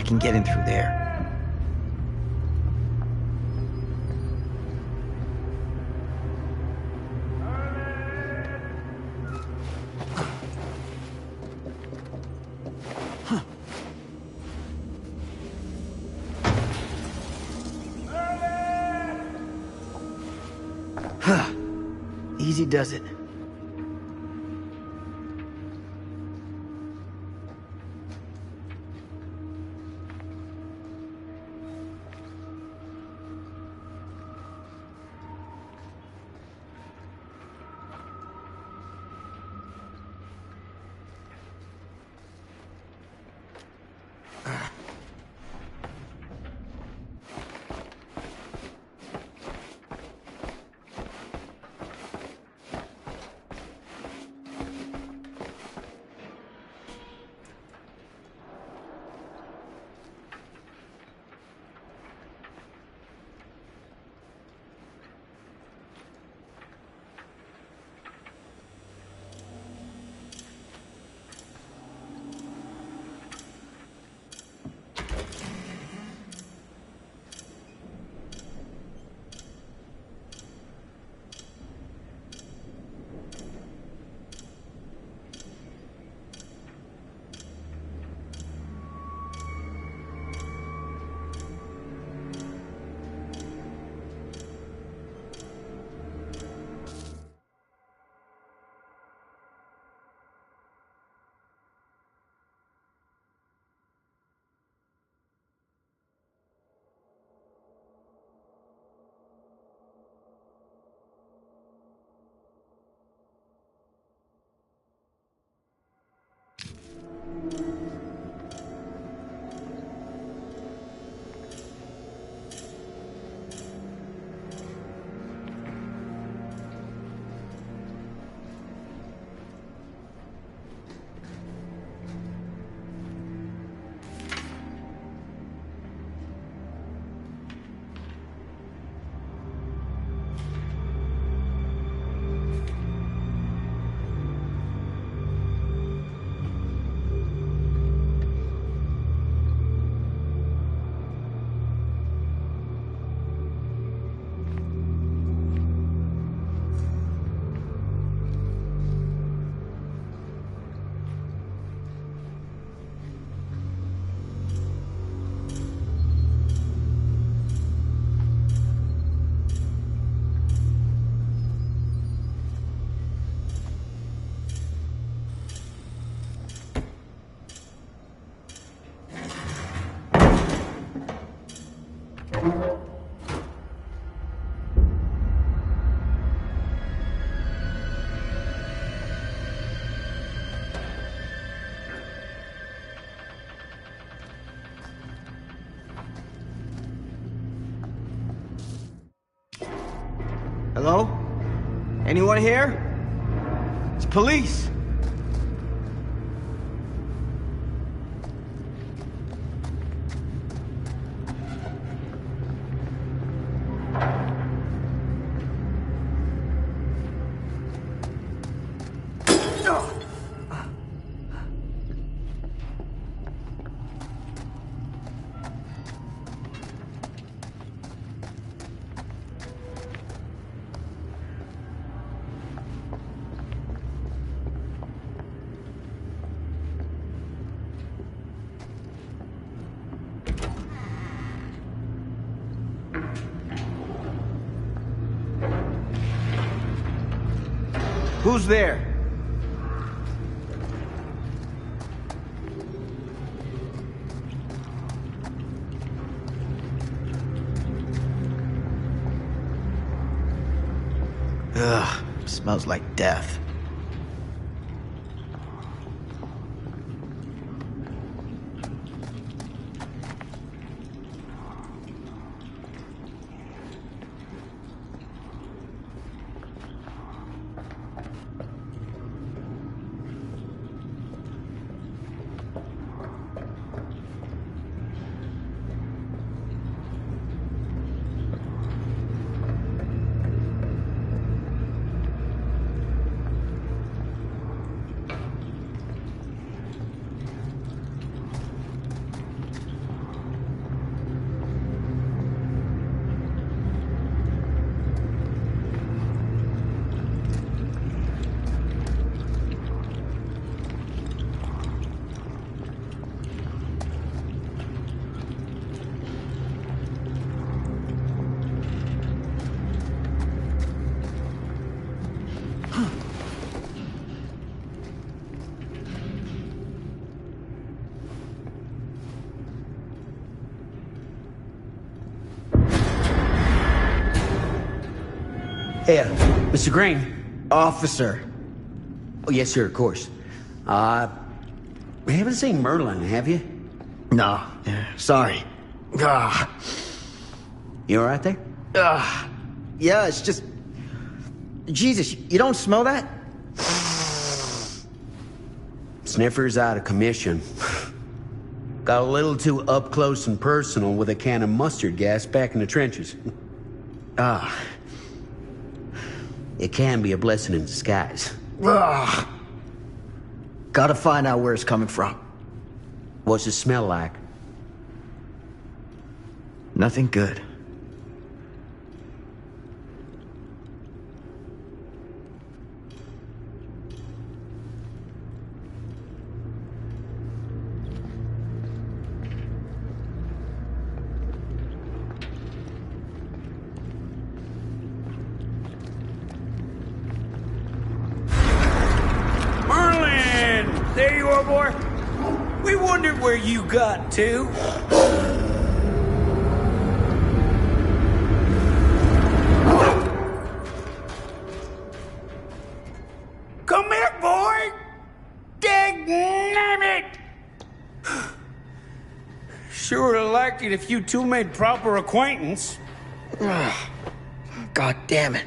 can get in through there. Easy does it. Hello? Anyone here? It's police. Who's there? Ugh, smells like death. Hey, Mr. Green. Officer. Oh, yes, sir, of course. We haven't seen Merlin, have you? No, sorry. Ah. You all right there? Yeah, it's just... Jesus, you don't smell that? Sniffer's out of commission. Got a little too up close and personal with a can of mustard gas back in the trenches. It can be a blessing in disguise. Gotta find out where it's coming from. What's it smell like? Nothing good. There you are, boy. We wondered where you got to. Come here, boy. Dagnamit. Sure would have liked it if you two made proper acquaintance. God damn it.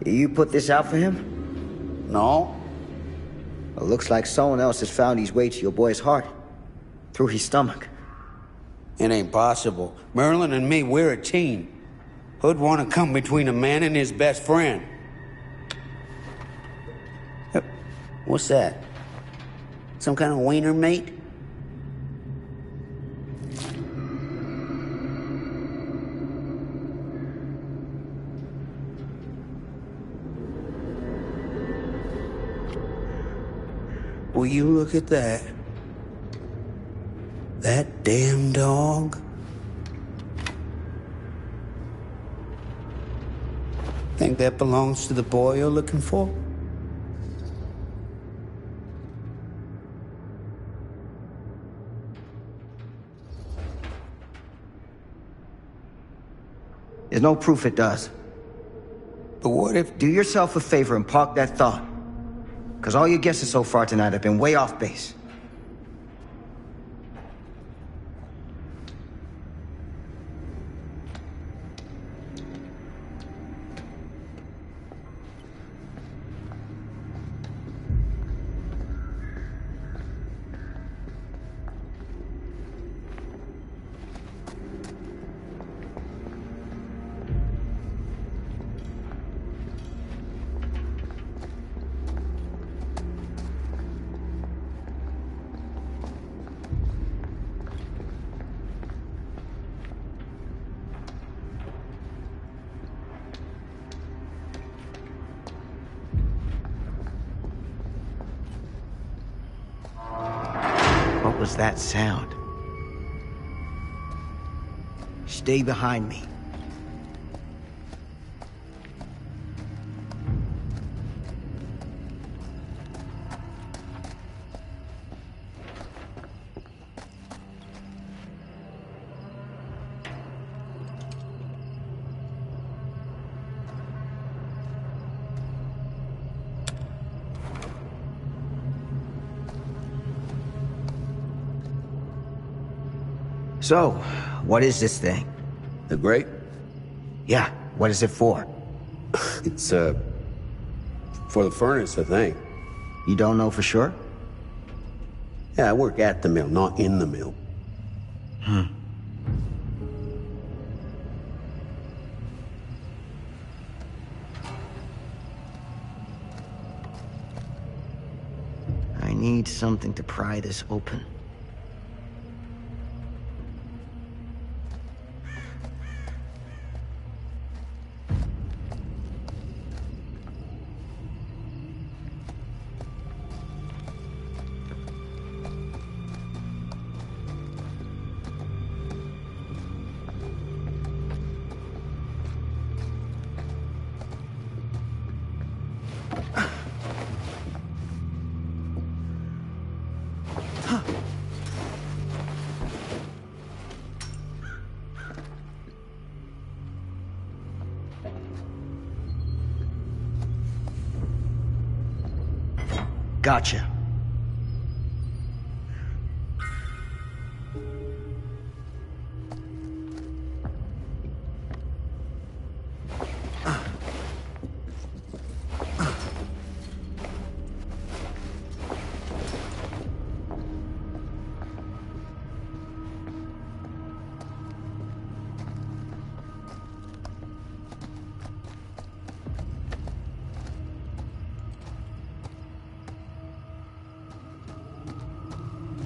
You put this out for him? No. Well, looks like someone else has found his way to your boy's heart. Through his stomach. It ain't possible. Merlin and me, we're a team. Who'd want to come between a man and his best friend? What's that? Some kind of wiener mate? Will you look at that? That damn dog? Think that belongs to the boy you're looking for? There's no proof it does. But what if... Do yourself a favor and park that thought. Because all your guesses so far tonight have been way off base. What was that sound? Stay behind me. So, what is this thing? The grate? Yeah, what is it for? It's, for the furnace, I think. You don't know for sure? Yeah, I work at the mill, not in the mill. I need something to pry this open. Gotcha.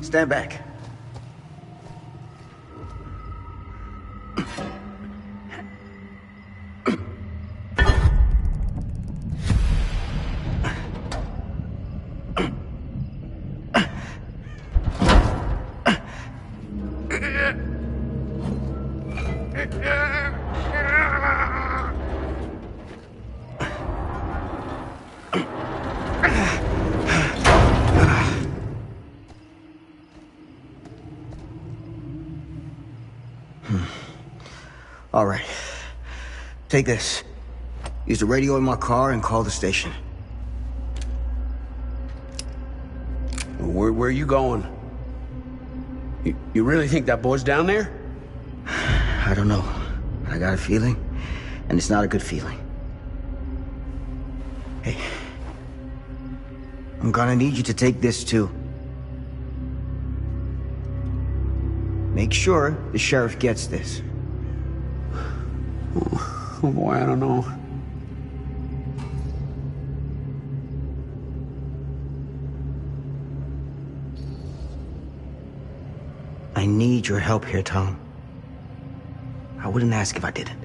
Stand back. All right. Take this. Use the radio in my car and call the station. Where are you going? You really think that boy's down there? I don't know. I got a feeling, and it's not a good feeling. Hey. I'm gonna need you to take this too. Make sure the sheriff gets this. Oh boy, I don't know. I need your help here, Tom. I wouldn't ask if I didn't.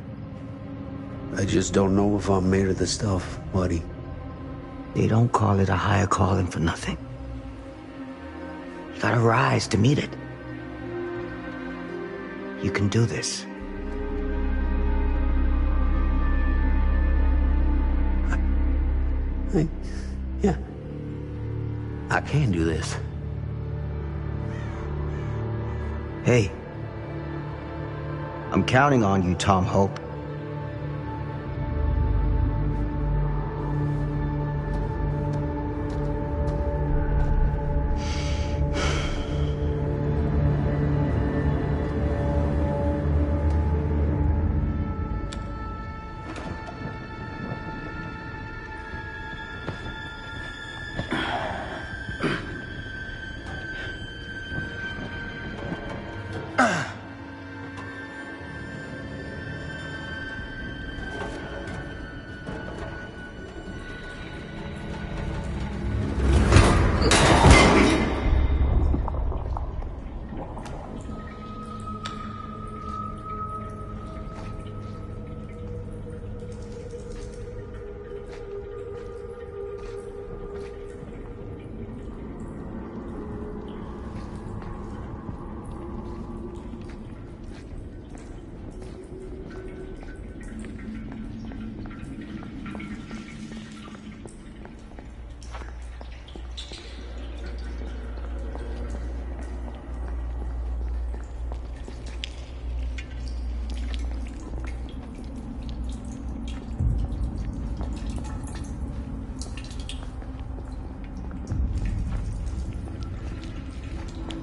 I just don't know if I'm made of this stuff, buddy. They don't call it a higher calling for nothing. You gotta rise to meet it. You can do this. Yeah. I can do this. Hey. I'm counting on you, Tom Hope.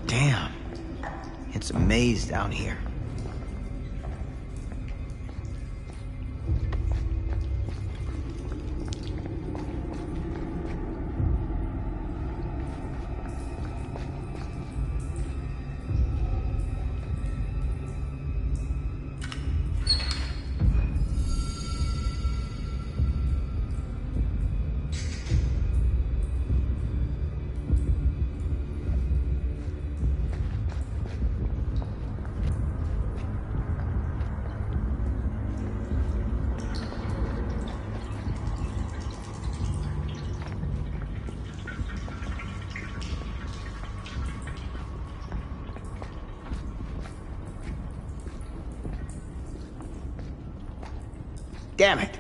Damn. It's a maze down here. Damn it.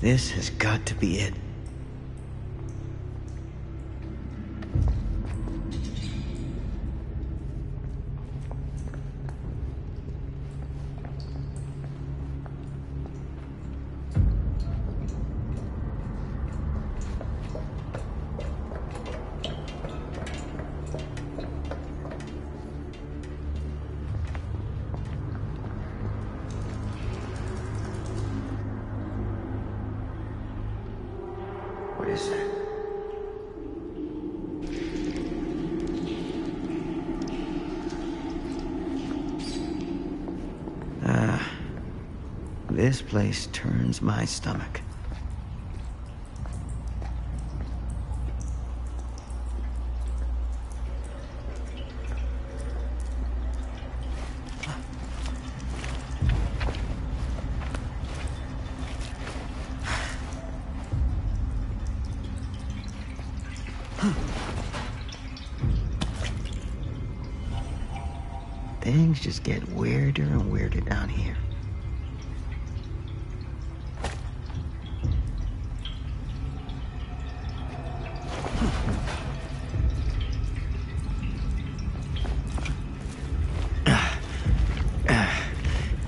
This has got to be it. What is that? This place turns my stomach. Things just get weirder and weirder down here.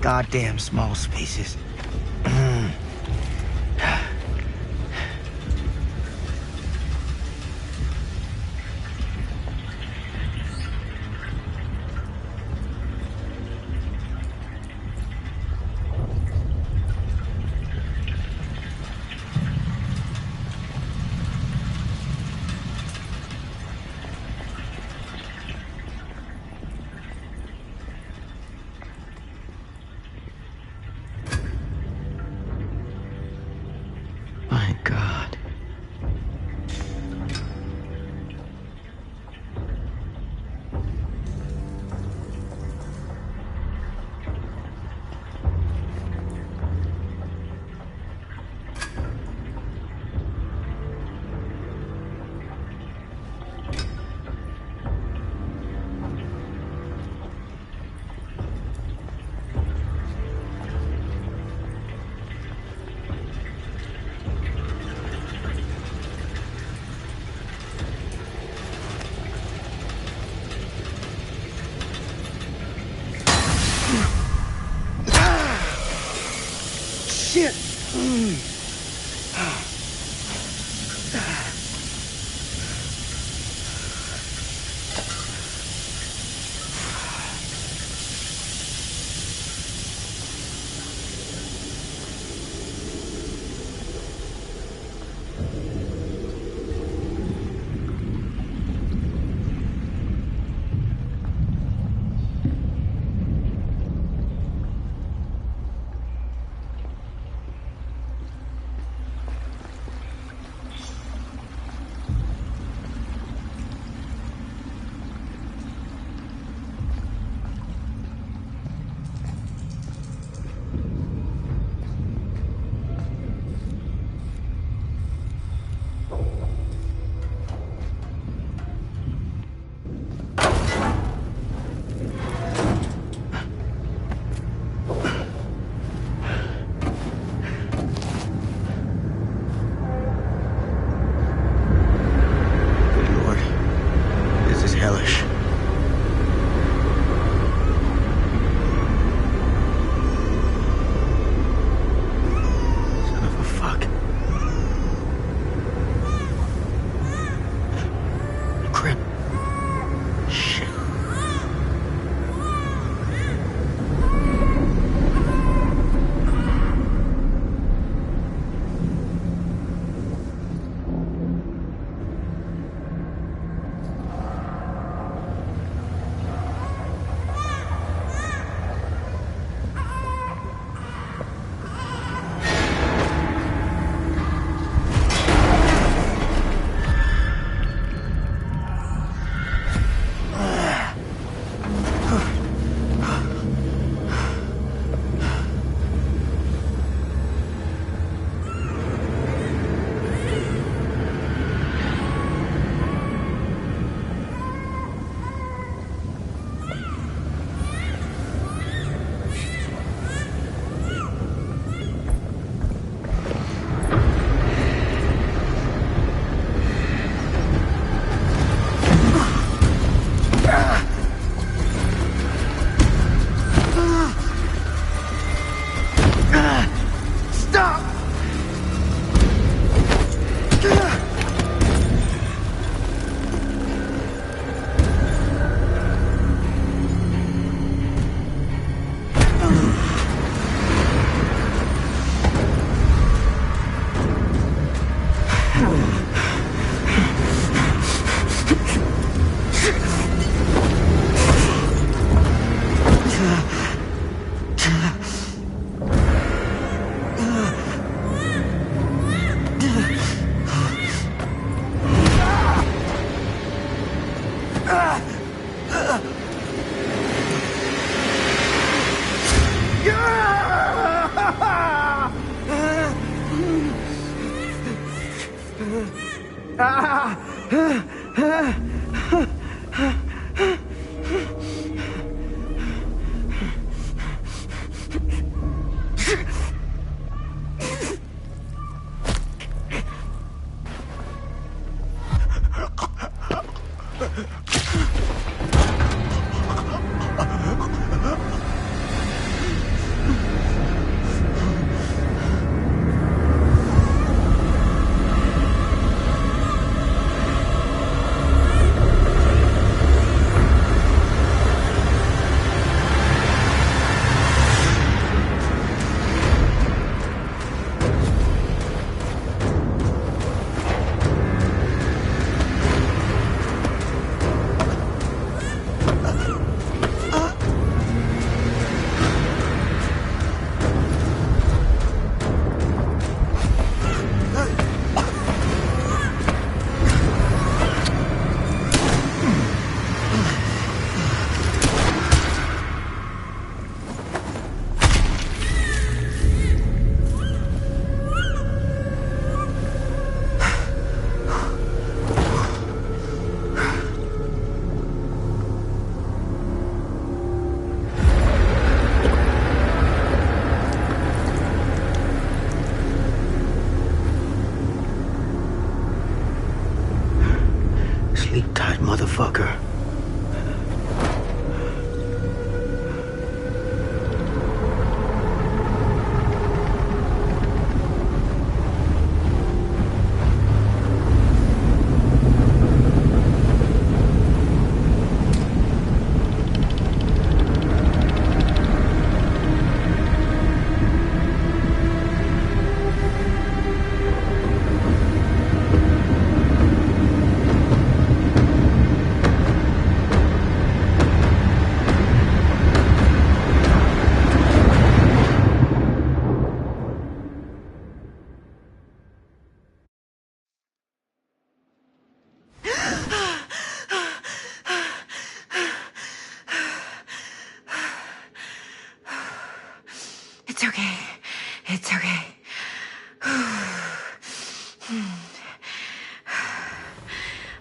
Goddamn small spaces. My God. Shit! Sleep tight, motherfucker. It's okay. It's okay.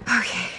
Okay.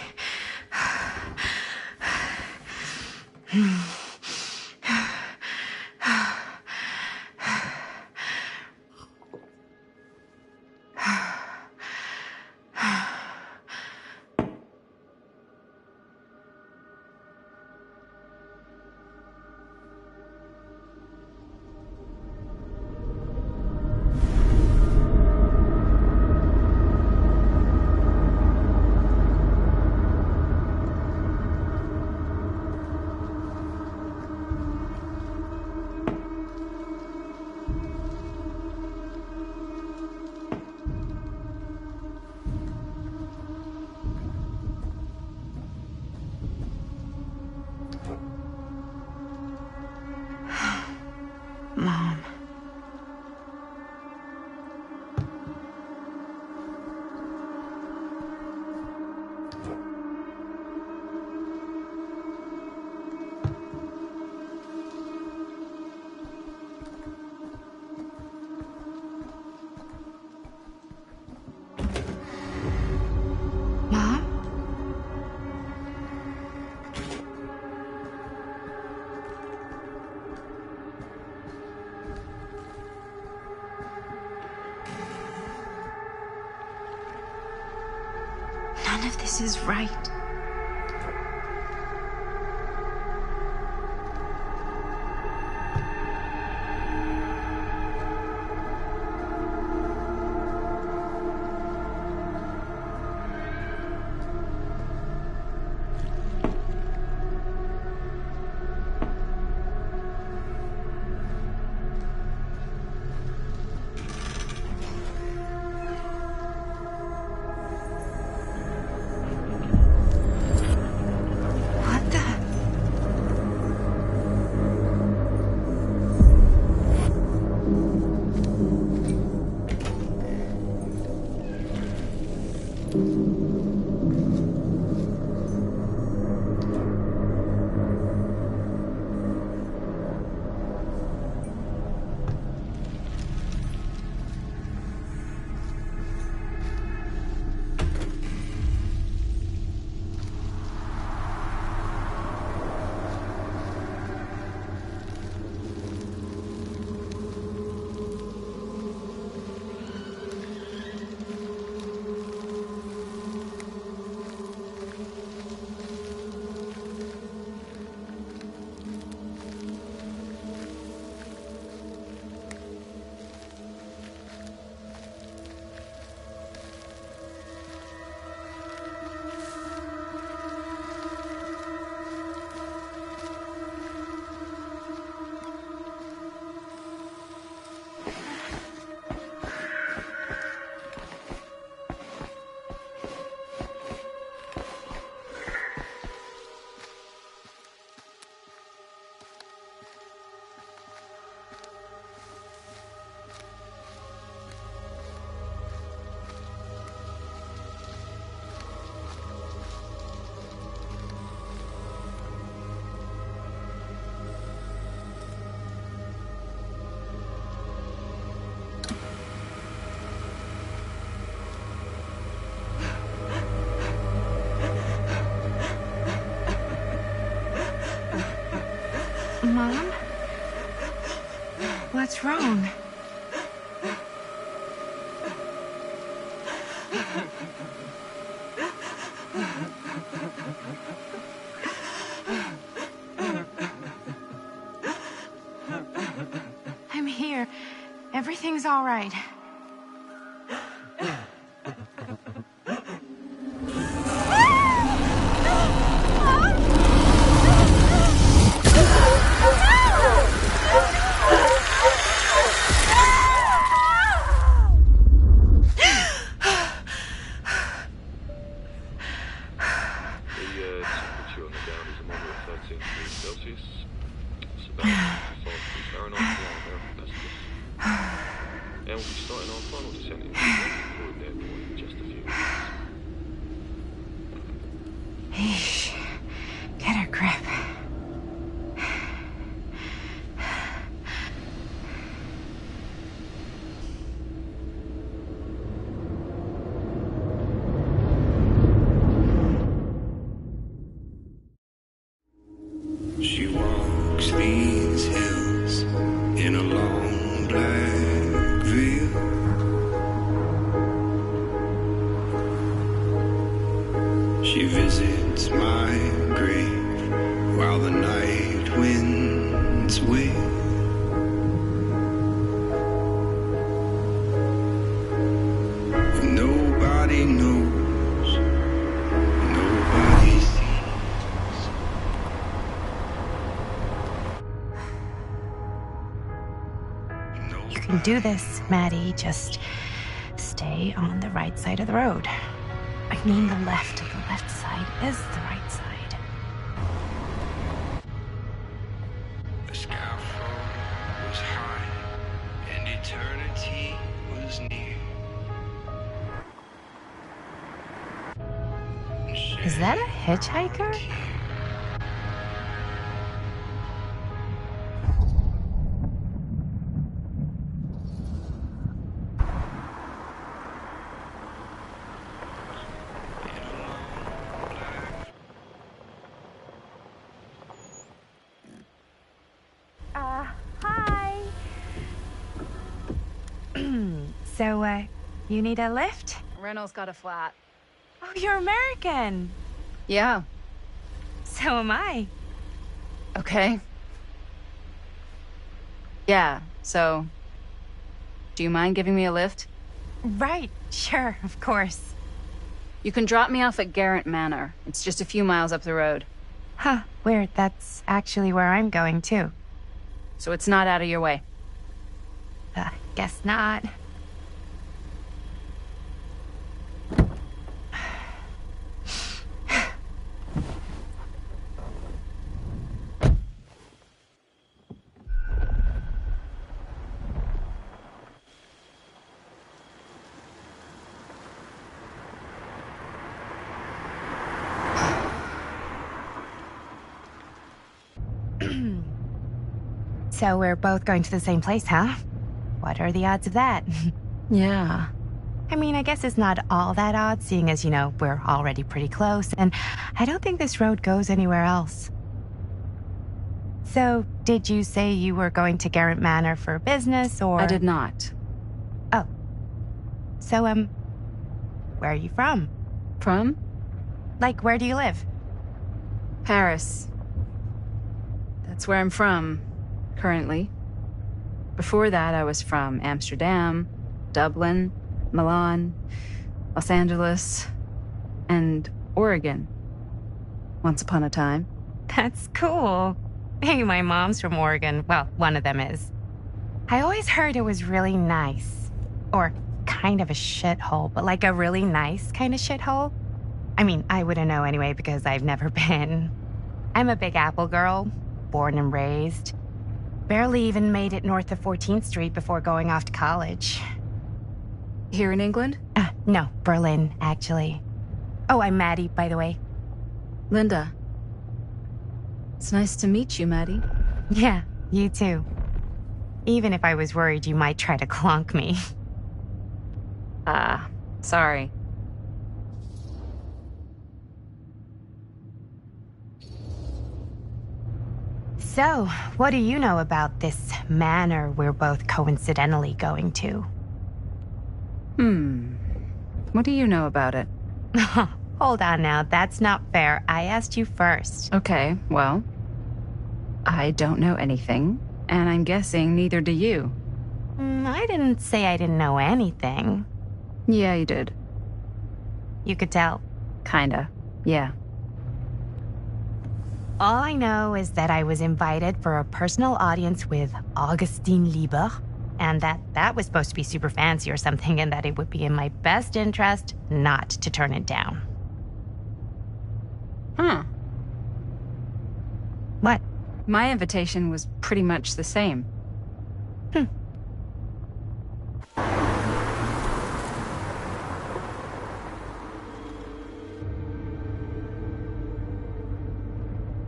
Mom. Mom? None of this is right. What's wrong? I'm here. Everything's all right. Eesh. Get a grip. She walks these hills in a long black veil. She visits my grave while the night winds wail. And nobody knows, nobody sees. You can do this, Maddie. Just stay on the right side of the road. I mean the left. The left side is the right side. The scaffold was high and eternity was near. Is that a hitchhiker? Hi. So, you need a lift? Reynolds got a flat. Oh, you're American. Yeah. So am I. Okay. Yeah, so... Do you mind giving me a lift? Right, sure, of course. You can drop me off at Garrett Manor. It's just a few miles up the road. Huh, weird. That's actually where I'm going, too. So it's not out of your way. Guess not. So we're both going to the same place, huh? What are the odds of that? Yeah. I mean, I guess it's not all that odd, seeing as, you know, we're already pretty close, and I don't think this road goes anywhere else. So, did you say you were going to Garrett Manor for business, or...? I did not. Oh. So, where are you from? From? Like, where do you live? Paris. That's where I'm from, currently. Before that, I was from Amsterdam, Dublin, Milan, Los Angeles, and Oregon. Once upon a time. That's cool. Hey, my mom's from Oregon. Well, one of them is. I always heard it was really nice. Or kind of a shithole, but like a really nice kind of shithole. I mean, I wouldn't know anyway because I've never been. I'm a Big Apple girl, born and raised. Barely even made it north of 14th Street before going off to college. Here in England? No, Berlin, actually. Oh, I'm Maddie, by the way. Linda. It's nice to meet you, Maddie. Yeah, you too. Even if I was worried you might try to clonk me. Sorry. So, what do you know about this manor we're both coincidentally going to? What do you know about it? Hold on now, that's not fair. I asked you first. Okay, well, I don't know anything, and I'm guessing neither do you. I didn't say I didn't know anything. Yeah, you did. You could tell. Kinda, yeah. All I know is that I was invited for a personal audience with Augustine Lieber, and that was supposed to be super fancy or something, and that it would be in my best interest not to turn it down. Huh. What? My invitation was pretty much the same.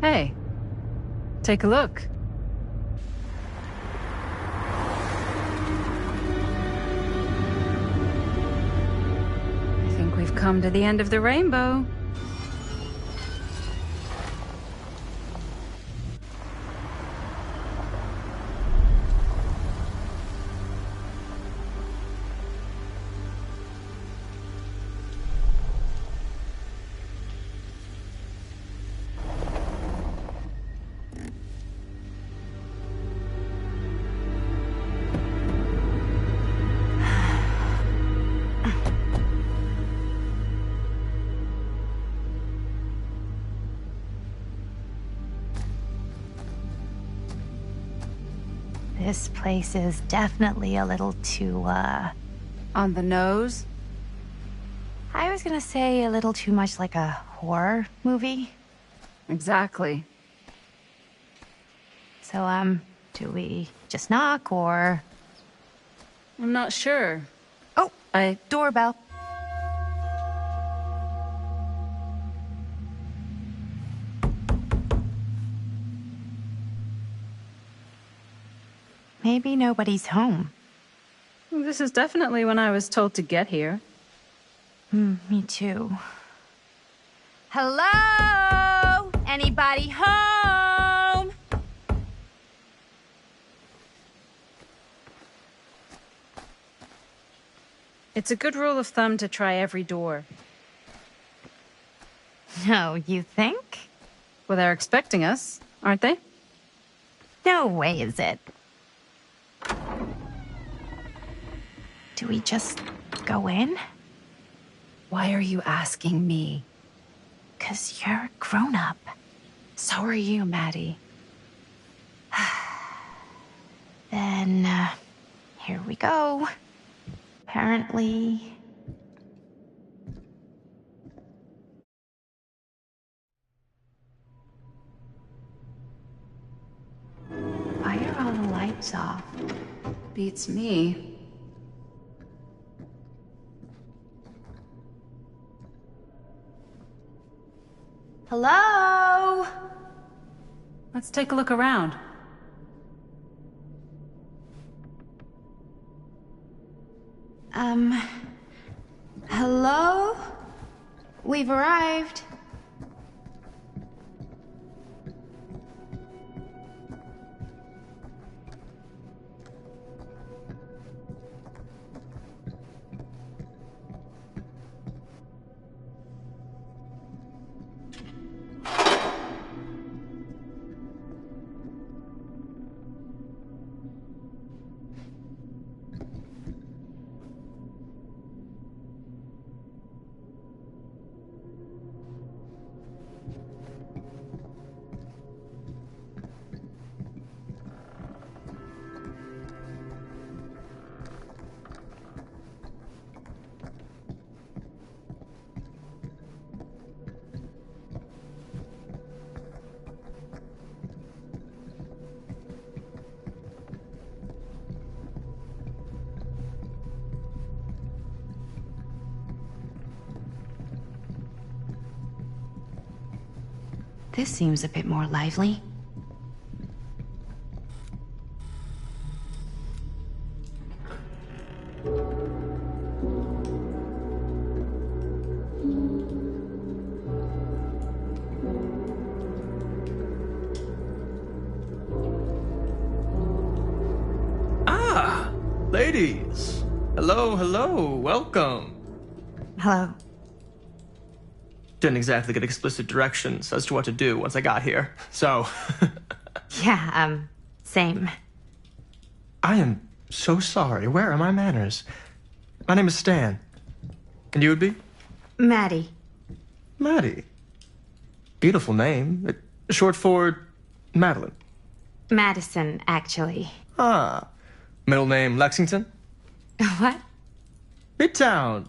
Hey, take a look. I think we've come to the end of the rainbow. This place is definitely a little too, On the nose? I was gonna say a little too much like a horror movie. Exactly. So, do we just knock or... I'm not sure. Oh, doorbell. Maybe nobody's home. This is definitely when I was told to get here. Me too. Hello? Anybody home? It's a good rule of thumb to try every door. No, you think? Well, they're expecting us, aren't they? No way is it. Do we just go in? Why are you asking me? 'Cause you're a grown-up. So are you, Maddie. Then, here we go. Apparently... Why are all the lights off? Beats me. Hello? Let's take a look around. Hello? We've arrived. This seems a bit more lively. Ah, ladies. Hello, hello, welcome. Hello. Didn't exactly get explicit directions as to what to do once I got here, so... Yeah, same. I am so sorry. Where are my manners? My name is Stan. And you would be? Maddie. Maddie. Beautiful name. Short for Madeline. Madison, actually. Ah. Middle name Lexington? What? Midtown.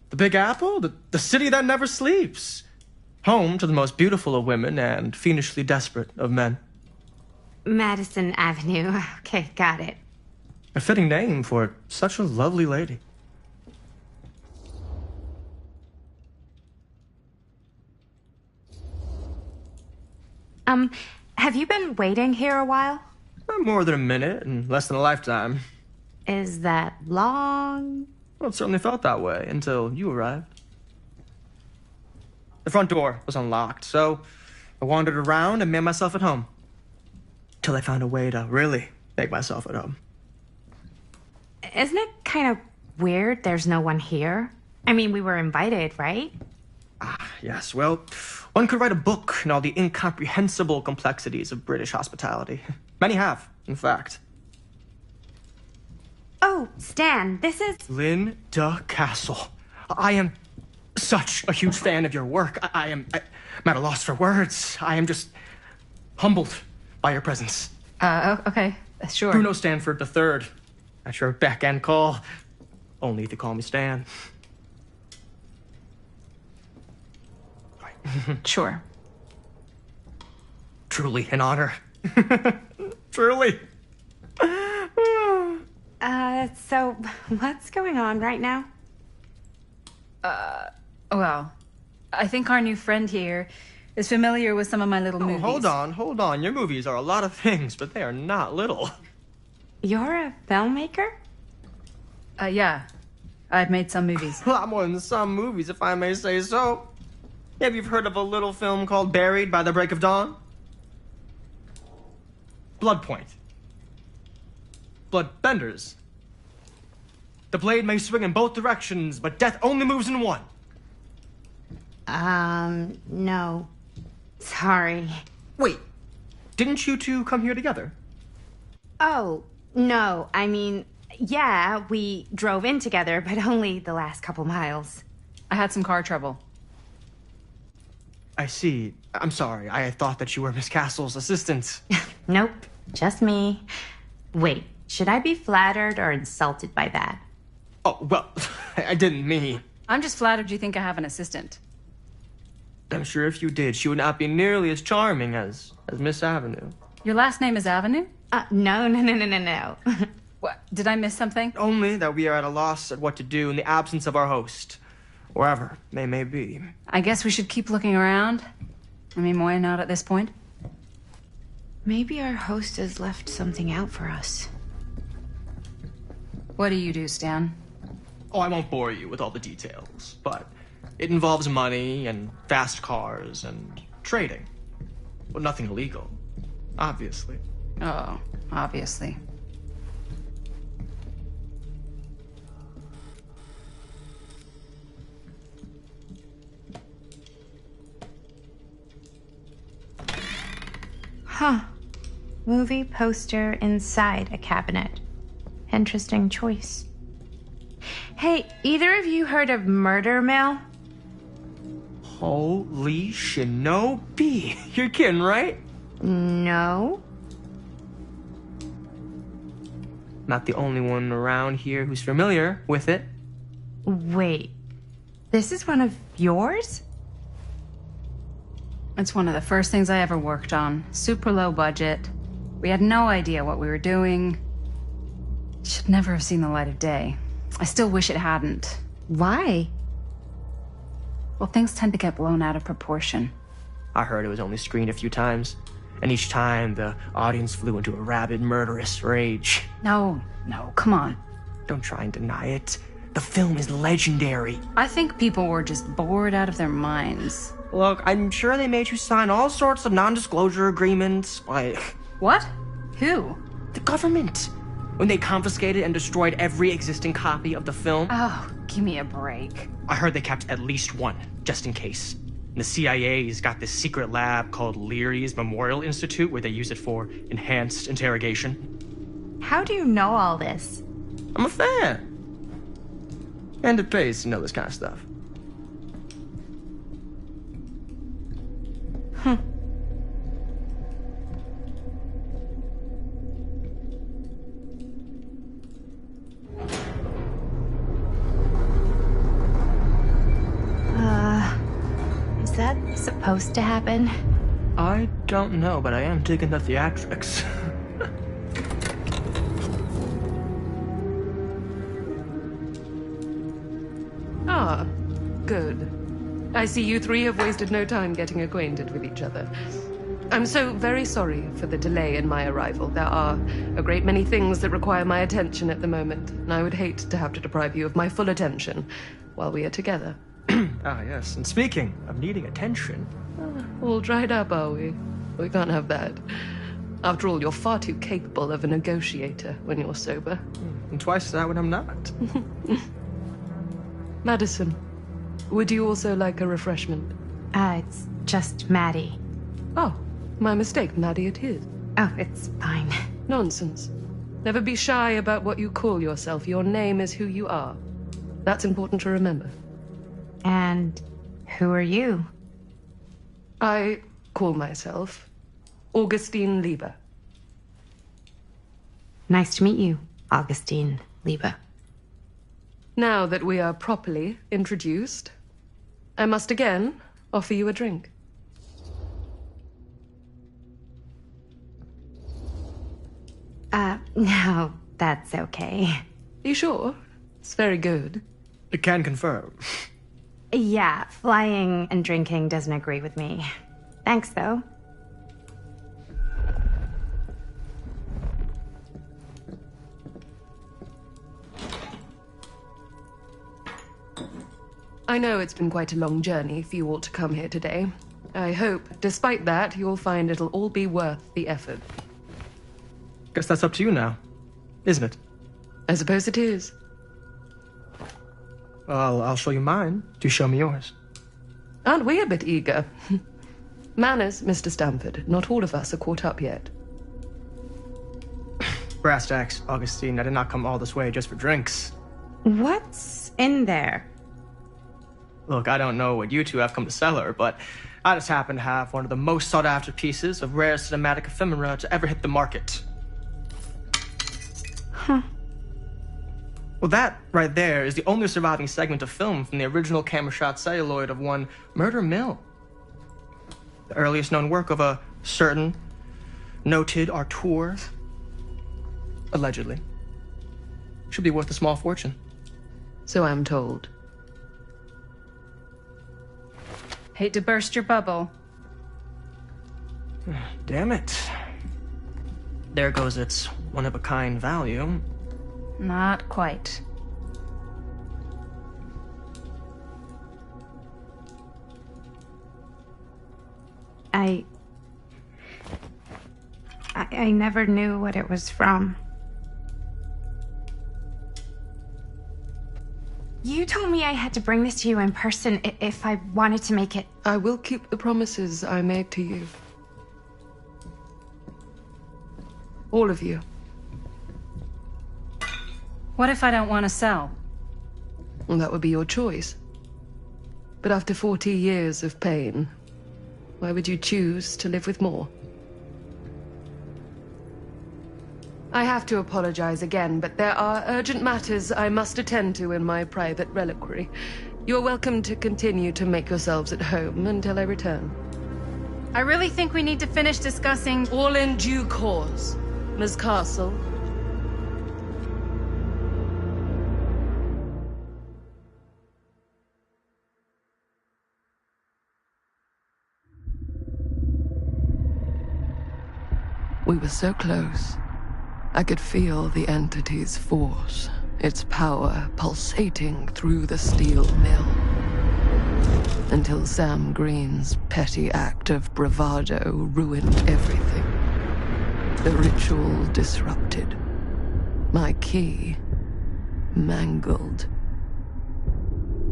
The Big Apple? The city that never sleeps. Home to the most beautiful of women and fiendishly desperate of men. Madison Avenue. Okay, got it. A fitting name for such a lovely lady. Have you been waiting here a while? More than a minute and less than a lifetime. Is that long? Well, it certainly felt that way until you arrived. The front door was unlocked, so I wandered around and made myself at home. Till I found a way to really make myself at home. Isn't it kind of weird there's no one here? I mean, we were invited, right? Yes, well, one could write a book in all the incomprehensible complexities of British hospitality. Many have, in fact. Oh, Stan, this is... Linda Castle. I am such a huge fan of your work. I'm at a loss for words. I am just humbled by your presence. Okay, sure. Bruno Stanford III. At your beck and call. Only if you call me Stan. Sure. Truly an honor. Truly. So what's going on right now? Well, I think our new friend here is familiar with some of my little movies. Hold on. Your movies are a lot of things, but they are not little. You're a filmmaker? Yeah. I've made some movies. A lot more than some movies, if I may say so. Have you heard of a little film called Buried by the Break of Dawn? Blood Point. Bloodbenders. The blade may swing in both directions, but death only moves in one. No. Sorry. Wait, didn't you two come here together? Oh, no. I mean, yeah, we drove in together, but only the last couple miles. I had some car trouble. I see. I'm sorry. I thought that you were Miss Castle's assistant. Nope, just me. Wait, should I be flattered or insulted by that? Oh, well, I didn't mean. I'm just flattered you think I have an assistant. I'm sure if you did, she would not be nearly as charming as Miss Avenue. Your last name is Avenue? No. What? Did I miss something? Only that we are at a loss at what to do in the absence of our host, wherever they may be. I guess we should keep looking around. I mean, why not at this point? Maybe our host has left something out for us. What do you do, Stan? Oh, I won't bore you with all the details, but it involves money and fast cars and trading. Well, nothing illegal, obviously. Oh, obviously. Huh. Movie poster inside a cabinet. Interesting choice. Hey, either of you heard of Murder Mill? Holy shinobi. You're kidding, right? No. Not the only one around here who's familiar with it. Wait. This is one of yours? It's one of the first things I ever worked on. Super low budget. We had no idea what we were doing. Should never have seen the light of day. I still wish it hadn't. Why? Well, things tend to get blown out of proportion. I heard it was only screened a few times, and each time the audience flew into a rabid, murderous rage. No, come on. Don't try and deny it. The film is legendary. I think people were just bored out of their minds. Look, I'm sure they made you sign all sorts of non-disclosure agreements. Like... What? Who? The government. when they confiscated and destroyed every existing copy of the film? Oh, give me a break. I heard they kept at least one, just in case. And the CIA's got this secret lab called Leary's Memorial Institute where they use it for enhanced interrogation. How do you know all this? I'm a fan. And it pays to know this kind of stuff. Is that supposed to happen? I don't know, but I am digging the theatrics. Ah, good. I see you three have wasted no time getting acquainted with each other. I'm so very sorry for the delay in my arrival. There are a great many things that require my attention at the moment, and I would hate to have to deprive you of my full attention while we are together. Ah, yes. And speaking of needing attention... All dried up, are we? We can't have that. After all, you're far too capable of a negotiator when you're sober. And twice that when I'm not. Madison, would you also like a refreshment? It's just Maddie. Oh, my mistake, Maddie it is. Oh, it's fine. Nonsense. Never be shy about what you call yourself. Your name is who you are. That's important to remember. And who are you? I call myself Augustine Lieber. Nice to meet you, Augustine Lieber. Now that we are properly introduced, I must again offer you a drink. No, that's okay. You sure? It's very good. I can confirm. Yeah, flying and drinking doesn't agree with me. Thanks, though. I know it's been quite a long journey for you all to come here today. I hope, despite that, you'll find it'll all be worth the effort. Guess that's up to you now, isn't it? I suppose it is. Well, I'll show you mine. Do show me yours. Aren't we a bit eager? Manners, Mr. Stamford. Not all of us are caught up yet. Brass tacks, Augustine. I did not come all this way just for drinks. What's in there? Look, I don't know what you two have come to cellar, but I just happen to have one of the most sought-after pieces of rare cinematic ephemera to ever hit the market. Huh. Well, that right there is the only surviving segment of film from the original camera shot celluloid of one Murder Mill. The earliest known work of a certain noted auteur, allegedly. Should be worth a small fortune. So I'm told. Hate to burst your bubble. Damn it. There goes its one-of-a-kind value. Not quite. I never knew what it was from. You told me I had to bring this to you in person if I wanted to make it. I will keep the promises I made to you. All of you. What if I don't want to sell? Well, that would be your choice. But after 40 years of pain, why would you choose to live with more? I have to apologize again, but there are urgent matters I must attend to in my private reliquary. You're welcome to continue to make yourselves at home until I return. I really think we need to finish discussing... All in due course, Ms. Castle. We were so close. I could feel the entity's force, its power pulsating through the steel mill. Until Sam Green's petty act of bravado ruined everything. The ritual disrupted. My key mangled.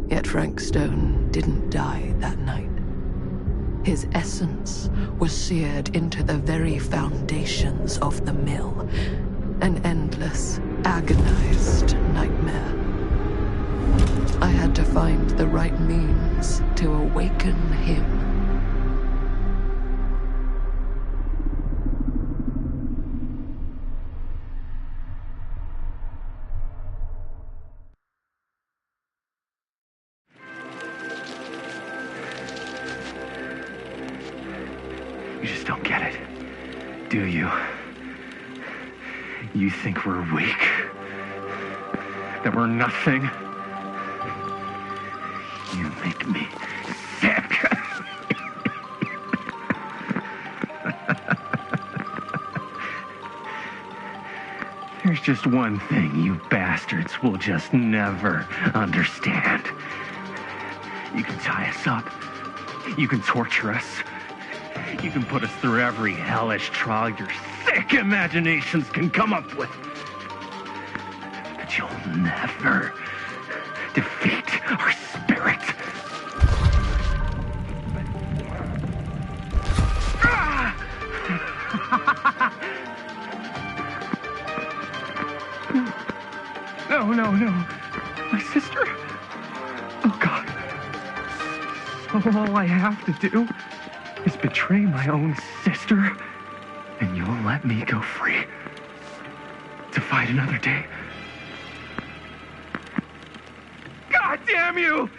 Yet Frank Stone didn't die that night. His essence was seared into the very foundations of the mill. An endless, agonized nightmare. I had to find the right means to awaken him. You just don't get it, do you? You think we're weak? That we're nothing? You make me sick. There's just one thing you bastards will just never understand. You can tie us up. You can torture us. You can put us through every hellish trial your sick imaginations can come up with. But you'll never defeat our spirit. No. My sister? Oh, God. All I have to do is betray my own sister, and you'll let me go free to fight another day. God damn you!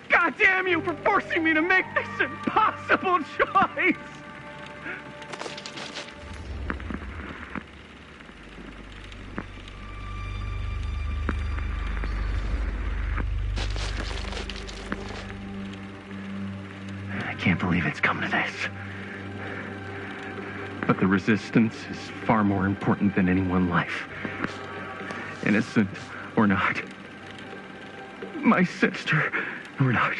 God damn you for forcing me to make this impossible choice! I can't believe it's come to this. But the resistance is far more important than any one life. Innocent or not. My sister or not.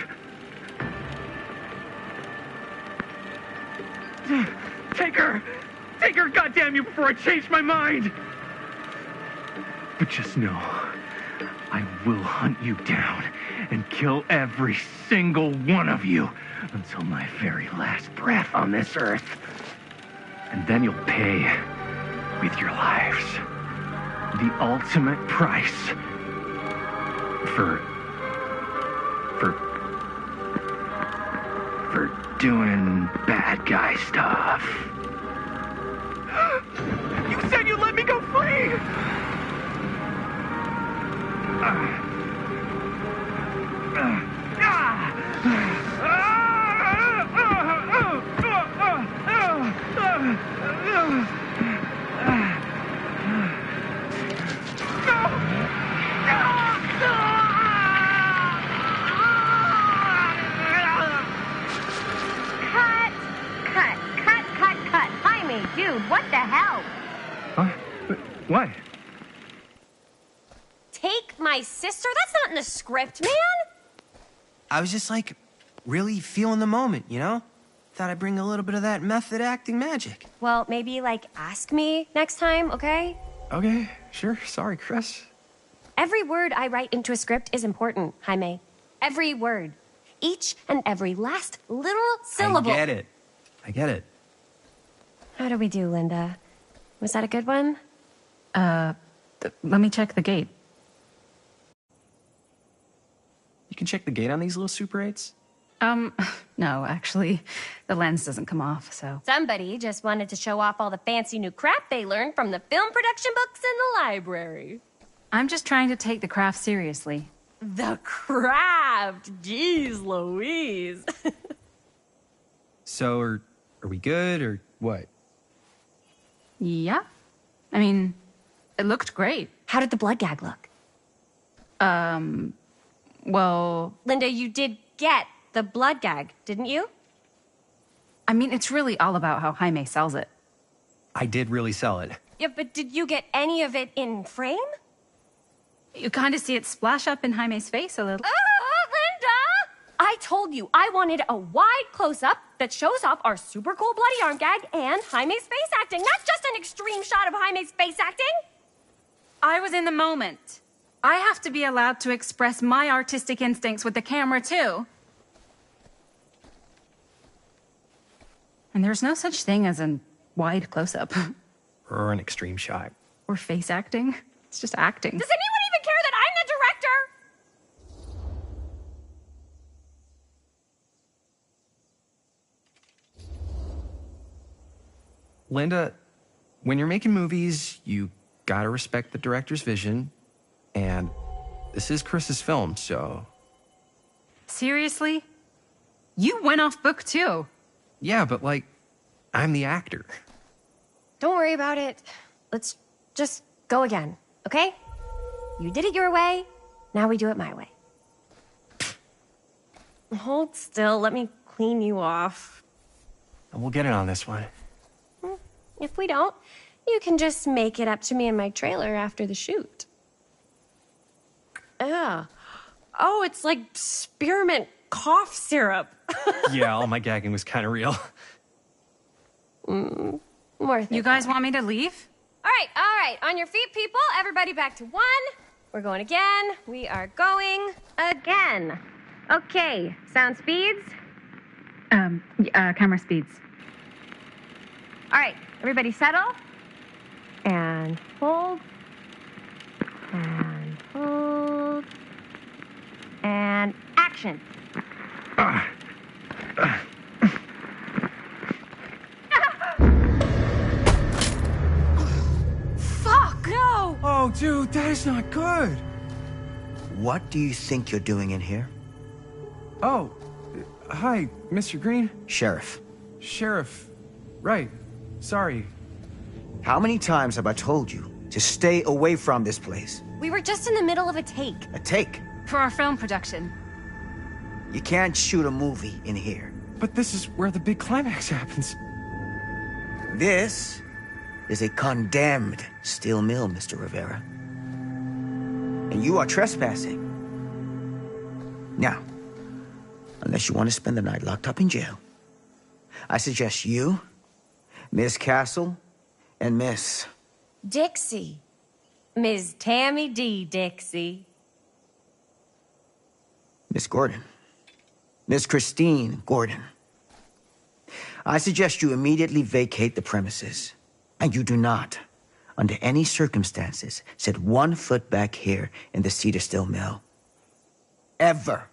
Take her! Take her, goddamn you, before I change my mind! But just know, I will hunt you down and kill every single one of you until my very last breath on this earth. And then you'll pay with your lives. The ultimate price for doing bad guy stuff. You said you'd let me go free! Cut. Jaime, dude, what the hell? Huh? What? Take my sister? That's not in the script, man. I was just like, really feeling the moment, you know? Thought I'd bring a little bit of that method acting magic. Well, maybe, like, ask me next time, okay? Okay, sure. Sorry, Chris. Every word I write into a script is important, Jaime. Every word. Each and every last little syllable. I get it. How do we do, Linda? Was that a good one? Let me check the gate. You can check the gate on these little Super 8s? No, actually, the lens doesn't come off, so. Somebody just wanted to show off all the fancy new crap they learned from the film production books in the library. I'm just trying to take the craft seriously. The craft! Jeez Louise. So, are we good, or what? Yeah. I mean, it looked great. How did the blood gag look? Well... Linda, you did get the blood gag, didn't you? I mean, it's really all about how Jaime sells it. I did really sell it. Yeah, but did you get any of it in frame? You kind of see it splash up in Jaime's face a little. Linda! I told you I wanted a wide close-up that shows off our super cool bloody arm gag and Jaime's face acting, not just an extreme shot of Jaime's face acting. I was in the moment. I have to be allowed to express my artistic instincts with the camera, too. And there's no such thing as a wide close-up. Or an extreme shot. Or face acting. It's just acting. Does anyone even care that I'm the director? Linda, when you're making movies, you gotta respect the director's vision. And this is Chris's film, so... Seriously? You went off book, too. Yeah, but, like, I'm the actor. Don't worry about it. Let's just go again, okay? You did it your way, now we do it my way. Hold still, let me clean you off. And we'll get it on this one. If we don't, you can just make it up to me in my trailer after the shoot. Ugh. Oh, it's like spearmint cough syrup. Yeah, all my gagging was kind of real. Worth it. You guys want me to leave? All right. On your feet, people. Everybody back to 1. We're going again. We are going again. Okay, sound speeds. Camera speeds. All right, everybody settle. And hold. And hold. And action. Fuck, no! Oh, dude, that is not good. What do you think you're doing in here? Oh, hi, Mr. Green. Sheriff. Sheriff. Right. Sorry. How many times have I told you to stay away from this place? We were just in the middle of a take. A take? For our film production. You can't shoot a movie in here. But this is where the big climax happens. This is a condemned steel mill, Mr. Rivera. And you are trespassing. Now, unless you want to spend the night locked up in jail, I suggest you, Miss Castle, and Miss... Dixie. Ms. Tammy D. Dixie. Miss Gordon. Miss Christine Gordon. I suggest you immediately vacate the premises. And you do not, under any circumstances, set 1 foot back here in the Cedar Steel Mill. Ever.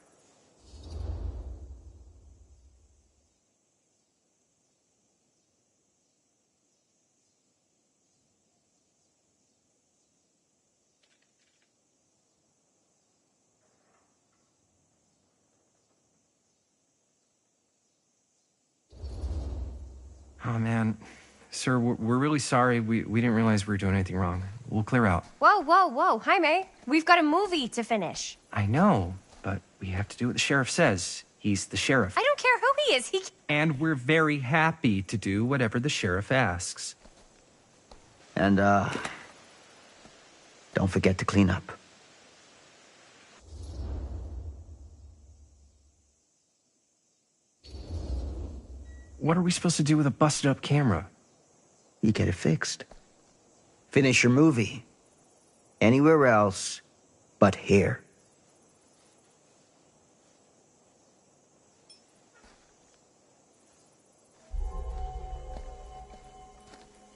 Oh, man. Sir, we're really sorry. We didn't realize we were doing anything wrong. We'll clear out. Whoa. Jaime, we've got a movie to finish. I know, but we have to do what the sheriff says. He's the sheriff. I don't care who he is. And we're very happy to do whatever the sheriff asks. And, don't forget to clean up. What are we supposed to do with a busted-up camera? You get it fixed. Finish your movie. Anywhere else but here.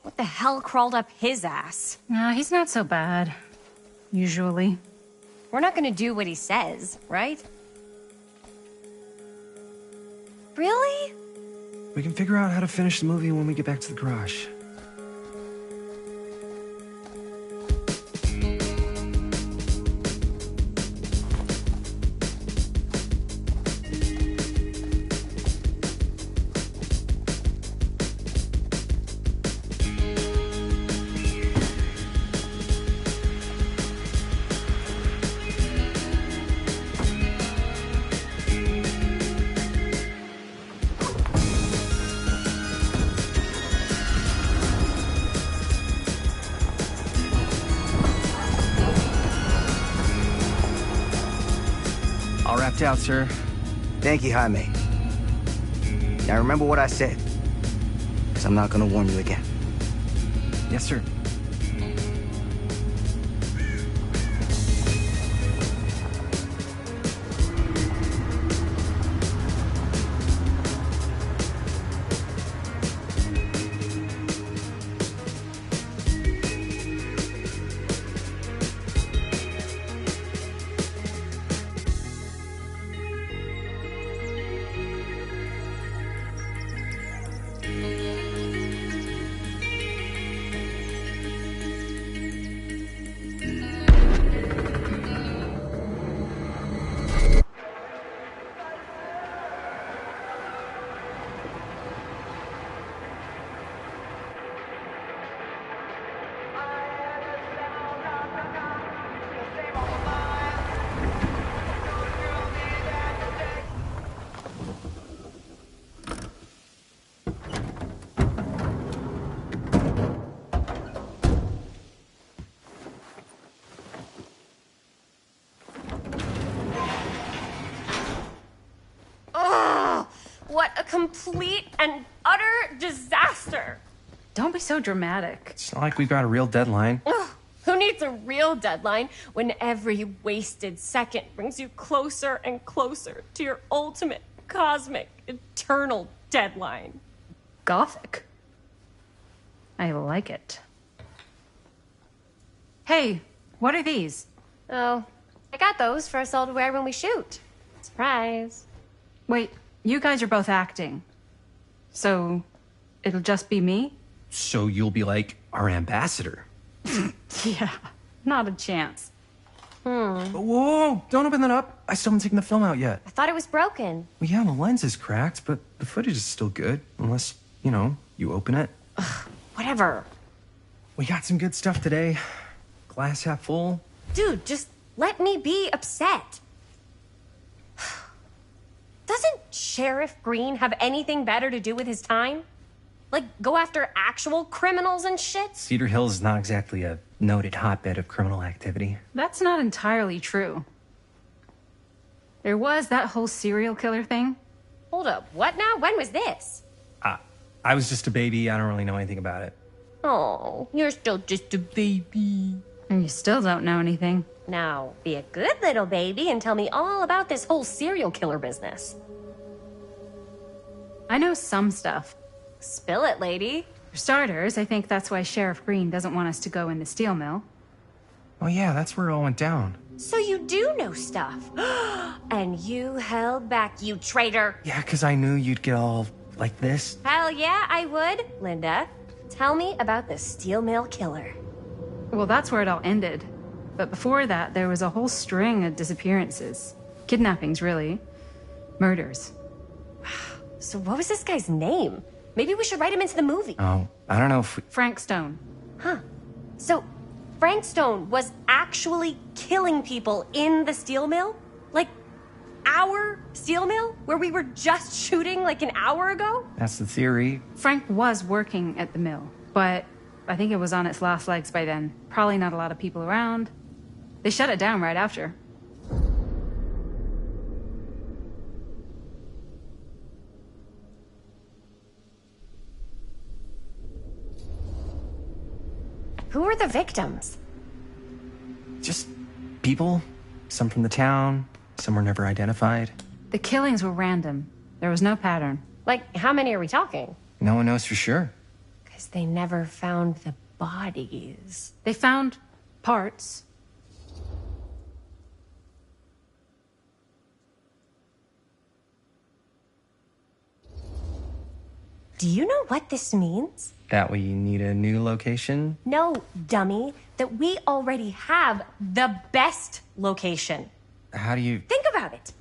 What the hell crawled up his ass? He's not so bad. Usually. We're not gonna do what he says, right? Really? We can figure out how to finish the movie when we get back to the garage. All wrapped out, sir. Thank you, Jaime. Now remember what I said, because I'm not going to warn you again. Yes, sir. complete and utter disaster. Don't be so dramatic. It's not like we've got a real deadline. Ugh, who needs a real deadline when every wasted second brings you closer and closer to your ultimate, cosmic, eternal deadline? Gothic. I like it. Hey, what are these? Oh, I got those for us all to wear when we shoot. Surprise. Wait, you guys are both acting. So, it'll just be me? So you'll be like our ambassador. Yeah, not a chance. Whoa, don't open that up. I still haven't taken the film out yet. I thought it was broken. Well, yeah, the lens is cracked, but the footage is still good. Unless, you open it. Whatever. We got some good stuff today. Glass half full. Dude, just let me be upset. Doesn't Sheriff Green have anything better to do with his time? Like, go after actual criminals and shit? Cedar Hills is not exactly a noted hotbed of criminal activity. That's not entirely true. There was that whole serial killer thing. Hold up, what now? When was this? I was just a baby. I don't really know anything about it. Oh, you're still just a baby. And you still don't know anything. Now, be a good little baby and tell me all about this whole serial killer business. I know some stuff. Spill it, lady. For starters, I think that's why Sheriff Green doesn't want us to go in the steel mill. Oh yeah, that's where it all went down. So you do know stuff. And you held back, you traitor. Yeah, because I knew you'd get all like this. Hell yeah, I would. Linda, tell me about the steel mill killer. Well, that's where it all ended. But before that, there was a whole string of disappearances. Kidnappings, really. Murders. So what was this guy's name? Maybe we should write him into the movie. Oh, I don't know if we... Frank Stone. Huh. So Frank Stone was actually killing people in the steel mill? Like, our steel mill? Where we were just shooting like an hour ago? That's the theory. Frank was working at the mill, but I think it was on its last legs by then. Probably not a lot of people around. They shut it down right after. Who were the victims? Just people. Some from the town. Some were never identified. The killings were random. There was no pattern. Like, how many are we talking? No one knows for sure. Because they never found the bodies. They found parts. Do you know what this means? That we need a new location? No, dummy. That we already have the best location. How do you... Think about it.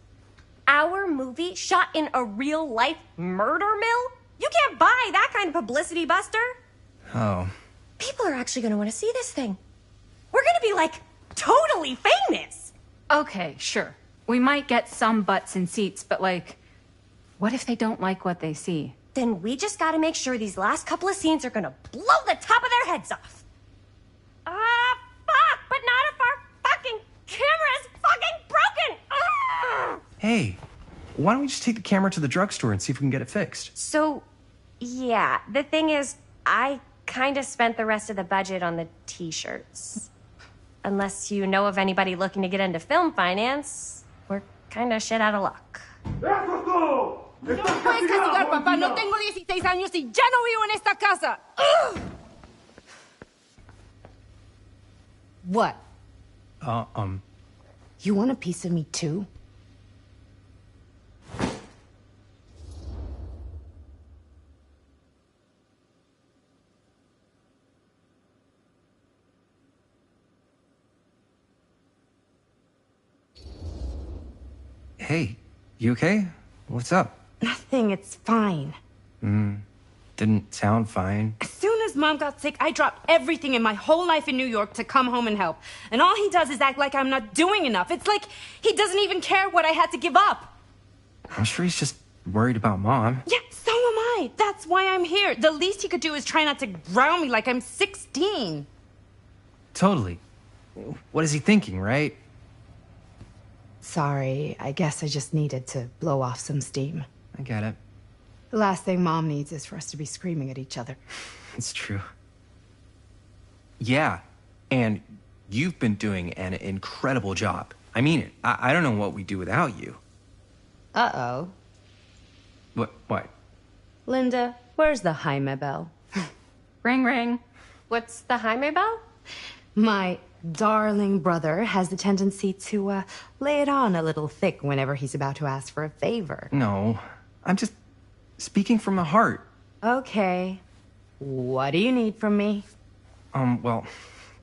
Our movie shot in a real-life murder mill? You can't buy that kind of publicity, Buster. Oh. People are actually going to want to see this thing. We're going to be, like, totally famous. Okay, sure. We might get some butts in seats, but, like, what if they don't like what they see? Then we just gotta make sure these last couple of scenes are gonna blow the top of their heads off. Fuck! But not if our fucking camera's fucking broken! Hey, why don't we just take the camera to the drugstore and see if we can get it fixed? So, yeah, the thing is, I kinda spent the rest of the budget on the t-shirts. Unless you know of anybody looking to get into film finance, we're kinda shit out of luck. No puedes castigar, papá. No tengo 16 años y ya no vivo en esta casa. What? You want a piece of me too? Hey, you okay? What's up? Nothing, it's fine. Didn't sound fine. As soon as Mom got sick, I dropped everything in my whole life in New York to come home and help. And all he does is act like I'm not doing enough. It's like he doesn't even care what I had to give up. I'm sure he's just worried about Mom. Yeah, so am I. That's why I'm here. The least he could do is try not to ground me like I'm 16. Totally. What is he thinking, right? Sorry, I guess I just needed to blow off some steam. I get it. The last thing Mom needs is for us to be screaming at each other. It's true. Yeah, and you've been doing an incredible job. I mean it. I don't know what we'd do without you. Uh-oh. What? Linda, where's the Jaime bell? Ring, ring. What's the Jaime bell? My darling brother has the tendency to lay it on a little thick whenever he's about to ask for a favor. No, I'm just speaking from the heart. Okay. What do you need from me? Well,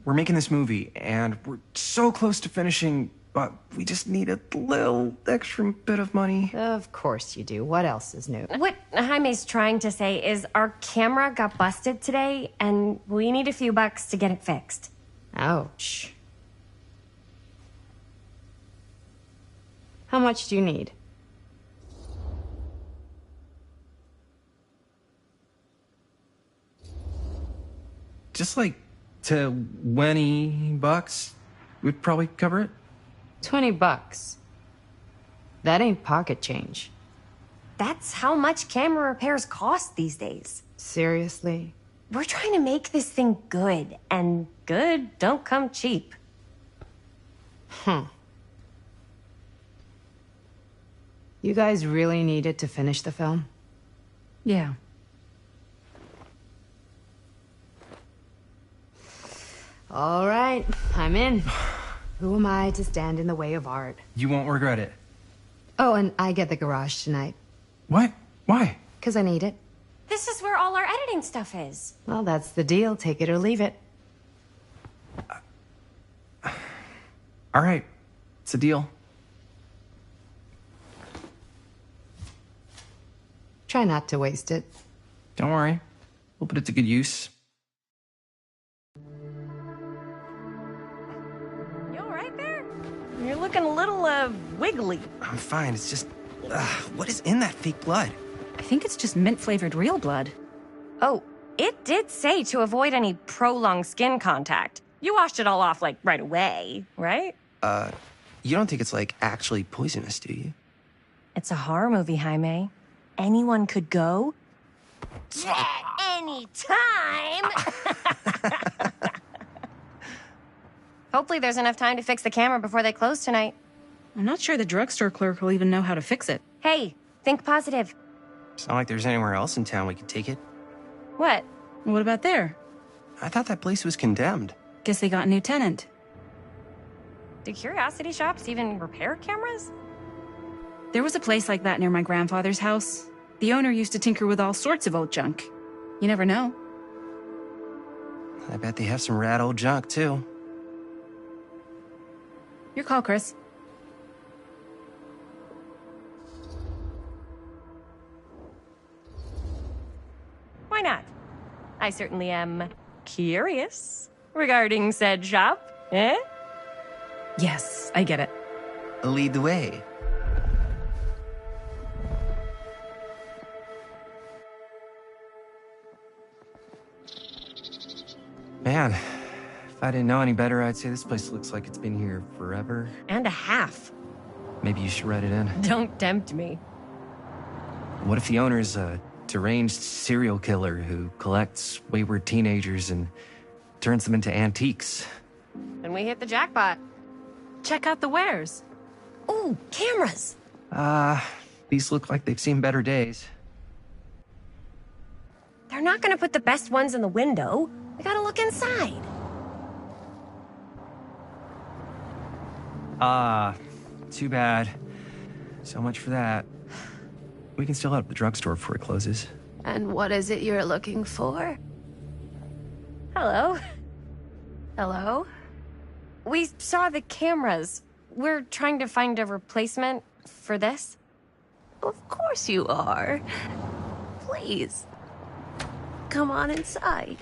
we're making this movie, and we're so close to finishing, but we just need a little extra bit of money. Of course you do. What else is new? What Jaime's trying to say is our camera got busted today, and we need a few bucks to get it fixed. Ouch. How much do you need? Just like $20 would probably cover it. $20. That ain't pocket change. That's how much camera repairs cost these days. Seriously? We're trying to make this thing good, and good don't come cheap. You guys really need it to finish the film? Yeah. All right, I'm in. Who am I to stand in the way of art? You won't regret it. Oh, and I get the garage tonight. What? Why? 'Cause I need it. This is where all our editing stuff is. Well, that's the deal. Take it or leave it. All right. It's a deal. Try not to waste it. Don't worry. We'll put it to good use. You all right there? You're looking a little, wiggly. I'm fine. It's just... what is in that fake blood? I think it's just mint-flavored real blood. Oh, it did say to avoid any prolonged skin contact. You washed it all off, like, right away, right? You don't think it's, like, actually poisonous, do you? It's a horror movie, Jaime. Anyone could go... at any time! Hopefully there's enough time to fix the camera before they close tonight. I'm not sure the drugstore clerk will even know how to fix it. Hey, think positive. It's not like there's anywhere else in town we could take it. What? What about there? I thought that place was condemned. Guess they got a new tenant. Do curiosity shops even repair cameras? There was a place like that near my grandfather's house. The owner used to tinker with all sorts of old junk. You never know. I bet they have some rad old junk, too. Your call, Chris. Why not? I certainly am curious regarding said shop, eh? Yes, I get it. Lead the way. Man, if I didn't know any better, I'd say this place looks like it's been here forever. And a half. Maybe you should write it in. Don't tempt me. What if the owner's a deranged serial killer who collects wayward teenagers and turns them into antiques? Then we hit the jackpot. Check out the wares. Ooh, cameras. These look like they've seen better days. They're not gonna put the best ones in the window. We gotta look inside. Too bad. So much for that. We can still head up the drugstore before it closes. And what is it you're looking for? Hello. Hello? We saw the cameras. We're trying to find a replacement for this. Of course you are. Please. Come on inside.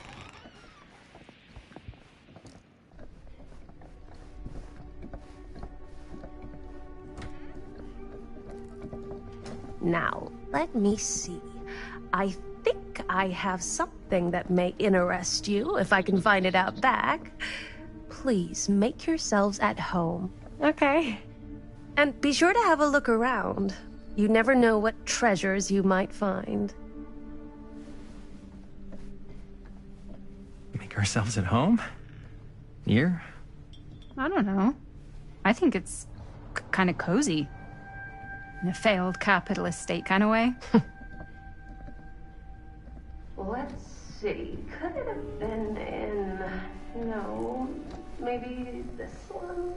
Now, let me see. I think I have something that may interest you, if I can find it out back. Please make yourselves at home. Okay. And be sure to have a look around. You never know what treasures you might find. Make ourselves at home? Here? I don't know. I think it's kind of cozy. In a failed capitalist state kind of way. Let's see. Could it have been in... No. Maybe this one?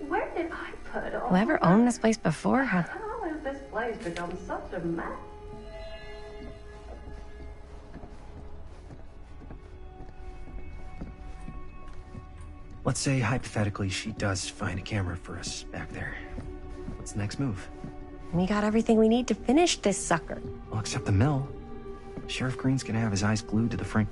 Where did I put all... Whoever owned this place before had... How has this place become such a mess? Let's say, hypothetically, she does find a camera for us back there. What's the next move? We got everything we need to finish this sucker. Well, except the mill. Sheriff Green's gonna have his eyes glued to the front.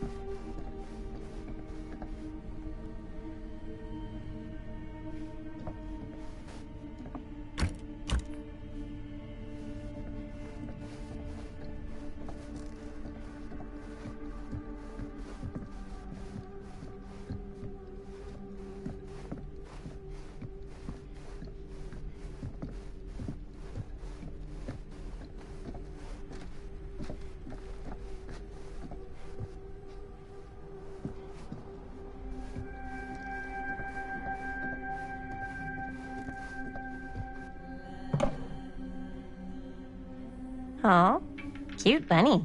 Aw, cute bunny.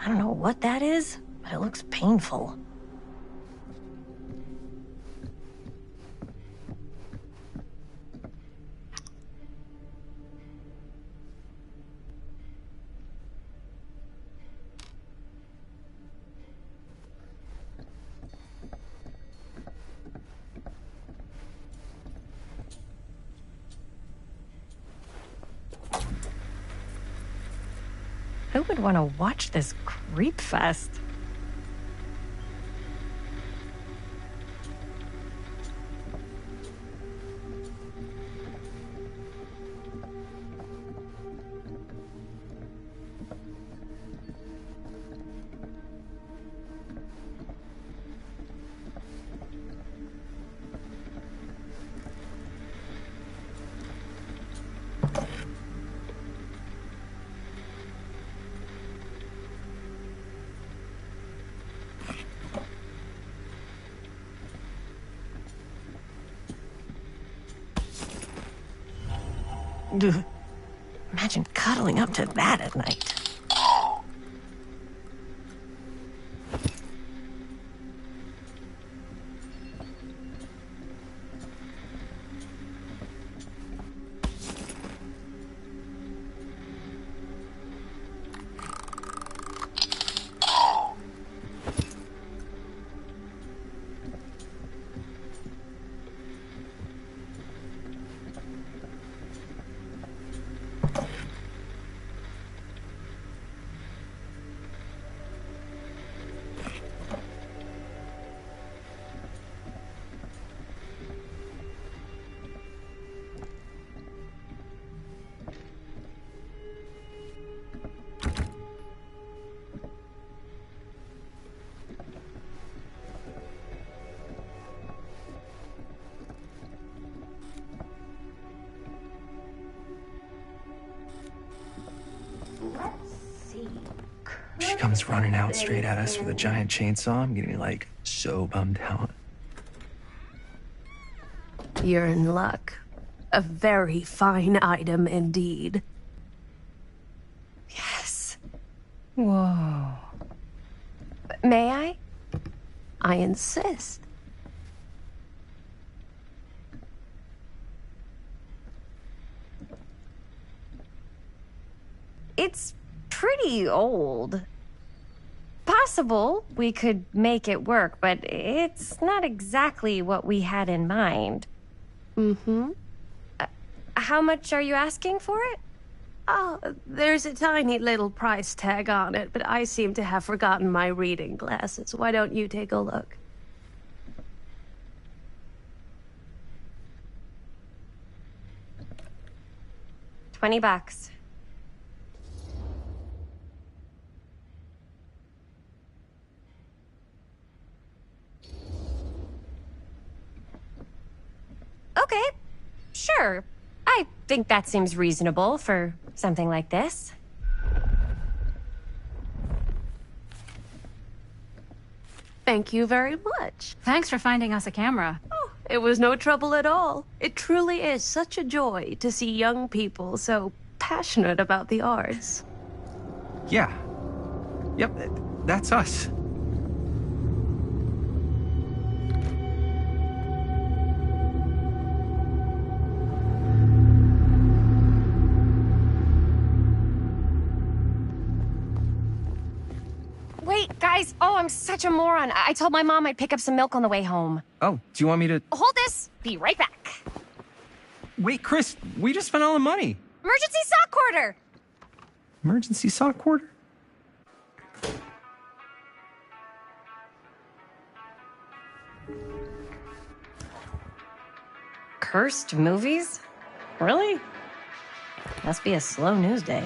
I don't know what that is, but it looks painful. Who would want to watch this creep fest? Ugh. Imagine cuddling up to that at night. She comes running out straight at us with a giant chainsaw. I'm gonna be like so bummed out. You're in luck. A very fine item indeed. Yes. Whoa. May I? I insist. It's pretty old. Possible we could make it work, but it's not exactly what we had in mind. Mm-hmm. How much are you asking for it? Oh, there's a tiny little price tag on it, but I seem to have forgotten my reading glasses. Why don't you take a look? $20. Okay, sure. I think that seems reasonable for something like this. Thank you very much. Thanks for finding us a camera. Oh, it was no trouble at all. It truly is such a joy to see young people so passionate about the arts. Yeah. Yep, that's us. Wait, guys. Oh, I'm such a moron. I told my mom I'd pick up some milk on the way home. Oh, do you want me to... Hold this. Be right back. Wait, Chris, we just spent all the money. Emergency sock quarter. Emergency sock quarter? Cursed movies? Really? Must be a slow news day.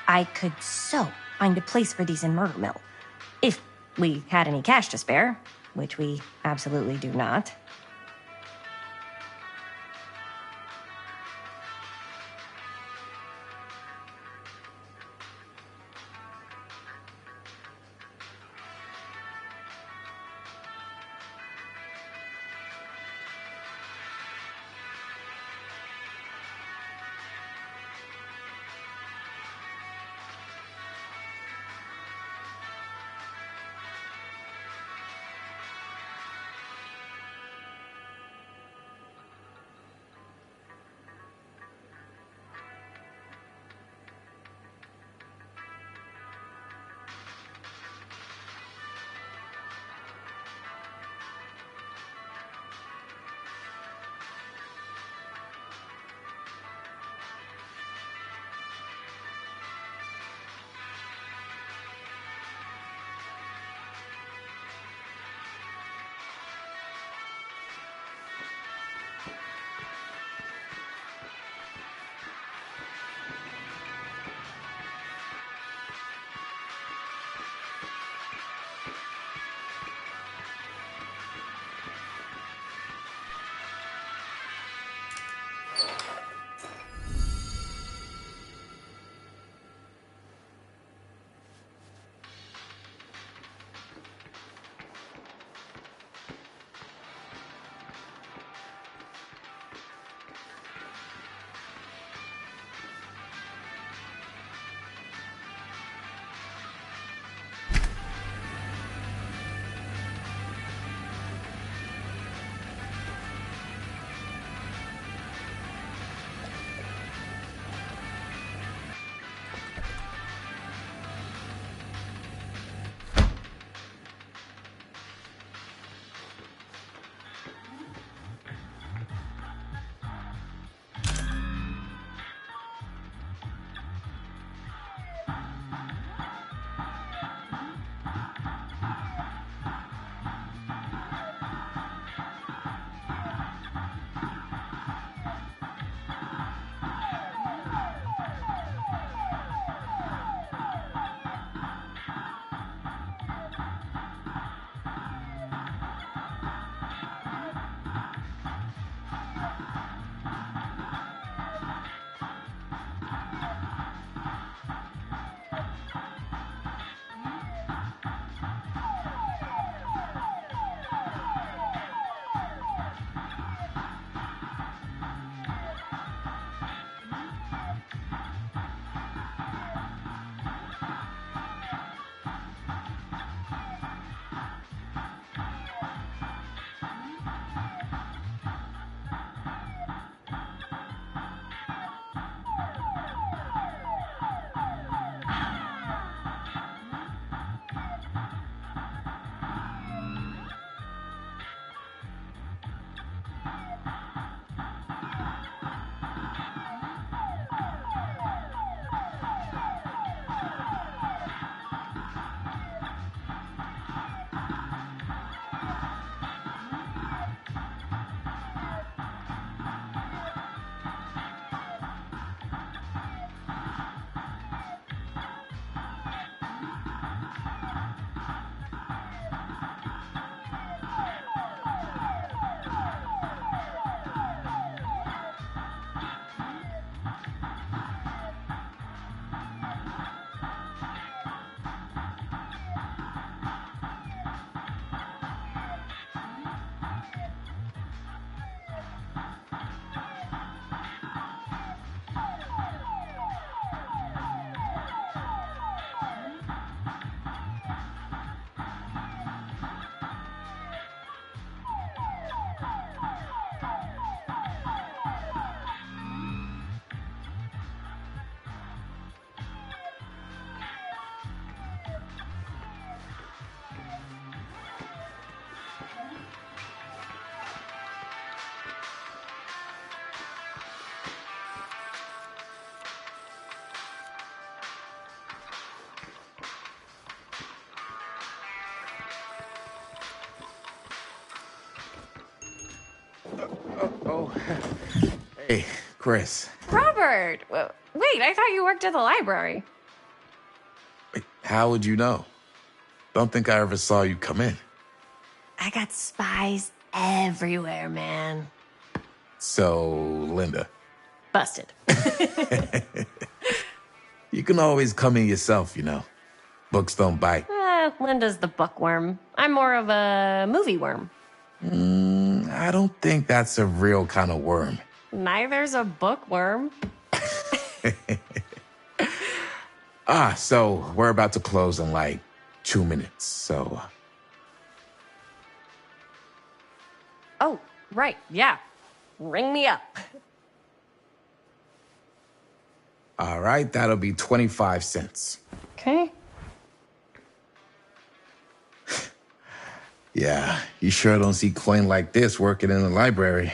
I could so find a place for these in Murder Mill. If we had any cash to spare, which we absolutely do not. Hey, Chris. Robert! Wait, I thought you worked at the library. Wait, how would you know? Don't think I ever saw you come in. I got spies everywhere, man. So, Linda. Busted. You can always come in yourself, you know. Books don't bite. Linda's the bookworm. I'm more of a movie worm. I don't think that's a real kind of worm. Neither's a bookworm. So we're about to close in like 2 minutes, so... Oh, right, yeah. Ring me up. All right, that'll be 25 cents. Okay. Yeah, you sure don't see coin like this working in the library.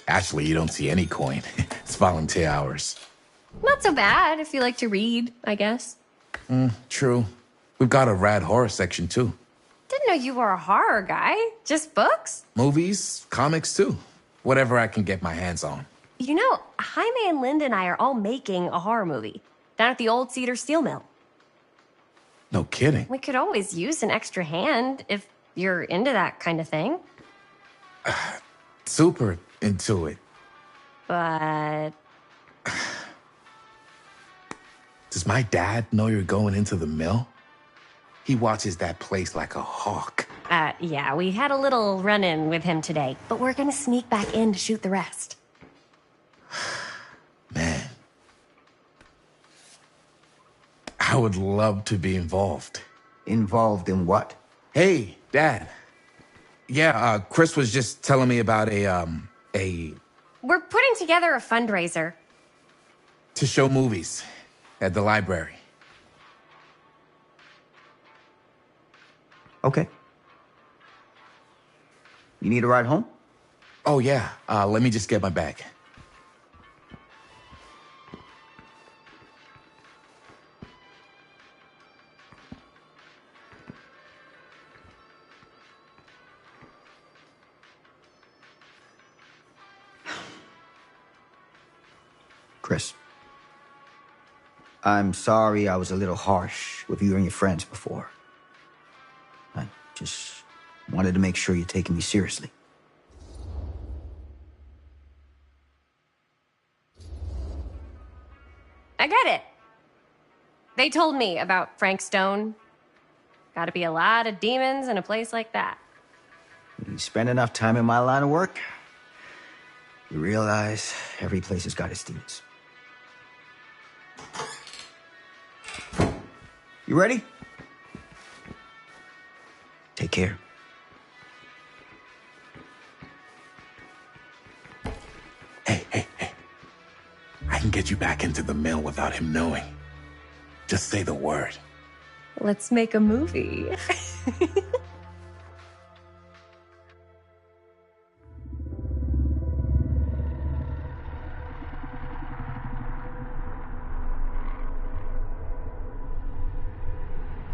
Actually, you don't see any coin. It's volunteer hours. Not so bad if you like to read, I guess. True. We've got a rad horror section, too. Didn't know you were a horror guy. Just books? Movies, comics, too. Whatever I can get my hands on. You know, Jaime and Linda and I are all making a horror movie down at the old Cedar Steel Mill. No kidding. We could always use an extra hand if you're into that kind of thing. Super into it. But... Does my dad know you're going into the mill? He watches that place like a hawk. Yeah, we had a little run-in with him today, but we're gonna sneak back in to shoot the rest. Man. I would love to be involved. Involved in what? Hey, Dad. Yeah, Chris was just telling me about a... We're putting together a fundraiser. to show movies at the library. Okay. You need a ride home? Oh, yeah. Let me just get my bag. Chris, I'm sorry I was a little harsh with you and your friends before. I just wanted to make sure you're taking me seriously. I get it. They told me about Frank Stone. Gotta be a lot of demons in a place like that. You spend enough time in my line of work, you realize every place has got its demons. You ready? Take care. Hey. I can get you back into the mill without him knowing. Just say the word. Let's make a movie.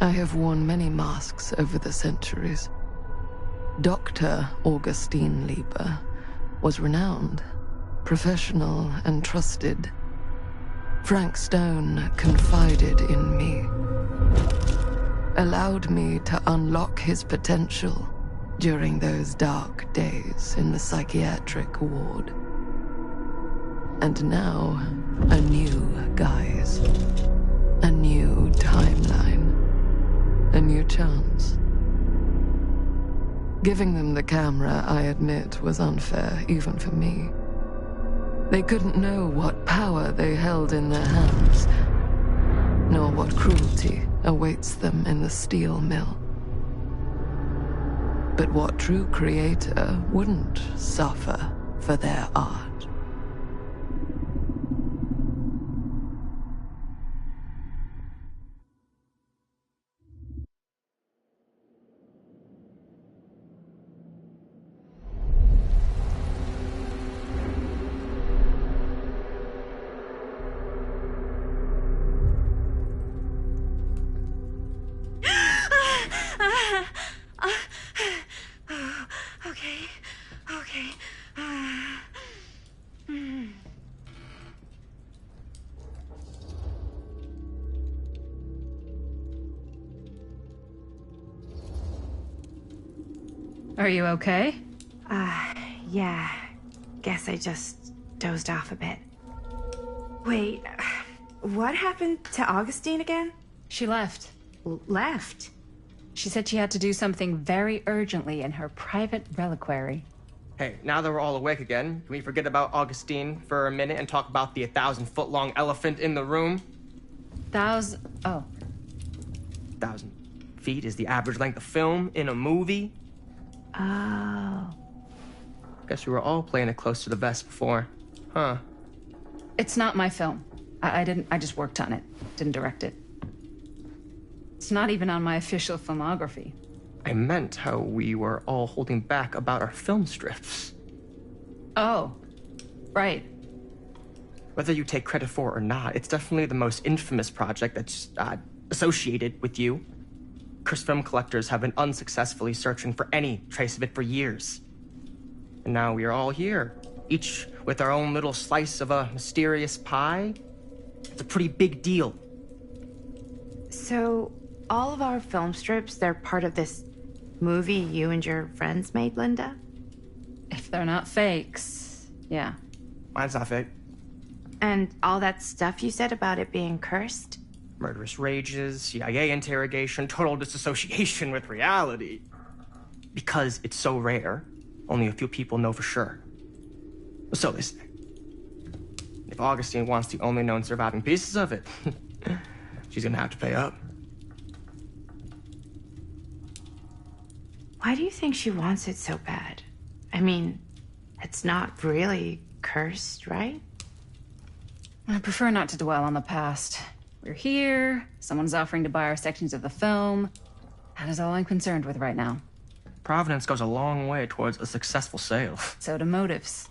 I have worn many masks over the centuries. Dr. Augustine Lieber was renowned, professional, and trusted. Frank Stone confided in me, allowed me to unlock his potential during those dark days in the psychiatric ward. And now, a new guise, a new timeline. A new chance. Giving them the camera, I admit, was unfair, even for me. They couldn't know what power they held in their hands, nor what cruelty awaits them in the steel mill. But what true creator wouldn't suffer for their art? Okay. Are you okay? Yeah. Guess I just dozed off a bit. Wait, what happened to Augustine again? She left. Left? She said she had to do something very urgently in her private reliquary. Hey, now that we're all awake again, can we forget about Augustine for a minute and talk about the 1,000-foot-long elephant in the room? Oh. 1,000 feet is the average length of film in a movie. Oh. Guess we were all playing it close to the vest before. Huh. It's not my film. I just worked on it. Didn't direct it. It's not even on my official filmography. I meant how we were all holding back about our film strips. Oh. Right. Whether you take credit for it or not, it's definitely the most infamous project that's associated with you. Cursed film collectors have been unsuccessfully searching for any trace of it for years. And now we are all here, each with our own little slice of a mysterious pie. It's a pretty big deal. So, all of our film strips, they're part of this movie you and your friends made, Linda? If they're not fakes, yeah. Mine's not fake. And all that stuff you said about it being cursed? Murderous rages, CIA interrogation, total disassociation with reality. Because it's so rare, only a few people know for sure. So they say. If Augustine wants the only known surviving pieces of it, she's gonna have to pay up. Why do you think she wants it so bad? I mean, it's not really cursed, right? I prefer not to dwell on the past. We're here, someone's offering to buy our sections of the film. That is all I'm concerned with right now. Providence goes a long way towards a successful sale. So do motives.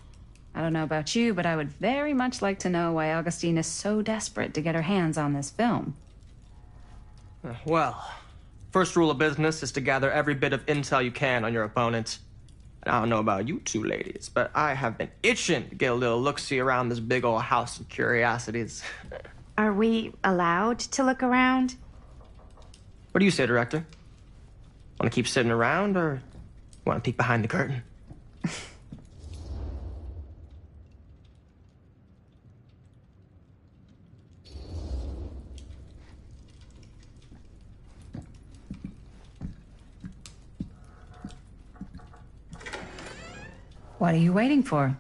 I don't know about you, but I would very much like to know why Augustine is so desperate to get her hands on this film. Well, first rule of business is to gather every bit of intel you can on your opponent. And I don't know about you two ladies, but I have been itching to get a little look-see around this big old house of curiosities. Are we allowed to look around? What do you say, Director? Want to keep sitting around, or want to peek behind the curtain? What are you waiting for?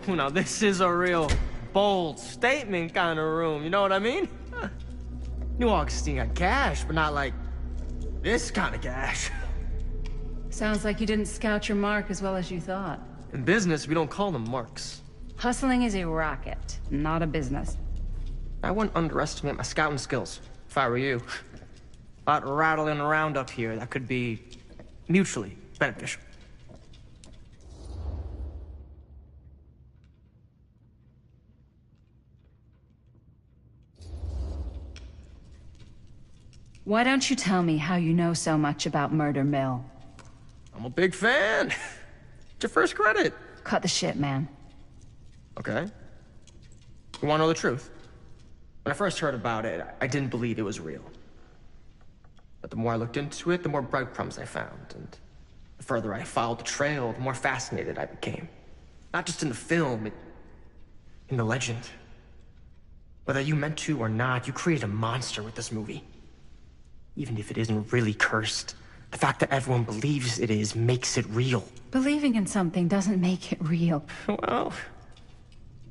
Now, this is a real bold statement kind of room, you know what I mean? New Augustine got cash, but not like this kind of cash. Sounds like you didn't scout your mark as well as you thought. In business, we don't call them marks. Hustling is a racket, not a business. I wouldn't underestimate my scouting skills, if I were you. A lot rattling around up here that could be mutually beneficial. Why don't you tell me how you know so much about Murder Mill? I'm a big fan. It's your first credit. Cut the shit, man. Okay. You want to know the truth? When I first heard about it, I didn't believe it was real. But the more I looked into it, the more breadcrumbs I found. And the further I followed the trail, the more fascinated I became. Not just in the film, in the legend. Whether you meant to or not, you created a monster with this movie. Even if it isn't really cursed, the fact that everyone believes it is makes it real. Believing in something doesn't make it real. Well,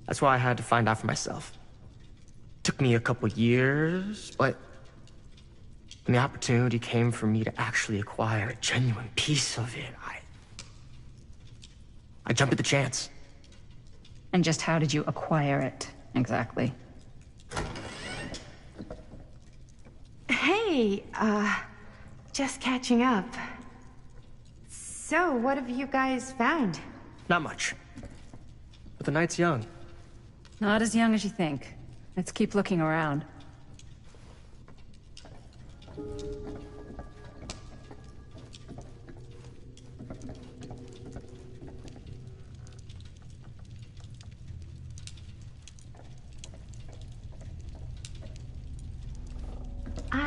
that's why I had to find out for myself. Took me a couple years, but when the opportunity came for me to actually acquire a genuine piece of it, I jumped at the chance. And just how did you acquire it, exactly? Hey, just catching up. So, what have you guys found? Not much. But the night's young. Not as young as you think. Let's keep looking around.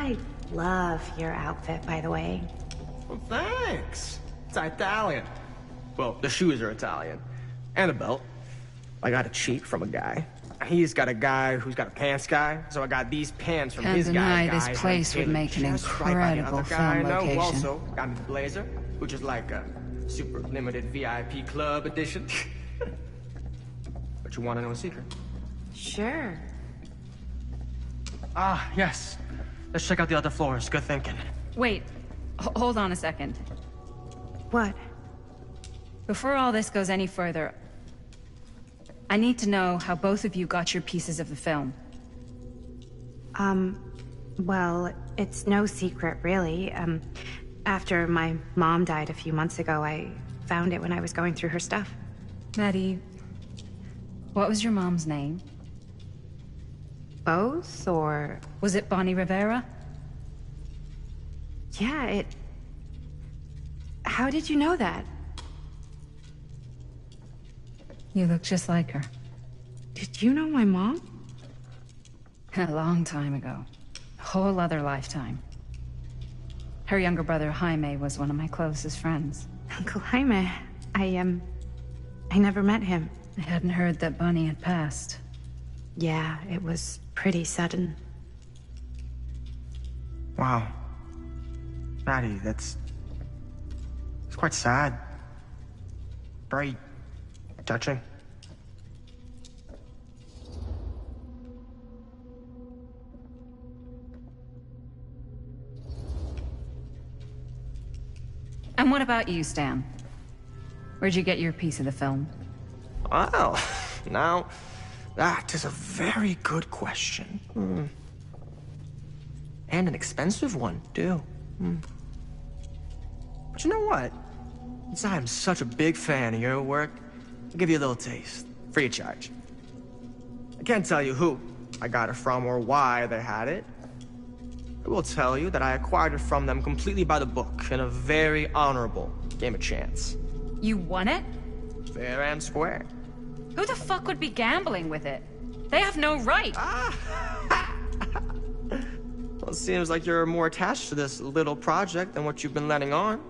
I love your outfit, by the way. Well, thanks. It's Italian. Well, the shoes are Italian. And a belt. I got a cheap from a guy. He's got a guy who's got a pants guy, so I got these pants from his guy. Can't deny this place would make an incredible film location. Who also got me the blazer, which is like a super limited VIP club edition. But you want to know a secret? Sure. Ah, yes. Let's check out the other floors. Good thinking. Wait, hold on a second. What? Before all this goes any further, I need to know how both of you got your pieces of the film. Well, it's no secret, really. After my mom died a few months ago, I found it when I was going through her stuff. Maddie, what was your mom's name? Both, or... Was it Bonnie Rivera? Yeah, How did you know that? You look just like her. Did you know my mom? A long time ago. A whole other lifetime. Her younger brother, Jaime, was one of my closest friends. Uncle Jaime, I never met him. I hadn't heard that Bonnie had passed. Yeah, it was pretty sudden. Wow. Maddie, it's quite sad. Very touching. And what about you, Stan? Where'd you get your piece of the film? Well, now, that is a very good question. And an expensive one, too. But you know what? Since I am such a big fan of your work, I'll give you a little taste, free of charge. I can't tell you who I got it from or why they had it. I will tell you that I acquired it from them completely by the book in a very honorable game of chance. You won it? Fair and square. Who the fuck would be gambling with it? They have no right. Well, it seems like you're more attached to this little project than what you've been letting on.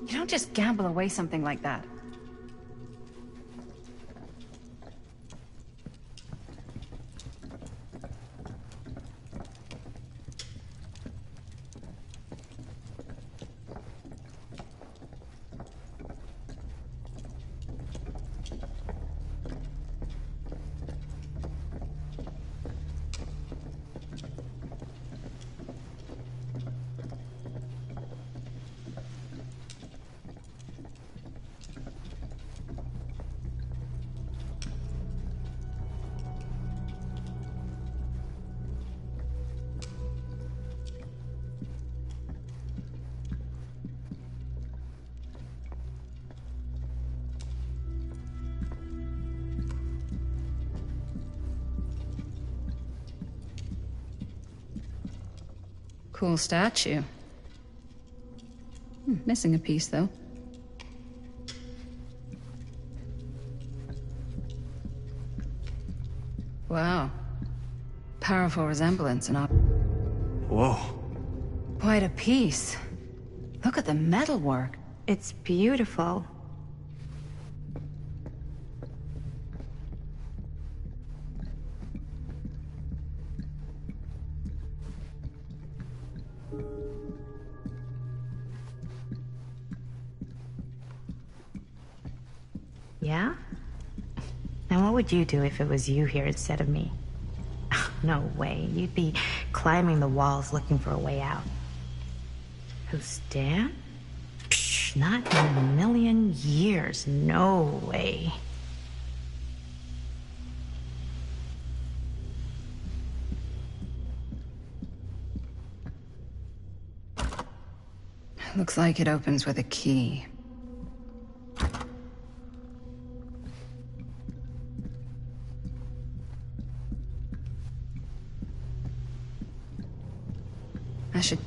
You don't just gamble away something like that. Cool statue. Missing a piece, though. Wow. Powerful resemblance and Whoa. Quite a piece. Look at the metalwork. It's beautiful. Yeah? Now what would you do if it was you here instead of me? No way. You'd be climbing the walls looking for a way out. Who's Dan? Psh, not in a million years. No way. Looks like it opens with a key. I should...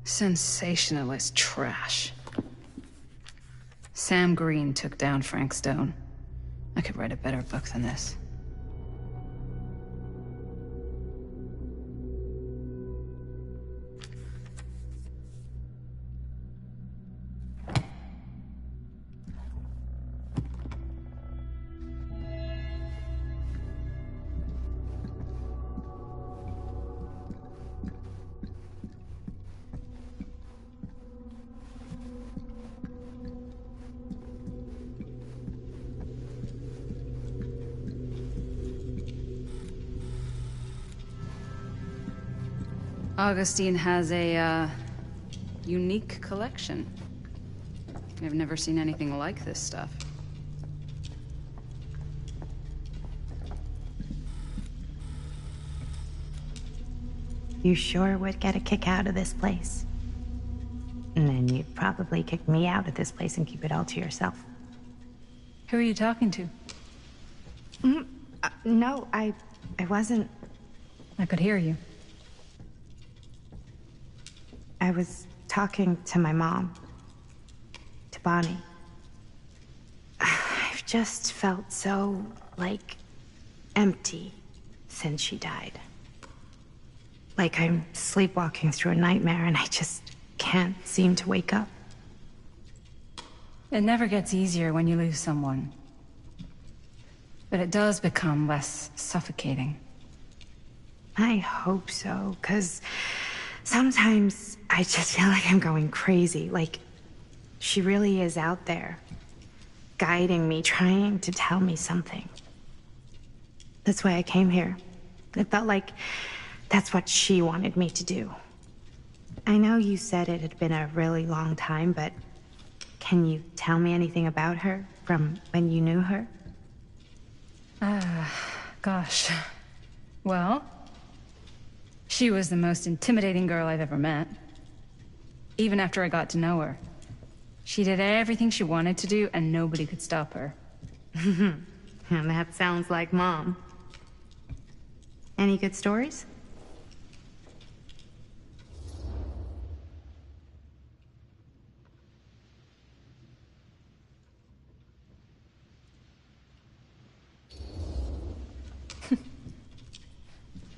Sensationalist trash. Sam Green took down Frank Stone. I could write a better book than this. Augustine has a, unique collection. I've never seen anything like this stuff. You sure would get a kick out of this place. And then you'd probably kick me out of this place and keep it all to yourself. Who are you talking to? No, I wasn't. I could hear you. I was talking to my mom. To Bonnie. I've just felt so, like, empty since she died. Like I'm sleepwalking through a nightmare and I just can't seem to wake up. It never gets easier when you lose someone. But it does become less suffocating. I hope so, 'cause sometimes I just feel like I'm going crazy. Like, she really is out there, guiding me, trying to tell me something. That's why I came here. It felt like that's what she wanted me to do. I know you said it had been a really long time, but can you tell me anything about her from when you knew her? Gosh. Well, she was the most intimidating girl I've ever met. Even after I got to know her. She did everything she wanted to do, and nobody could stop her. And that sounds like Mom. Any good stories?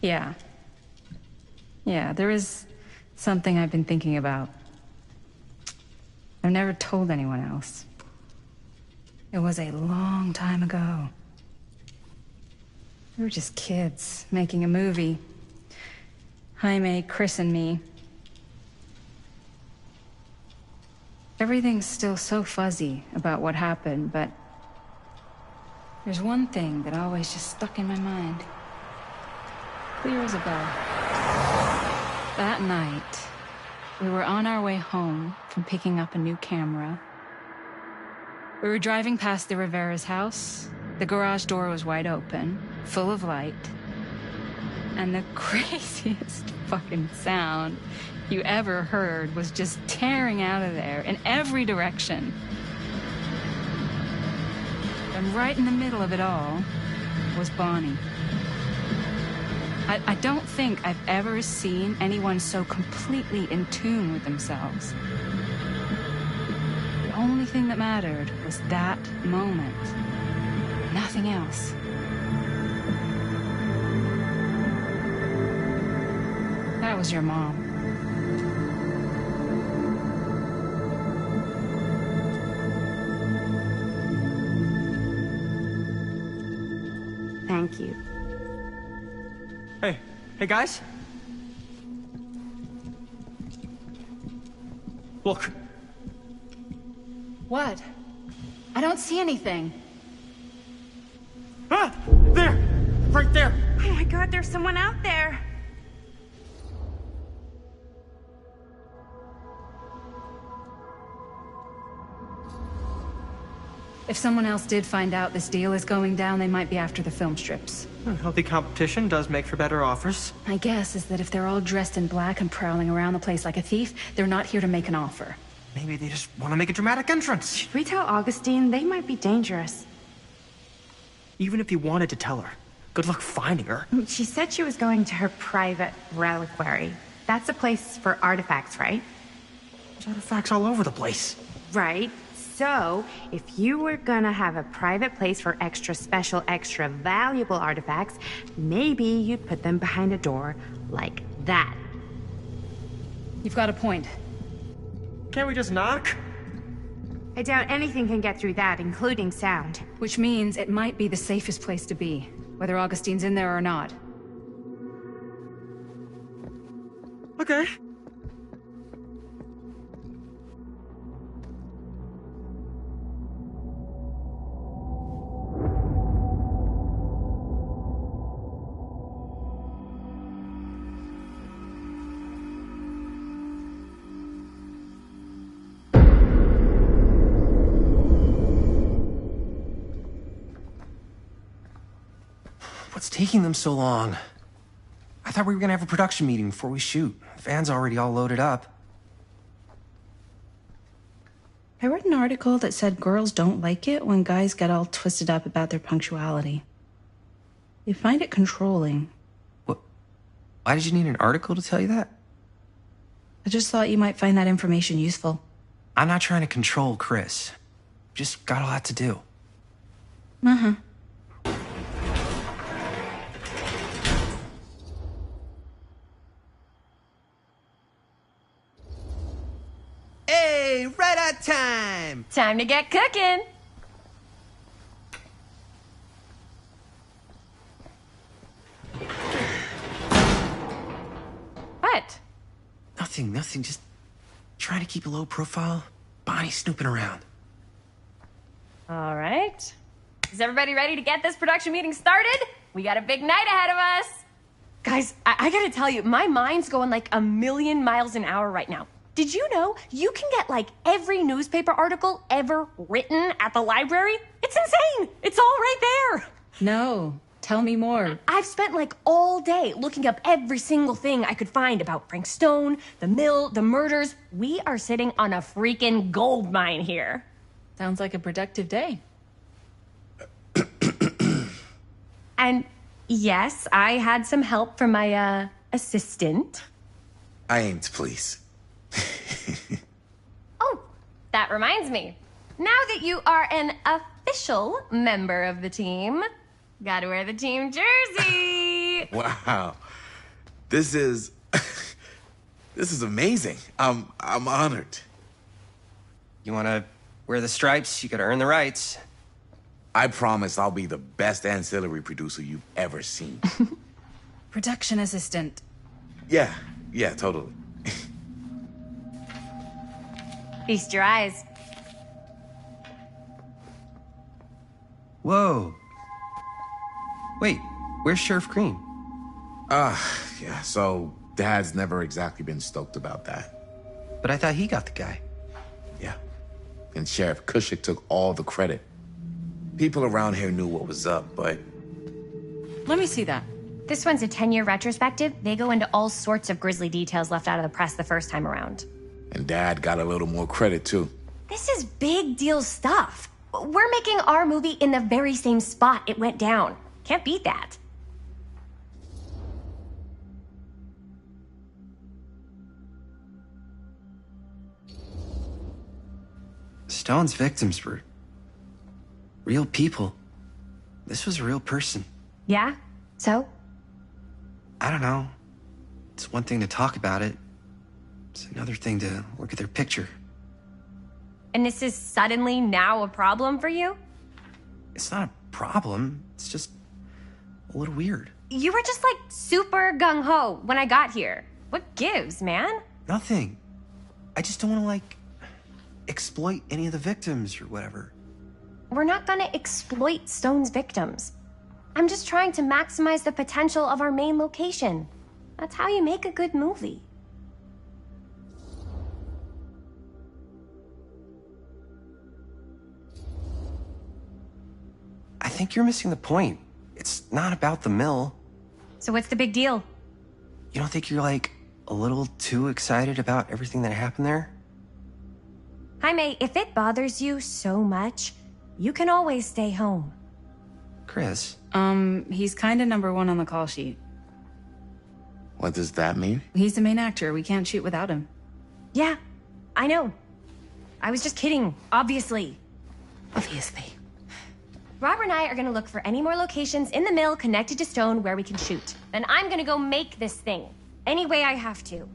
Yeah. Yeah, there is something I've been thinking about. I've never told anyone else. It was a long time ago. We were just kids, making a movie. Jaime, Chris, and me. Everything's still so fuzzy about what happened, but there's one thing that always just stuck in my mind. Clear as a bell. That night, we were on our way home from picking up a new camera. We were driving past the Rivera's house. The garage door was wide open, full of light. And the craziest fucking sound you ever heard was just tearing out of there in every direction. And right in the middle of it all was Bonnie. I don't think I've ever seen anyone so completely in tune with themselves. The only thing that mattered was that moment. Nothing else. That was your mom. Thank you. Hey guys? Look. What? I don't see anything. Ah! There! Right there! Oh my God, there's someone out there. If someone else did find out this deal is going down, they might be after the film strips. Healthy competition does make for better offers. My guess is that if they're all dressed in black and prowling around the place like a thief, they're not here to make an offer. Maybe they just want to make a dramatic entrance. Should we tell Augustine? They might be dangerous. Even if you wanted to tell her, good luck finding her. She said she was going to her private reliquary. That's a place for artifacts, right? There's artifacts all over the place. Right. So, if you were gonna have a private place for extra special, extra valuable artifacts, maybe you'd put them behind a door like that. You've got a point. Can't we just knock? I doubt anything can get through that, including sound. Which means it might be the safest place to be, whether Augustine's in there or not. Okay. What's taking them so long? I thought we were gonna have a production meeting before we shoot. The van's already all loaded up. I read an article that said girls don't like it when guys get all twisted up about their punctuality. They find it controlling. What? Why did you need an article to tell you that? I just thought you might find that information useful. I'm not trying to control Chris. Just got a lot to do. Uh-huh. Hey, right on time! Time to get cooking. What? Nothing. Just trying to keep a low profile. Bonnie snooping around. All right. Is everybody ready to get this production meeting started? We got a big night ahead of us. Guys, I gotta tell you, my mind's going like a million miles an hour right now. Did you know you can get like every newspaper article ever written at the library? It's insane. It's all right there. No, tell me more. I've spent like all day looking up every single thing I could find about Frank Stone, the mill, the murders. We are sitting on a freaking gold mine here. Sounds like a productive day. And yes, I had some help from my assistant. I aim to please. Oh, that reminds me. Now that you are an official member of the team, gotta wear the team jersey. Wow. This is amazing. I'm honored. You wanna wear the stripes? You gotta earn the rights. I promise I'll be the best ancillary producer you've ever seen. Production assistant. Yeah, totally. Feast your eyes. Whoa. Wait, where's Sheriff Green? Yeah, so Dad's never exactly been stoked about that. But I thought he got the guy. Yeah. And Sheriff Cushik took all the credit. People around here knew what was up, but... Let me see that. This one's a 10-year retrospective. They go into all sorts of grisly details left out of the press the first time around. And Dad got a little more credit, too. This is big deal stuff. We're making our movie in the very same spot it went down. Can't beat that. Stone's victims were real people. This was a real person. Yeah? So? I don't know. It's one thing to talk about it. It's another thing to look at their picture. And this is suddenly now a problem for you? It's not a problem. It's just a little weird. You were just like super gung-ho when I got here. What gives, man? Nothing. I just don't want to, like, exploit any of the victims or whatever. We're not gonna exploit Stone's victims. I'm just trying to maximize the potential of our main location. That's how you make a good movie. I think you're missing the point. It's not about the mill. So what's the big deal? You don't think you're, like, a little too excited about everything that happened there? Jaime, if it bothers you so much, you can always stay home. Chris? He's kinda number one on the call sheet. What does that mean? He's the main actor. We can't shoot without him. Yeah, I know. I was just kidding, obviously. Obviously. Robert and I are gonna look for any more locations in the mill connected to stone where we can shoot. Then I'm gonna go make this thing. Any way I have to.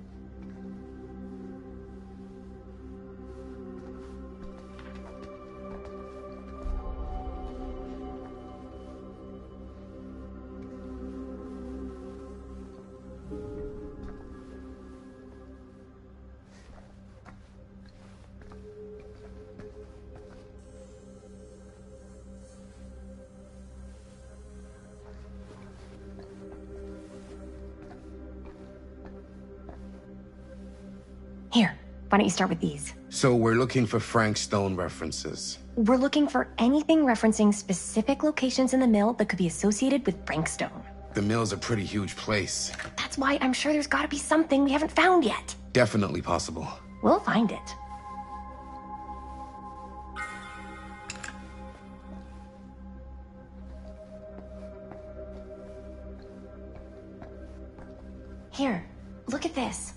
Here, why don't you start with these? So we're looking for Frank Stone references. We're looking for anything referencing specific locations in the mill that could be associated with Frank Stone. The mill's a pretty huge place. That's why I'm sure there's gotta be something we haven't found yet. Definitely possible. We'll find it. Here, look at this.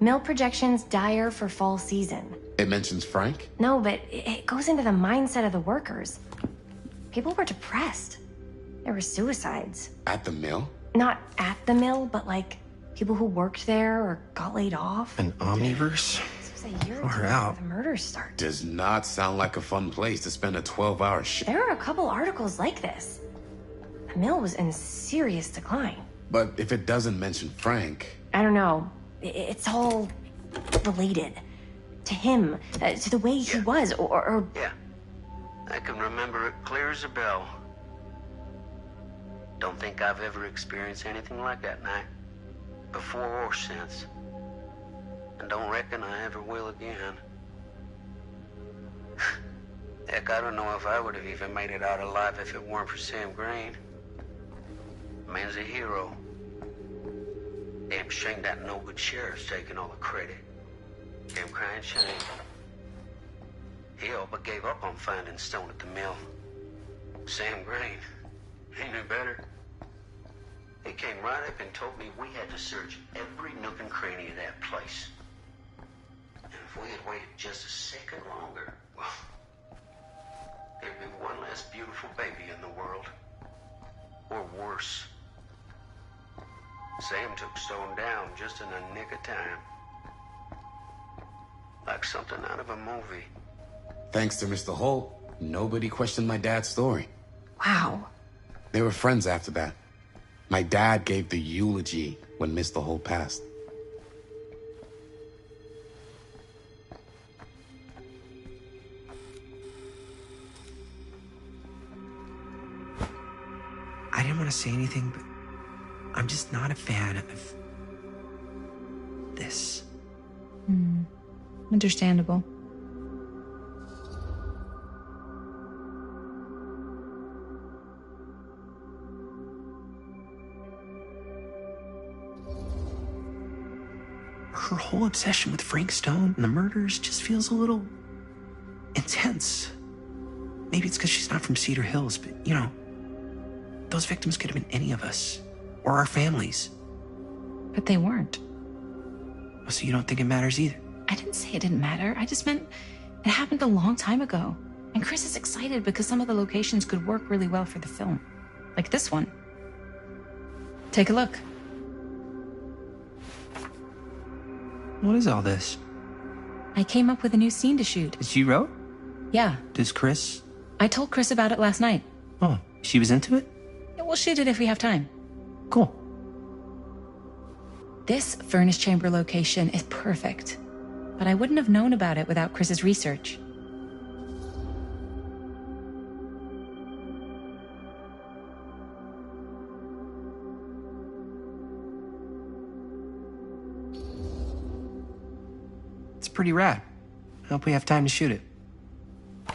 Mill projections dire for fall season. It mentions Frank? No, but it goes into the mindset of the workers. People were depressed. There were suicides. At the mill? Not at the mill, but like people who worked there or got laid off. An Omniverse? This was a year or Far two out. before the murders start. Does not sound like a fun place to spend a 12-hour shift. There are a couple articles like this. The mill was in serious decline. But if it doesn't mention Frank... I don't know. It's all related. To him, to the way he was, or... Yeah. I can remember it clear as a bell. Don't think I've ever experienced anything like that night. Before or since. And don't reckon I ever will again. Heck, I don't know if I would have even made it out alive if it weren't for Sam Green. Man's a hero. Damn shame that no-good sheriff's taking all the credit. Damn crying shame. He all but gave up on finding Stone at the mill. Sam Green, he knew better. He came right up and told me we had to search every nook and cranny of that place. And if we had waited just a second longer, well, there'd be one less beautiful baby in the world. Or worse. Sam took Stone down just in the nick of time. Like something out of a movie. Thanks to Mr. Holt, nobody questioned my dad's story. Wow. They were friends after that. My dad gave the eulogy when Mr. Holt passed. I didn't want to say anything, but I'm just not a fan of this. Understandable. Her whole obsession with Frank Stone and the murders just feels a little intense. Maybe it's because she's not from Cedar Hills, but, you know, those victims could have been any of us, or our families. But they weren't. So you don't think it matters either? I didn't say it didn't matter. I just meant it happened a long time ago. And Chris is excited because some of the locations could work really well for the film. Like this one. Take a look. What is all this? I came up with a new scene to shoot. That you wrote? Yeah. Does Chris? I told Chris about it last night. Oh, she was into it? Yeah, we'll shoot it if we have time. Cool. This furnace chamber location is perfect. But I wouldn't have known about it without Chris's research. It's pretty rad. I hope we have time to shoot it.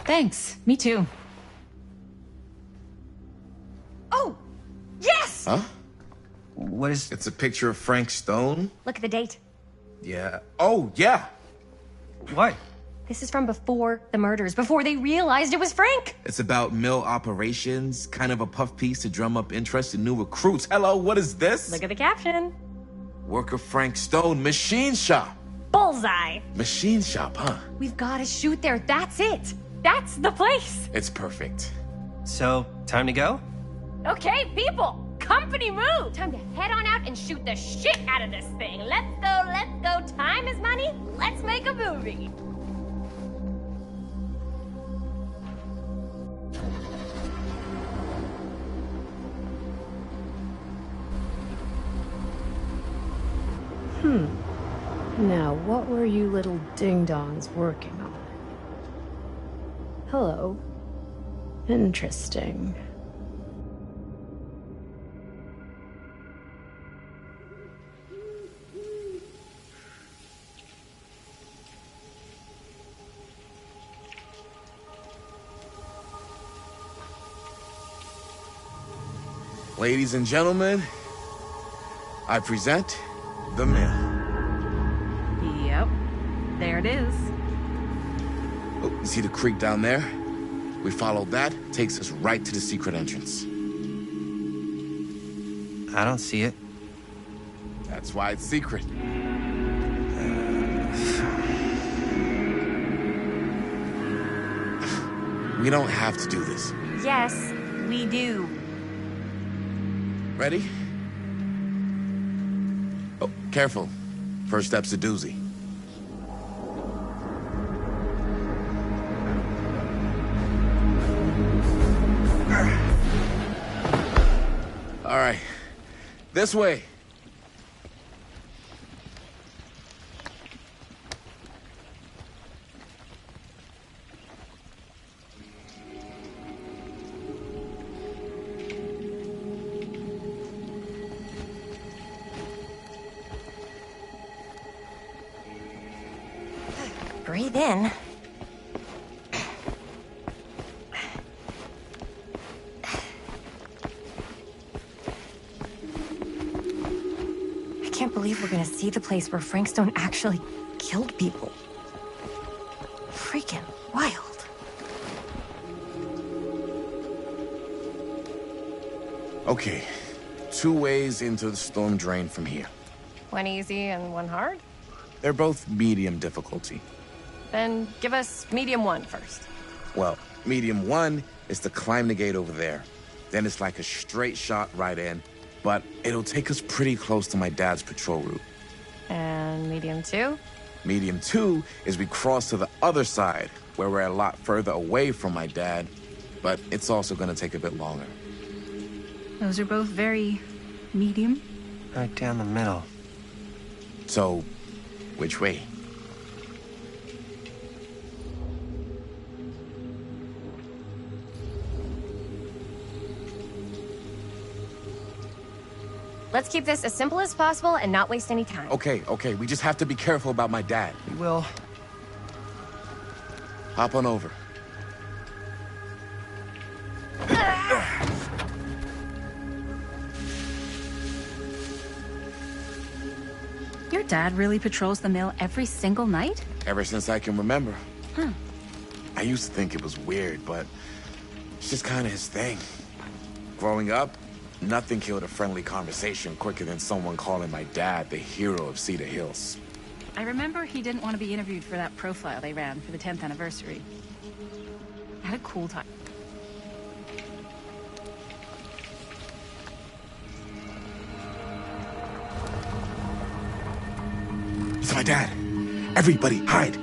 Thanks. Me too. Oh! Yes! Huh? What is... It's a picture of Frank Stone? Look at the date. Yeah. Oh, yeah. What? This is from before the murders, before they realized it was Frank. It's about mill operations, kind of a puff piece to drum up interest in new recruits. Hello, what is this? Look at the caption. Worker Frank Stone, machine shop. bullseye. Machine shop, huh? We've got to shoot there. That's it. That's the place. It's perfect. So, time to go? Okay, people. Company move. Time to head on out and shoot the shit out of this thing. Let's go, let's go. Time is money. Let's make a movie. Now, what were you little ding-dongs working on? Hello. Interesting. Ladies and gentlemen, I present the mill. Yep. There it is. Oh, you see the creek down there? We follow that, takes us right to the secret entrance. I don't see it. That's why it's secret. We don't have to do this. Yes, we do. Ready? Oh, careful. First step's a doozy. All right. This way. Breathe in. I can't believe we're gonna see the place where Frank Stone actually killed people. Freaking wild. Okay. 2 ways into the storm drain from here. One easy and one hard? They're both medium difficulty. Then give us medium 1 first. Well, medium 1 is to climb the gate over there. Then it's like a straight shot right in, but it'll take us pretty close to my dad's patrol route. And medium 2? Medium 2 is we cross to the other side, where we're a lot further away from my dad, but it's also gonna take a bit longer. Those are both very medium. Right down the middle. So, which way? Let's keep this as simple as possible and not waste any time. Okay, we just have to be careful about my dad. We will. Hop on over. Your dad really patrols the mill every single night? Ever since I can remember. Huh. I used to think it was weird, but it's just kind of his thing. Growing up, nothing killed a friendly conversation quicker than someone calling my dad the hero of Cedar Hills. I remember he didn't want to be interviewed for that profile they ran for the 10th anniversary. Had a cool time. It's my dad. Everybody, hide.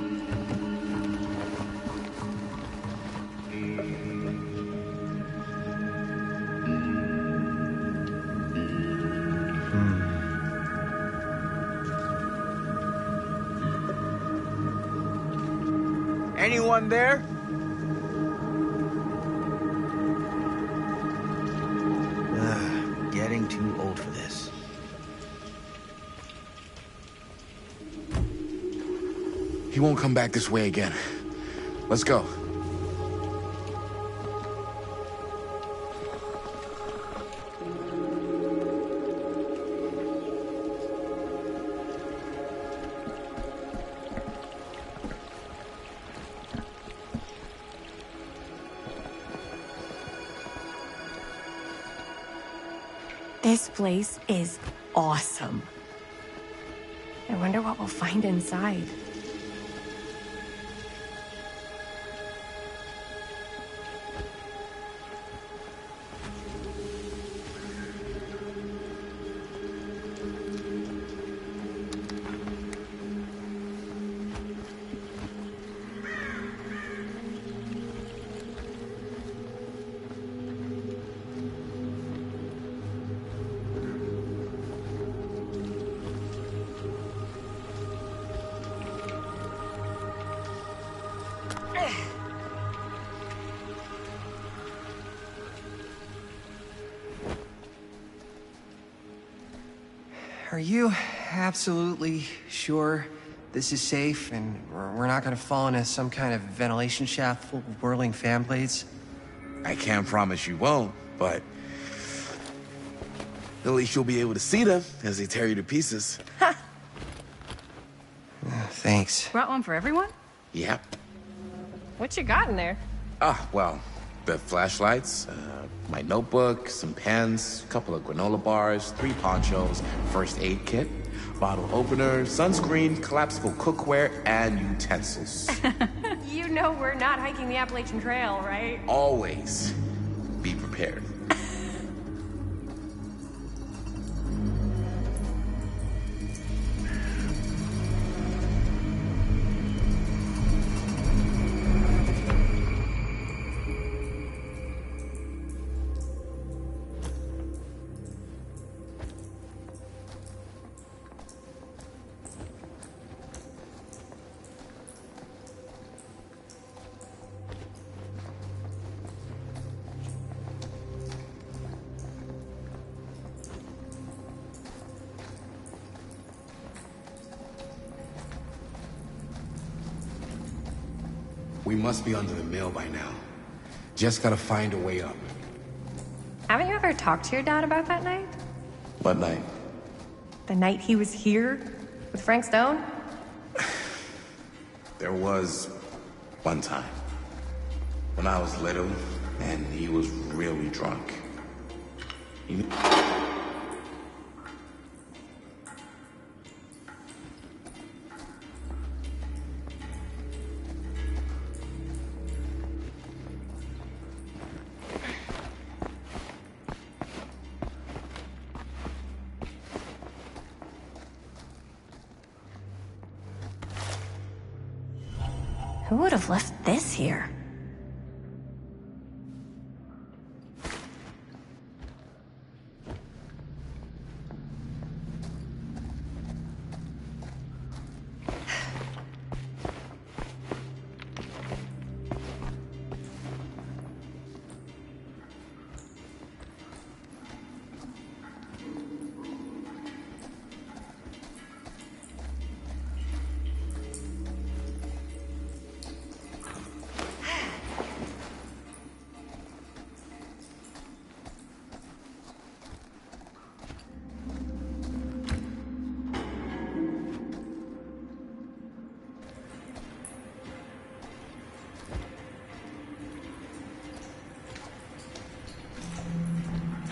Anyone there? Getting too old for this. He won't come back this way again. Let's go. This place is awesome. I wonder what we'll find inside. Are you absolutely sure this is safe and we're not gonna fall into some kind of ventilation shaft full of whirling fan blades? I can't promise you won't, but at least you'll be able to see them as they tear you to pieces. Thanks. Brought one for everyone? Yep. What you got in there? Well, the flashlights, my notebook, some pens, a couple of granola bars, 3 ponchos, first aid kit, bottle opener, sunscreen, collapsible cookware, and utensils. You know we're not hiking the Appalachian Trail, right? Always be prepared. We must be under the mill by now. Just gotta find a way up. Haven't you ever talked to your dad about that night? What night? The night he was here with Frank Stone? There was one time when I was little and he was really drunk. Who would have left this here?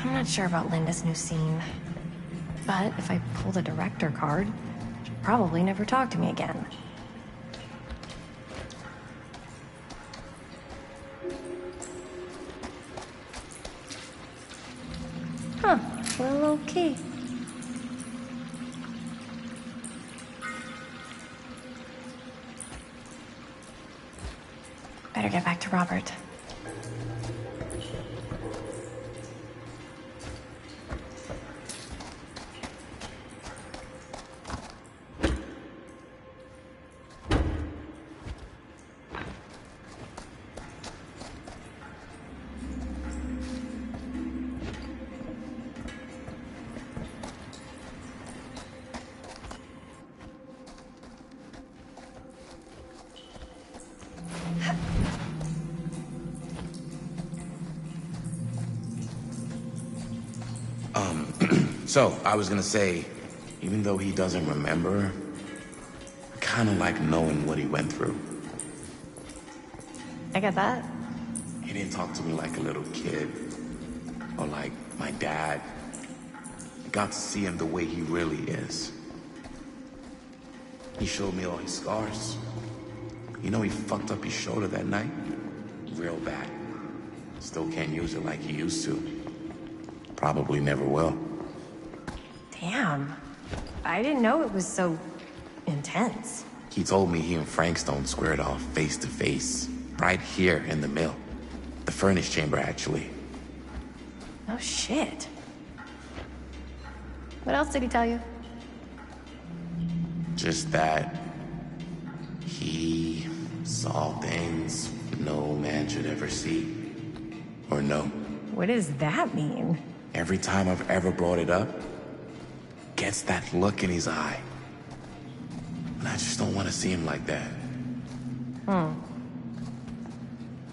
I'm not sure about Linda's new scene. But if I pull the director card, she'll probably never talk to me again. Huh, well, low key. Better get back to Robert. So, I was gonna say, even though he doesn't remember, I kinda like knowing what he went through. I get that. He didn't talk to me like a little kid, or like my dad. I got to see him the way he really is. He showed me all his scars. You know he fucked up his shoulder that night? Real bad. Still can't use it like he used to. Probably never will. Damn. I didn't know it was so intense. He told me he and Frankstone squared off face to face. Right here in the mill. The furnace chamber, actually. Oh, shit. What else did he tell you? Just that he saw things no man should ever see. Or know. What does that mean? Every time I've ever brought it up, gets that look in his eye. And I just don't want to see him like that. You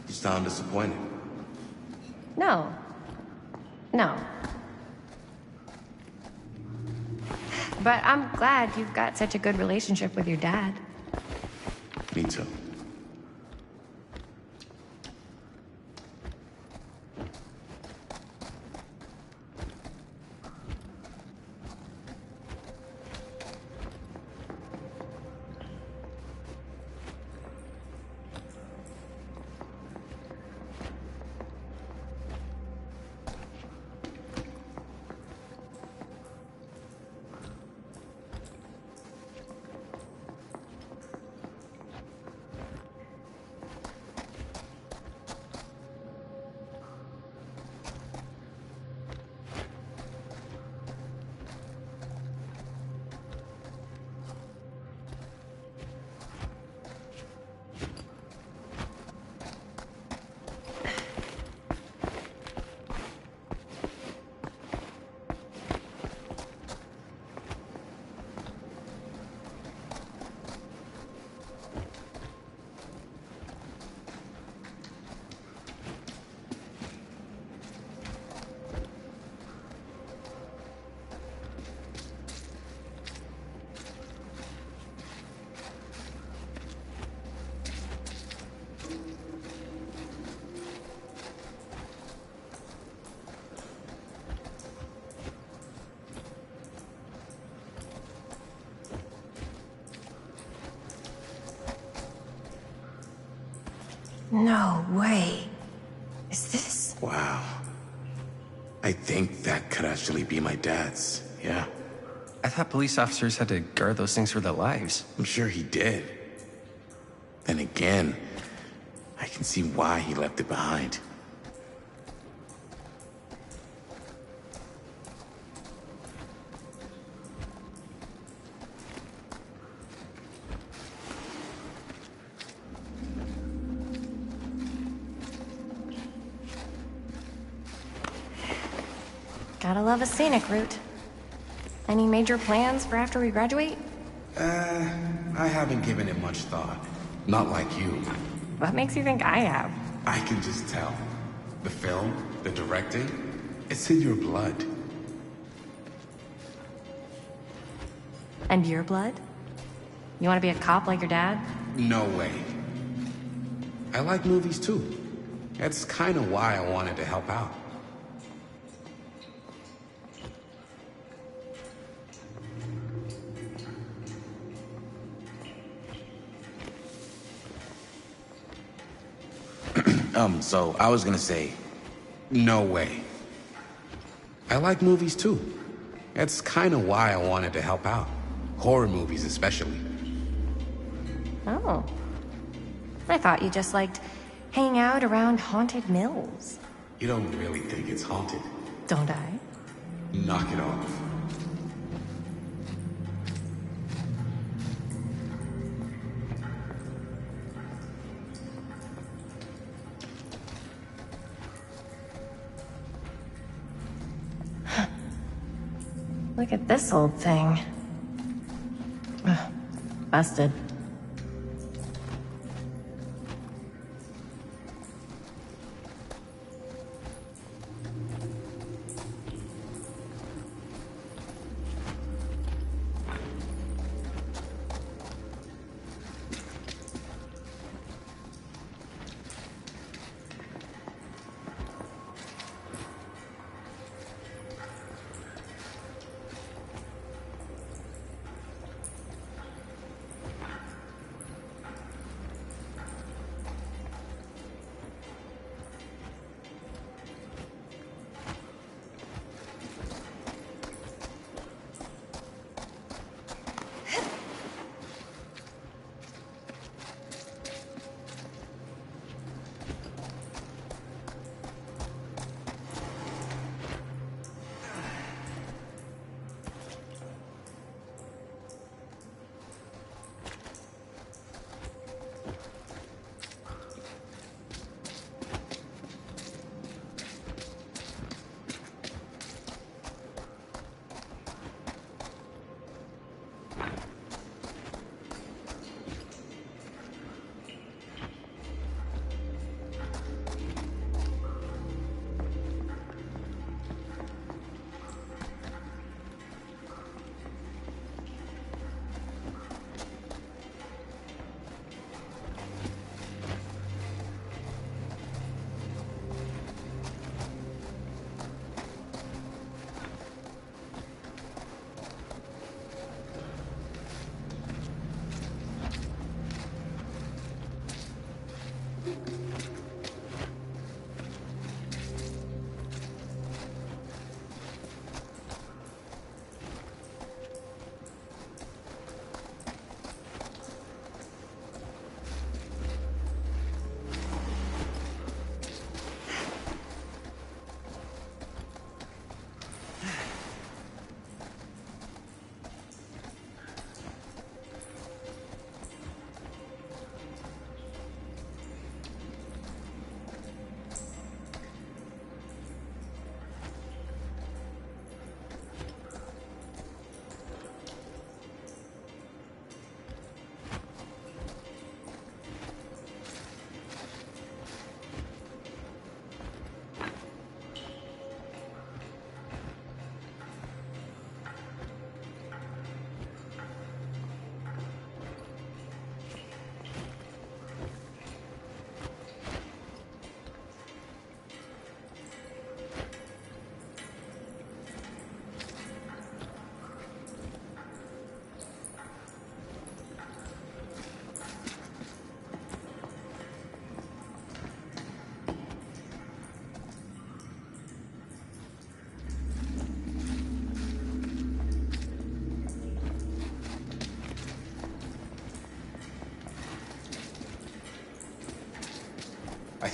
sound disappointed. No. No. But I'm glad you've got such a good relationship with your dad. Me too. No way. Is this... Wow. I think that could actually be my dad's, yeah. I thought police officers had to guard those things for their lives. I'm sure he did. Then again, I can see why he left it behind. Gotta love a scenic route. Any major plans for after we graduate? I haven't given it much thought. Not like you. What makes you think I have? I can just tell. The film, the directing, it's in your blood. And your blood? You want to be a cop like your dad? No way. I like movies too. That's kind of why I wanted to help out. So I was gonna say, no way. I like movies too. That's kind of why I wanted to help out. Horror movies especially. Oh. I thought you just liked hanging out around haunted mills. You don't really think it's haunted. Don't I? Knock it off. Look at this old thing. Ugh, busted.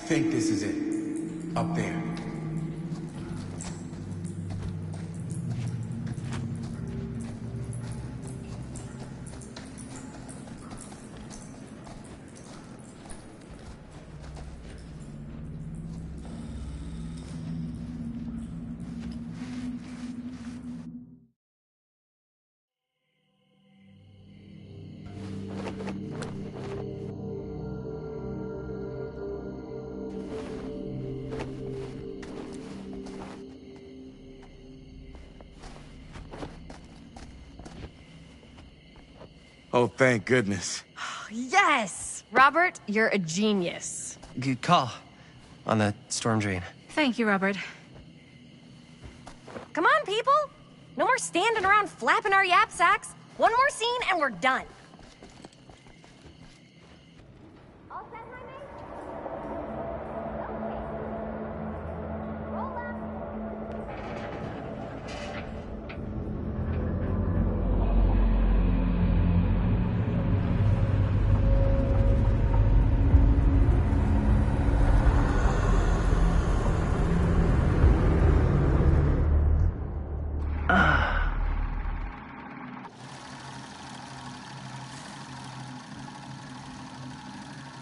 think this is it. Up there. Oh, thank goodness. Yes! Robert, you're a genius. Good call on the storm drain. Thank you, Robert. Come on, people! No more standing around flapping our yap sacks. One more scene and we're done. All set, my mate? Okay. Roll up.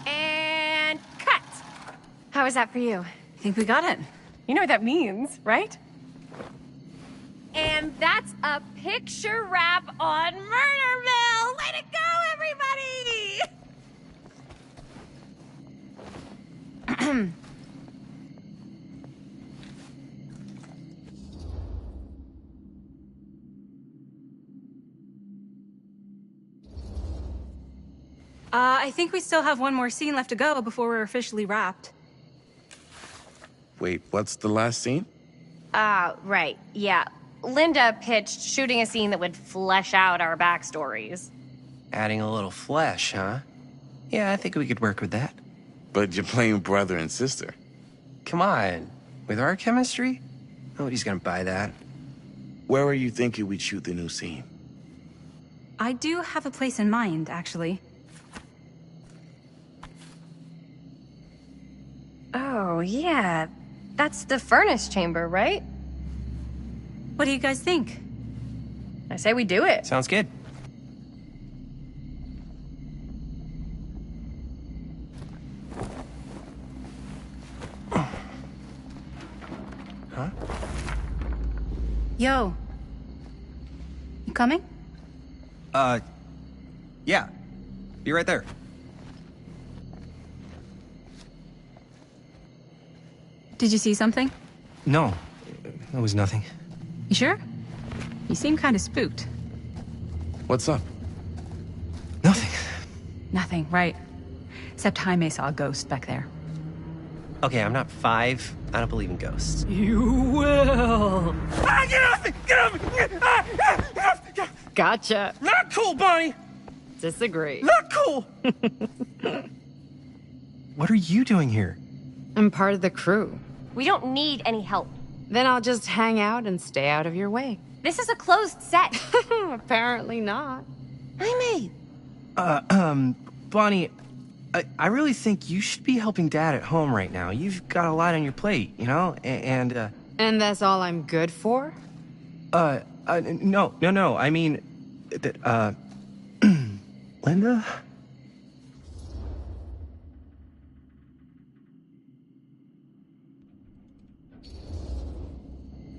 And cut! How was that for you? I think we got it. You know what that means, right? And that's a picture wrap on Murder Mill! Way to go, everybody! I think we still have one more scene left to go before we're officially wrapped. Wait, what's the last scene? Right, yeah. Linda pitched shooting a scene that would flesh out our backstories. Adding a little flesh, huh? Yeah, I think we could work with that. But you're playing brother and sister. Come on. With our chemistry? Nobody's gonna buy that. Where are you thinking we'd shoot the new scene? I do have a place in mind, actually. Oh, yeah. That's the furnace chamber, right? What do you guys think? I say we do it. Sounds good. Huh? Yo. You coming? Yeah. Be right there. Did you see something? No, it was nothing. You sure? You seem kind of spooked. What's up? Nothing. Nothing, right. Except Jaime saw a ghost back there. Okay, I'm not 5. I don't believe in ghosts. You will. Ah, get off me! Get off me! Get off! Gotcha. Not cool, Bonnie! Disagree. Not cool! What are you doing here? I'm part of the crew. We don't need any help. Then I'll just hang out and stay out of your way. This is a closed set. Apparently not. Jaime! Bonnie, I really think you should be helping Dad at home right now. You've got a lot on your plate, you know? And that's all I'm good for? No. I mean, Linda?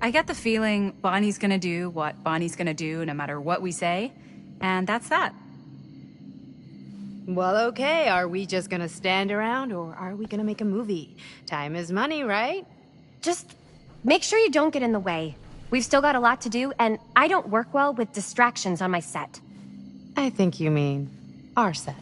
I get the feeling Bonnie's gonna do what Bonnie's gonna do no matter what we say, and that's that. Well, okay. Are we just gonna stand around, or are we gonna make a movie? Time is money, right? Just make sure you don't get in the way. We've still got a lot to do, and I don't work well with distractions on my set. I think you mean our set.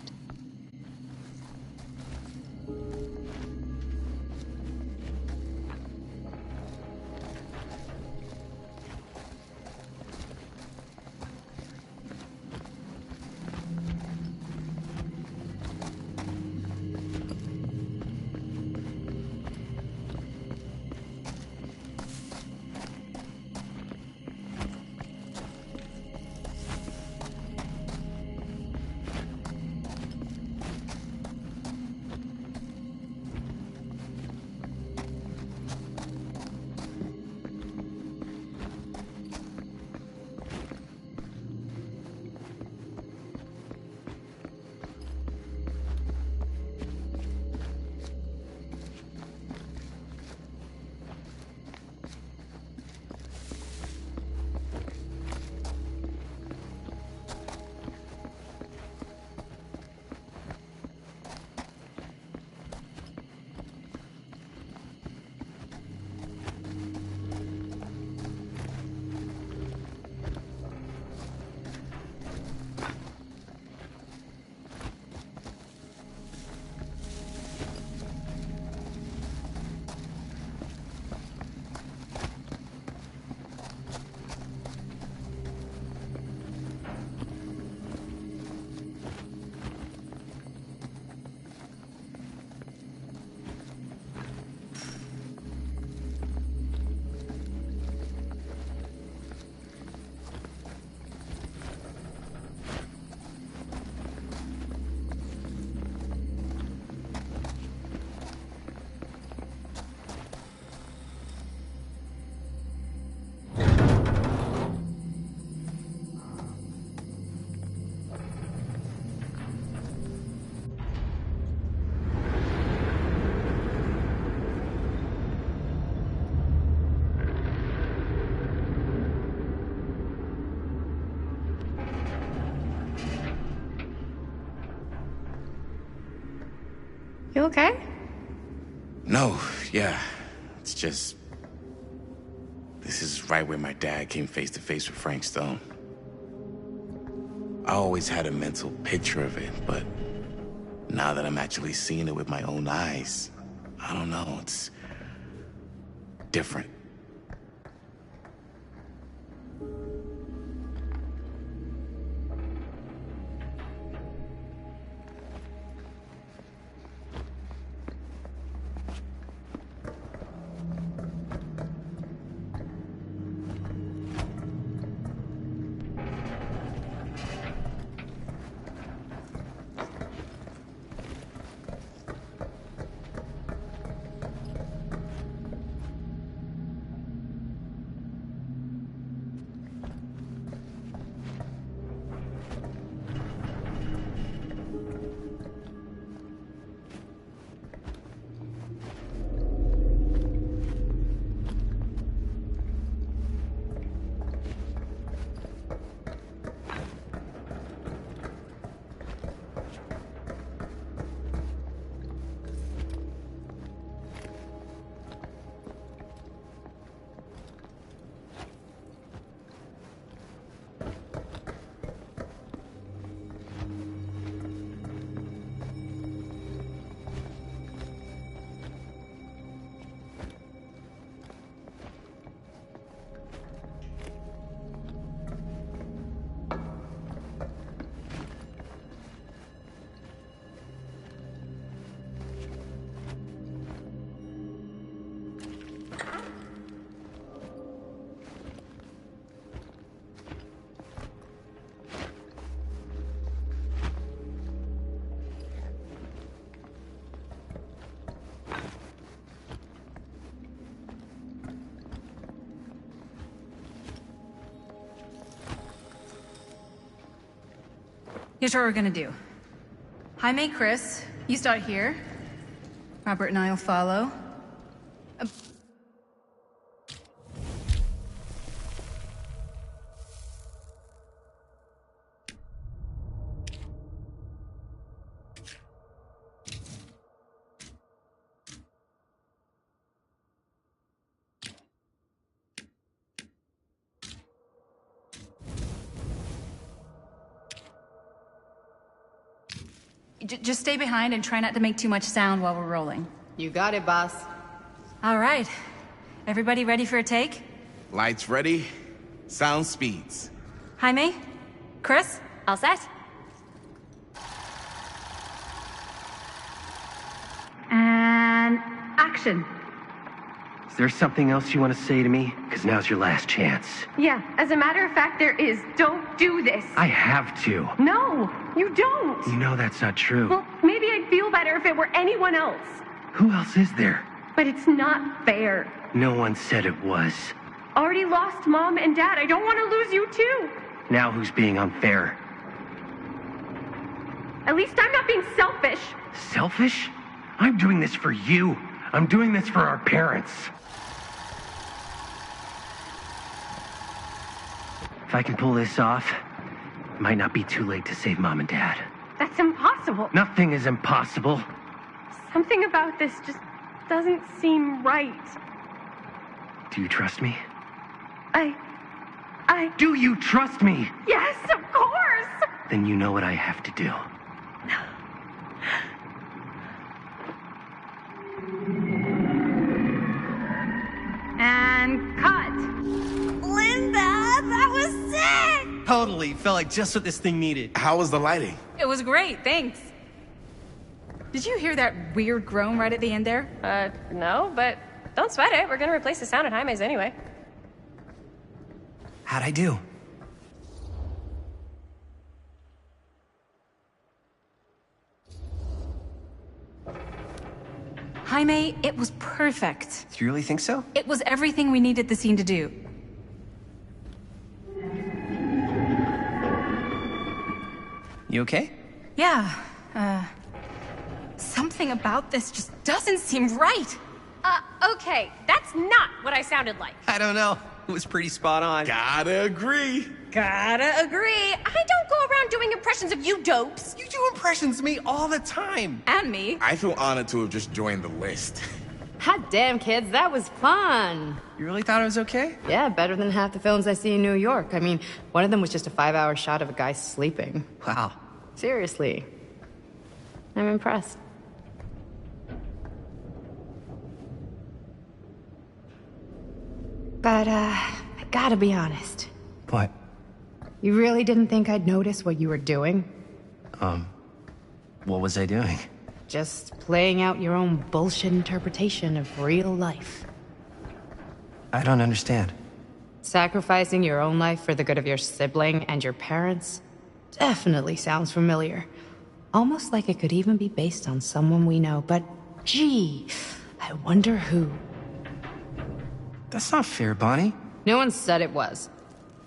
You okay? No, yeah. It's just... This is right where my dad came face to face with Frank Stone. I always had a mental picture of it, but now that I'm actually seeing it with my own eyes, I don't know, it's different. Here's what we're gonna do. Jaime, Chris, you start here. Robert and I'll follow. Just stay behind and try not to make too much sound while we're rolling. You got it, boss. All right. Everybody ready for a take? Lights ready, sound speeds. Jaime? Chris? All set? And action. Is there something else you want to say to me? Because now's your last chance. Yeah, as a matter of fact, there is. Don't do this. I have to. No, you don't. You know that's not true. Well, maybe I'd feel better if it were anyone else. Who else is there? But it's not fair. No one said it was. Already lost Mom and Dad. I don't want to lose you too. Now who's being unfair? At least I'm not being selfish. Selfish? I'm doing this for you. I'm doing this for our parents. If I can pull this off, it might not be too late to save Mom and Dad. That's impossible. Nothing is impossible. Something about this just doesn't seem right. Do you trust me? I... Do you trust me? Yes, of course! Then you know what I have to do. And cut. Linda, that was sick! Totally. Felt like just what this thing needed. How was the lighting? It was great, thanks. Did you hear that weird groan right at the end there? No, but don't sweat it. We're gonna replace the sound at Jaime's anyway. How'd I do? Jaime, it was perfect. Do you really think so? It was everything we needed the scene to do. You okay? Yeah, something about this just doesn't seem right. Okay, that's not what I sounded like. I don't know. It was pretty spot on. Gotta agree. Gotta agree. I don't go around doing impressions of you dopes. You do impressions of me all the time. And me. I feel honored to have just joined the list. Hot damn, kids, that was fun. You really thought it was okay? Yeah, better than half the films I see in New York. I mean, one of them was just a 5-hour shot of a guy sleeping. Wow. Seriously. I'm impressed. But, I gotta be honest. What? You really didn't think I'd notice what you were doing? What was I doing? Just playing out your own bullshit interpretation of real life. I don't understand. Sacrificing your own life for the good of your sibling and your parents definitely sounds familiar. Almost like it could even be based on someone we know, but gee, I wonder who. That's not fair, Bonnie. No one said it was.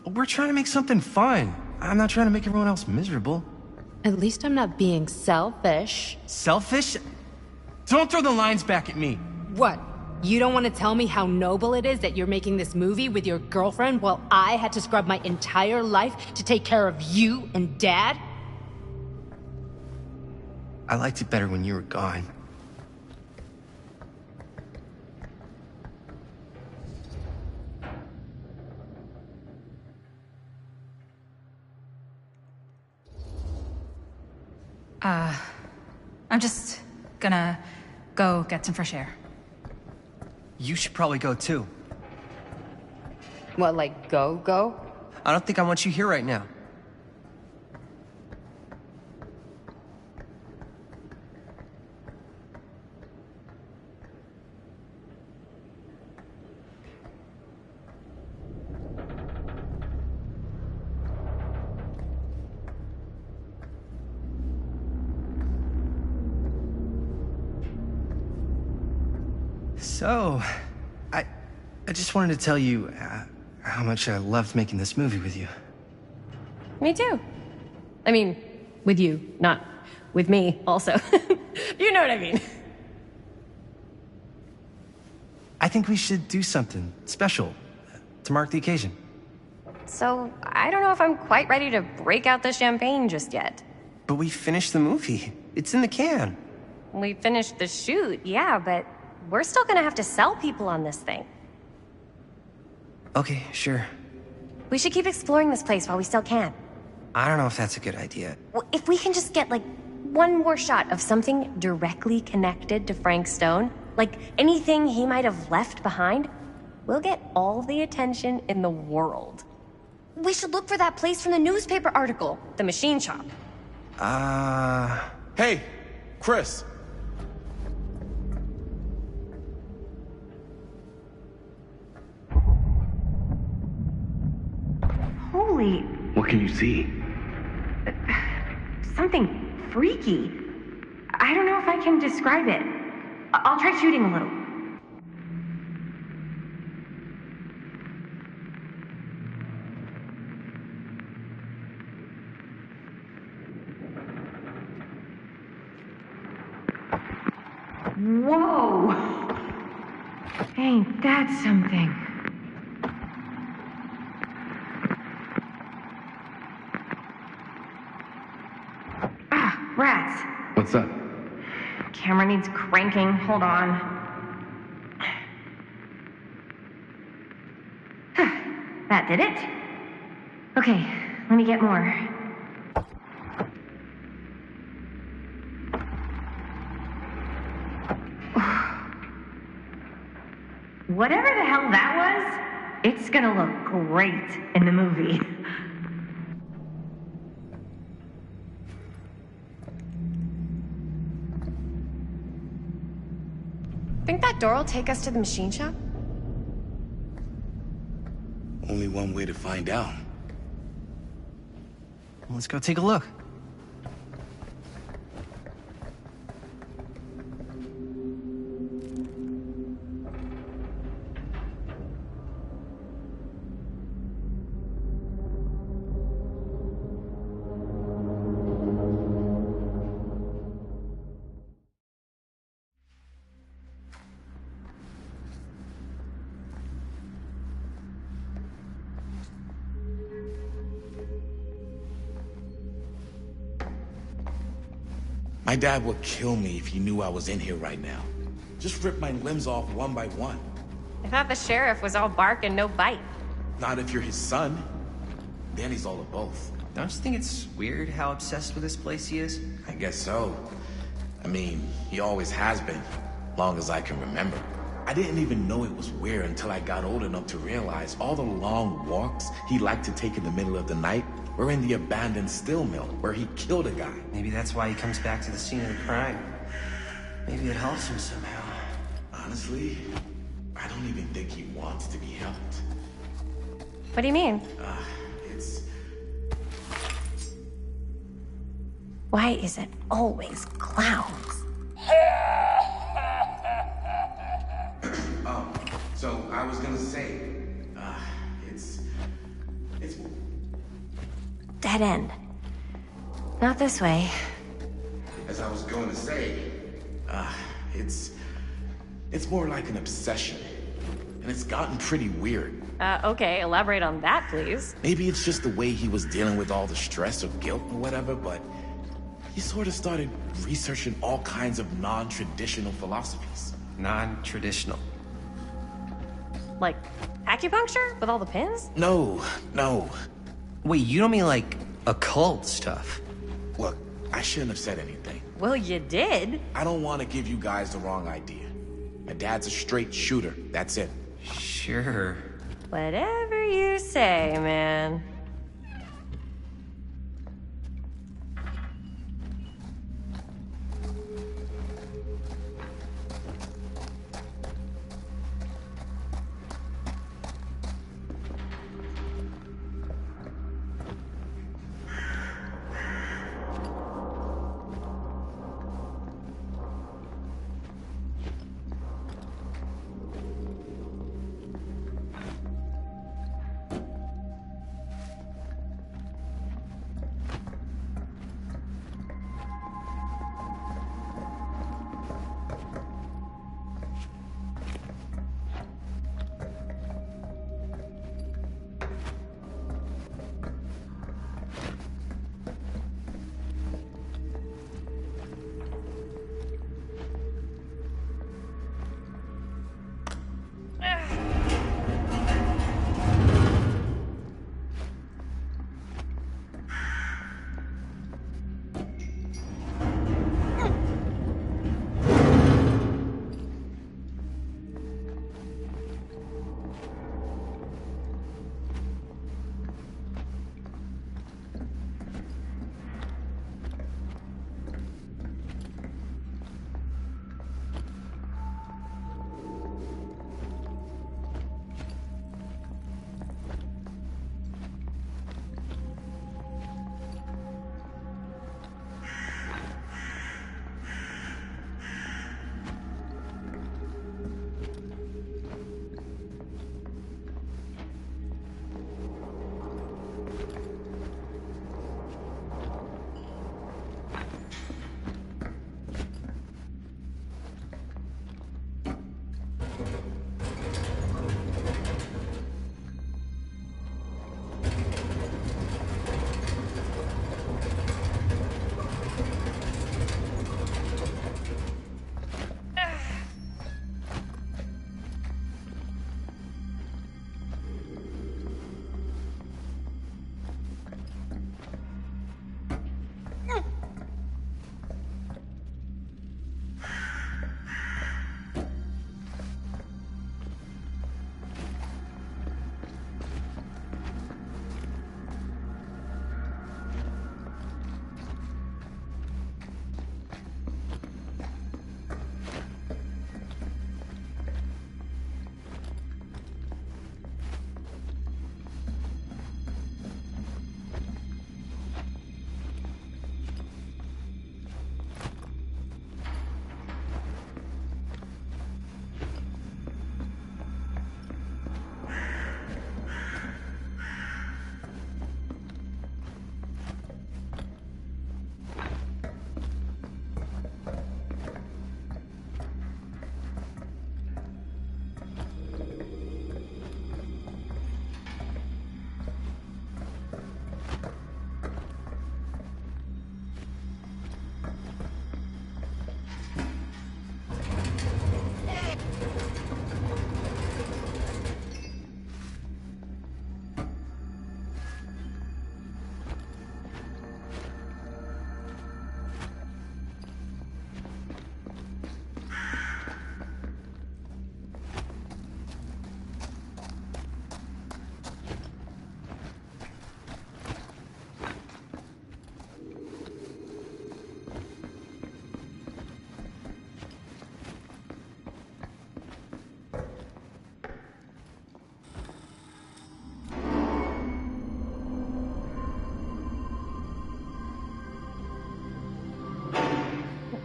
We're trying to make something fun. I'm not trying to make everyone else miserable. At least I'm not being selfish. Selfish? Don't throw the lines back at me. What? You don't want to tell me how noble it is that you're making this movie with your girlfriend while I had to scrub my entire life to take care of you and Dad? I liked it better when you were gone. I'm just gonna go get some fresh air. You should probably go too. What, like go? I don't think I want you here right now. So, I just wanted to tell you how much I loved making this movie with you. Me too. I mean, with you, not with me, also. You know what I mean. I think we should do something special to mark the occasion. So, I don't know if I'm quite ready to break out the champagne just yet. But we finished the movie. It's in the can. We finished the shoot, yeah, but we're still gonna have to sell people on this thing. Okay, sure. We should keep exploring this place while we still can. I don't know if that's a good idea. Well, if we can just get, like, one more shot of something directly connected to Frank Stone, like anything he might have left behind, we'll get all the attention in the world. We should look for that place from the newspaper article, the machine shop. Hey, Chris. Holy, What can you see? something freaky. I don't know if I can describe it. I'll try shooting a little. Whoa! Ain't that something? Ah, rats. What's up? Camera needs cranking. Hold on. That did it. Okay, let me get more. Whatever the hell that was, it's gonna look great in the movie. Think that door will take us to the machine shop? Only one way to find out. Let's go take a look. My dad would kill me if he knew I was in here right now. Just rip my limbs off one by one. I thought the sheriff was all bark and no bite. Not if you're his son. Danny's all of both. Don't you think it's weird how obsessed with this place he is? I guess so. I mean, he always has been, long as I can remember. I didn't even know it was weird until I got old enough to realize all the long walks he liked to take in the middle of the night were in the abandoned steel mill where he killed a guy. Maybe that's why he comes back to the scene of the crime. Maybe it helps him somehow. Honestly, I don't even think he wants to be helped. What do you mean? It's... Why is it always clowns? So I was gonna say, it's... Dead end. Not this way. As I was going to say, it's more like an obsession. And it's gotten pretty weird. Okay, elaborate on that, please. Maybe it's just the way he was dealing with all the stress or guilt or whatever, but he sort of started researching all kinds of non-traditional philosophies. Non-traditional? Like acupuncture with all the pins? No. Wait, you don't mean like occult stuff? Look, I shouldn't have said anything. Well, you did. I don't want to give you guys the wrong idea. My dad's a straight shooter, that's it. Sure. Whatever you say, man.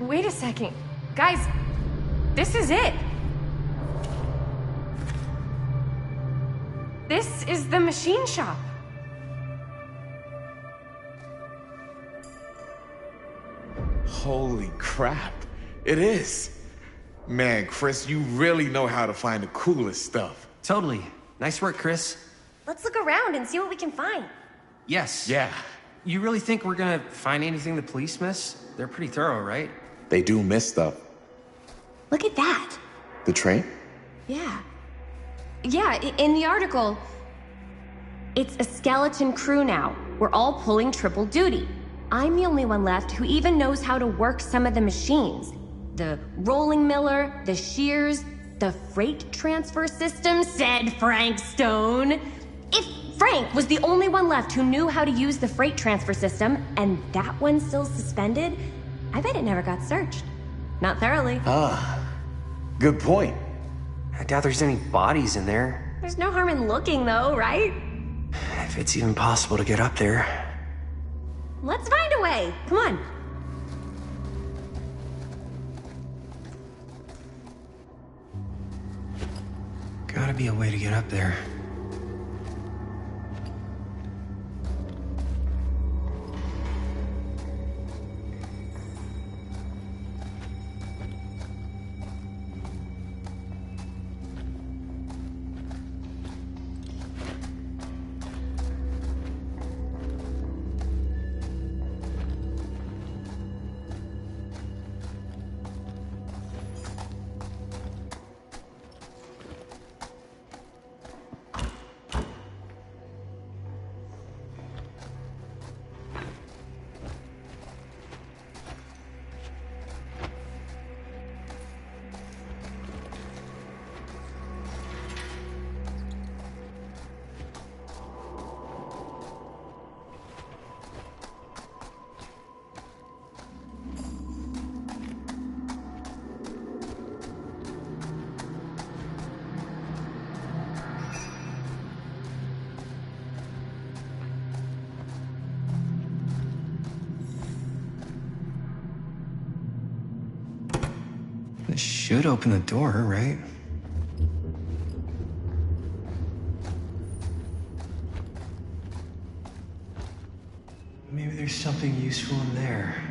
Wait a second. Guys, this is it. This is the machine shop. Holy crap. It is. Man, Chris, you really know how to find the coolest stuff. Totally. Nice work, Chris. Let's look around and see what we can find. Yes. Yeah. You really think we're gonna find anything the police miss? They're pretty thorough, right? They do miss stuff. Look at that. The train? Yeah. Yeah, in the article, it's a skeleton crew now. We're all pulling triple duty. I'm the only one left who even knows how to work some of the machines. The rolling miller, the shears, the freight transfer system, said Frank Stone. If Frank was the only one left who knew how to use the freight transfer system, and that one's still suspended, I bet it never got searched. Not thoroughly. Ah, good point. I doubt there's any bodies in there. There's no harm in looking, though, right? If it's even possible to get up there. Let's find a way. Come on. Gotta be a way to get up there. This should open the door, right? Maybe there's something useful in there.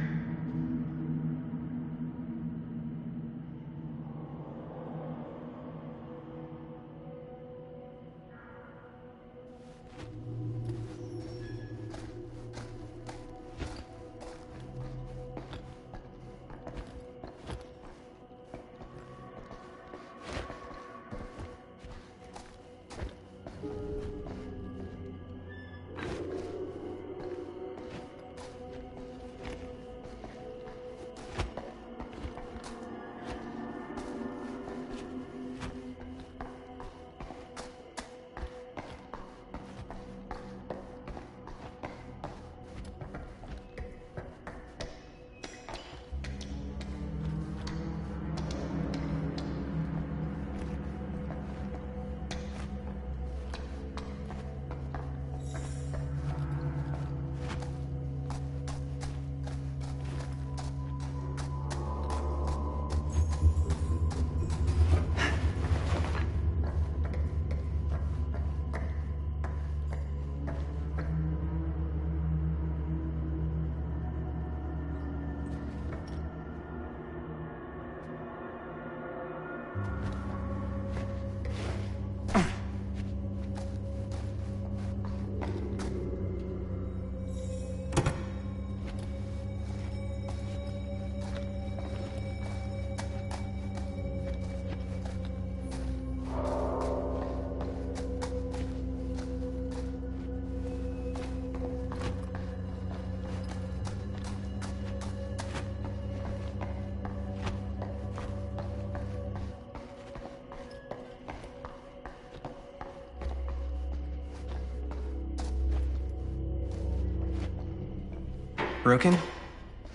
Broken?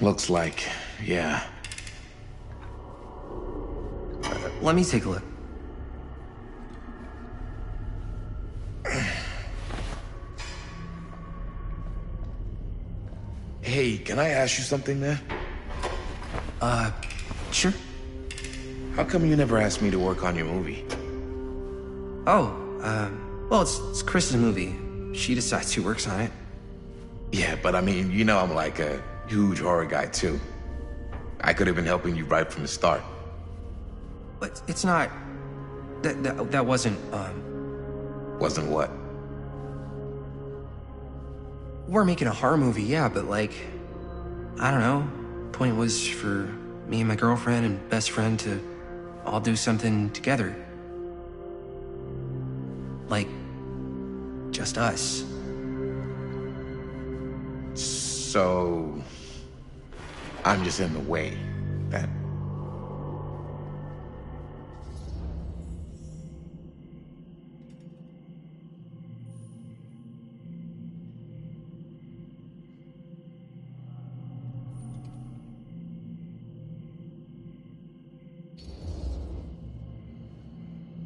Looks like, yeah. Let me take a look. Hey, can I ask you something, man? Sure. How come you never asked me to work on your movie? Oh, well, it's Chris's movie. She decides who works on it. Yeah, but I mean, you know I'm like a huge horror guy, too. I could have been helping you right from the start. But it's not... That wasn't, Wasn't what? We're making a horror movie, yeah, but like... I don't know. Point was for me and my girlfriend and best friend to all do something together. Like... just us. So... I'm just in the way, then.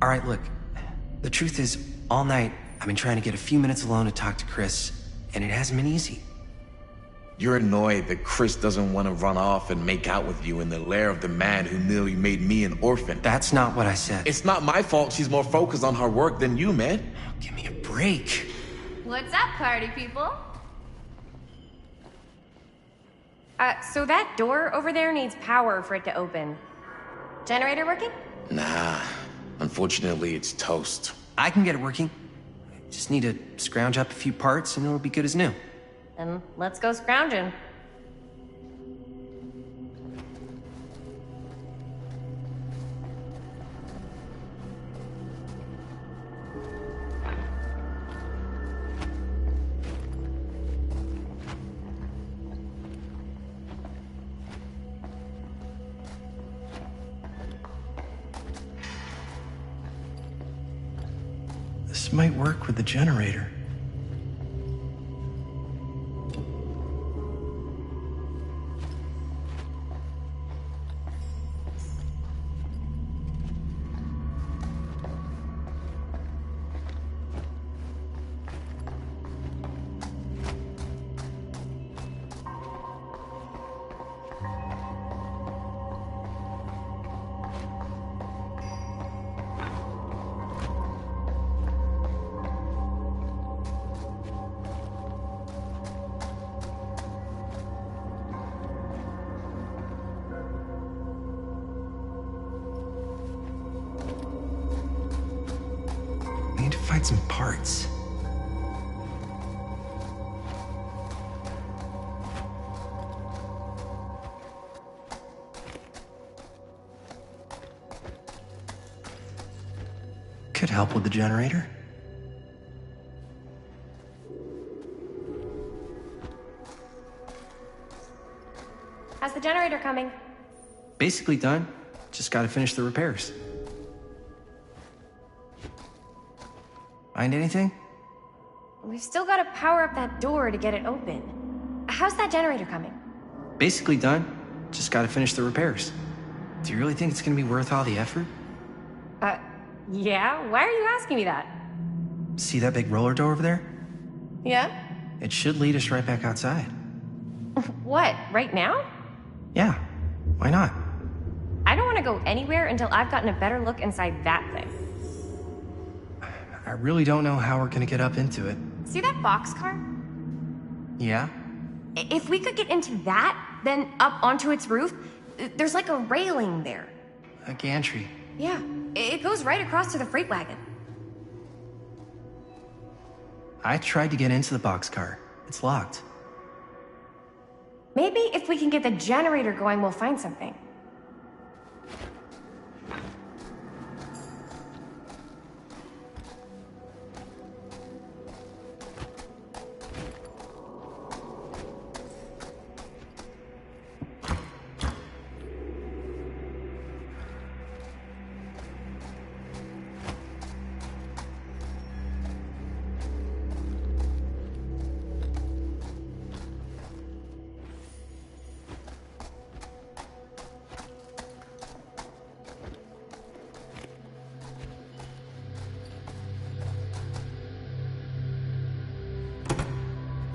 All right, look. The truth is, all night, I've been trying to get a few minutes alone to talk to Chris, and it hasn't been easy. You're annoyed that Chris doesn't want to run off and make out with you in the lair of the man who nearly made me an orphan. That's not what I said. It's not my fault she's more focused on her work than you, man. Oh, give me a break. What's up, party people? So that door over there needs power for it to open. Generator working? Nah. Unfortunately, it's toast. I can get it working. Just need to scrounge up a few parts and it'll be good as new. Then let's go scrounging. This might work with the generator. Find some parts. Could help with the generator. How's the generator coming? Basically done. Just gotta finish the repairs. Find anything? We've still got to power up that door to get it open. How's that generator coming? Basically done. Just gotta finish the repairs. Do you really think it's gonna be worth all the effort? Yeah? Why are you asking me that? See that big roller door over there? Yeah? It should lead us right back outside. What, right now? Yeah, why not? I don't want to go anywhere until I've gotten a better look inside that thing. I really don't know how we're gonna get up into it. See that boxcar? Yeah? If we could get into that, then up onto its roof, there's like a railing there. A gantry. Yeah, it goes right across to the freight wagon. I tried to get into the boxcar. It's locked. Maybe if we can get the generator going, we'll find something.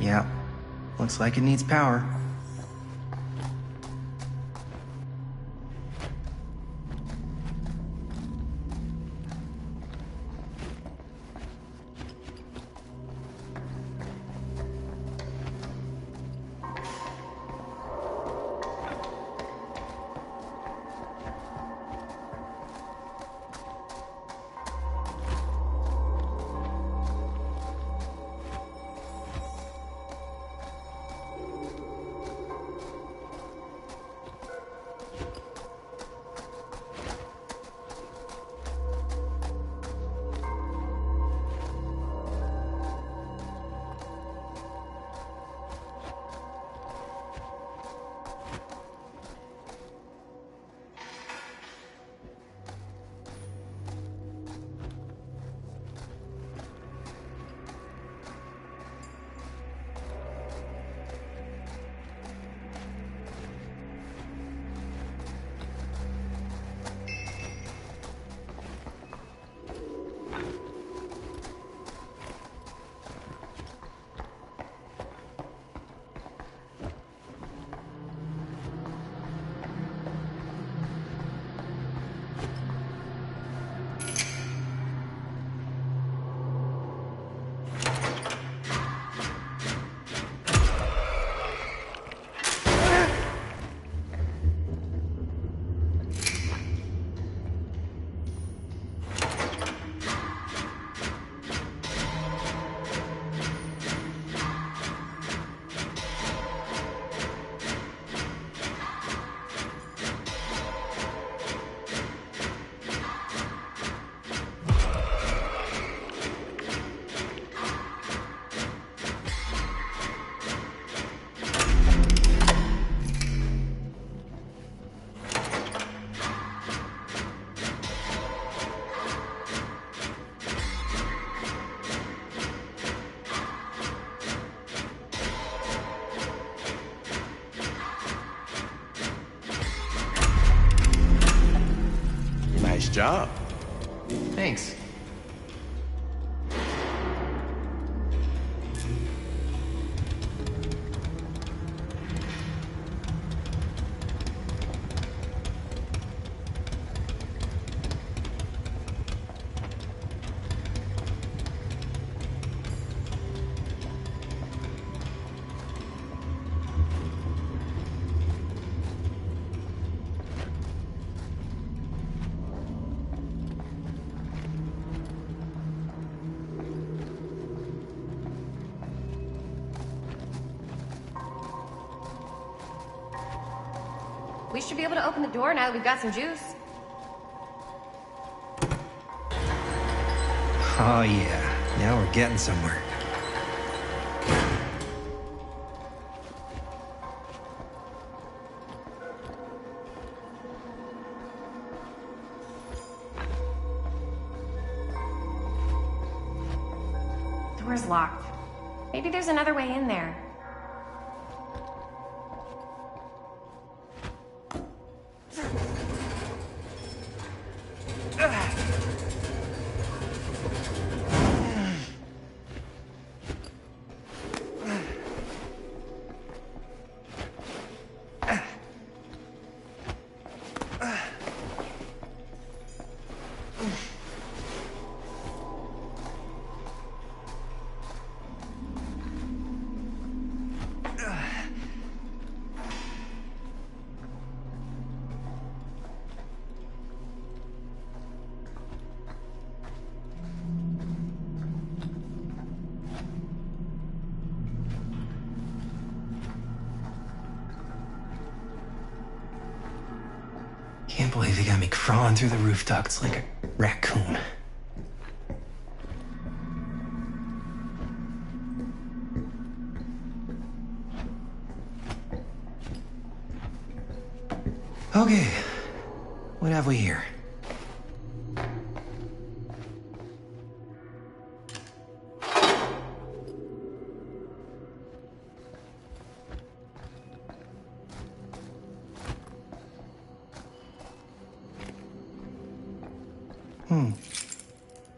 Yeah, looks like it needs power. job. Thanks. We should be able to open the door now that we've got some juice. Oh yeah, now we're getting somewhere. Door's locked. Maybe there's another way in there. Can't believe they got me crawling through the roof ducts like a raccoon. Okay, what have we here?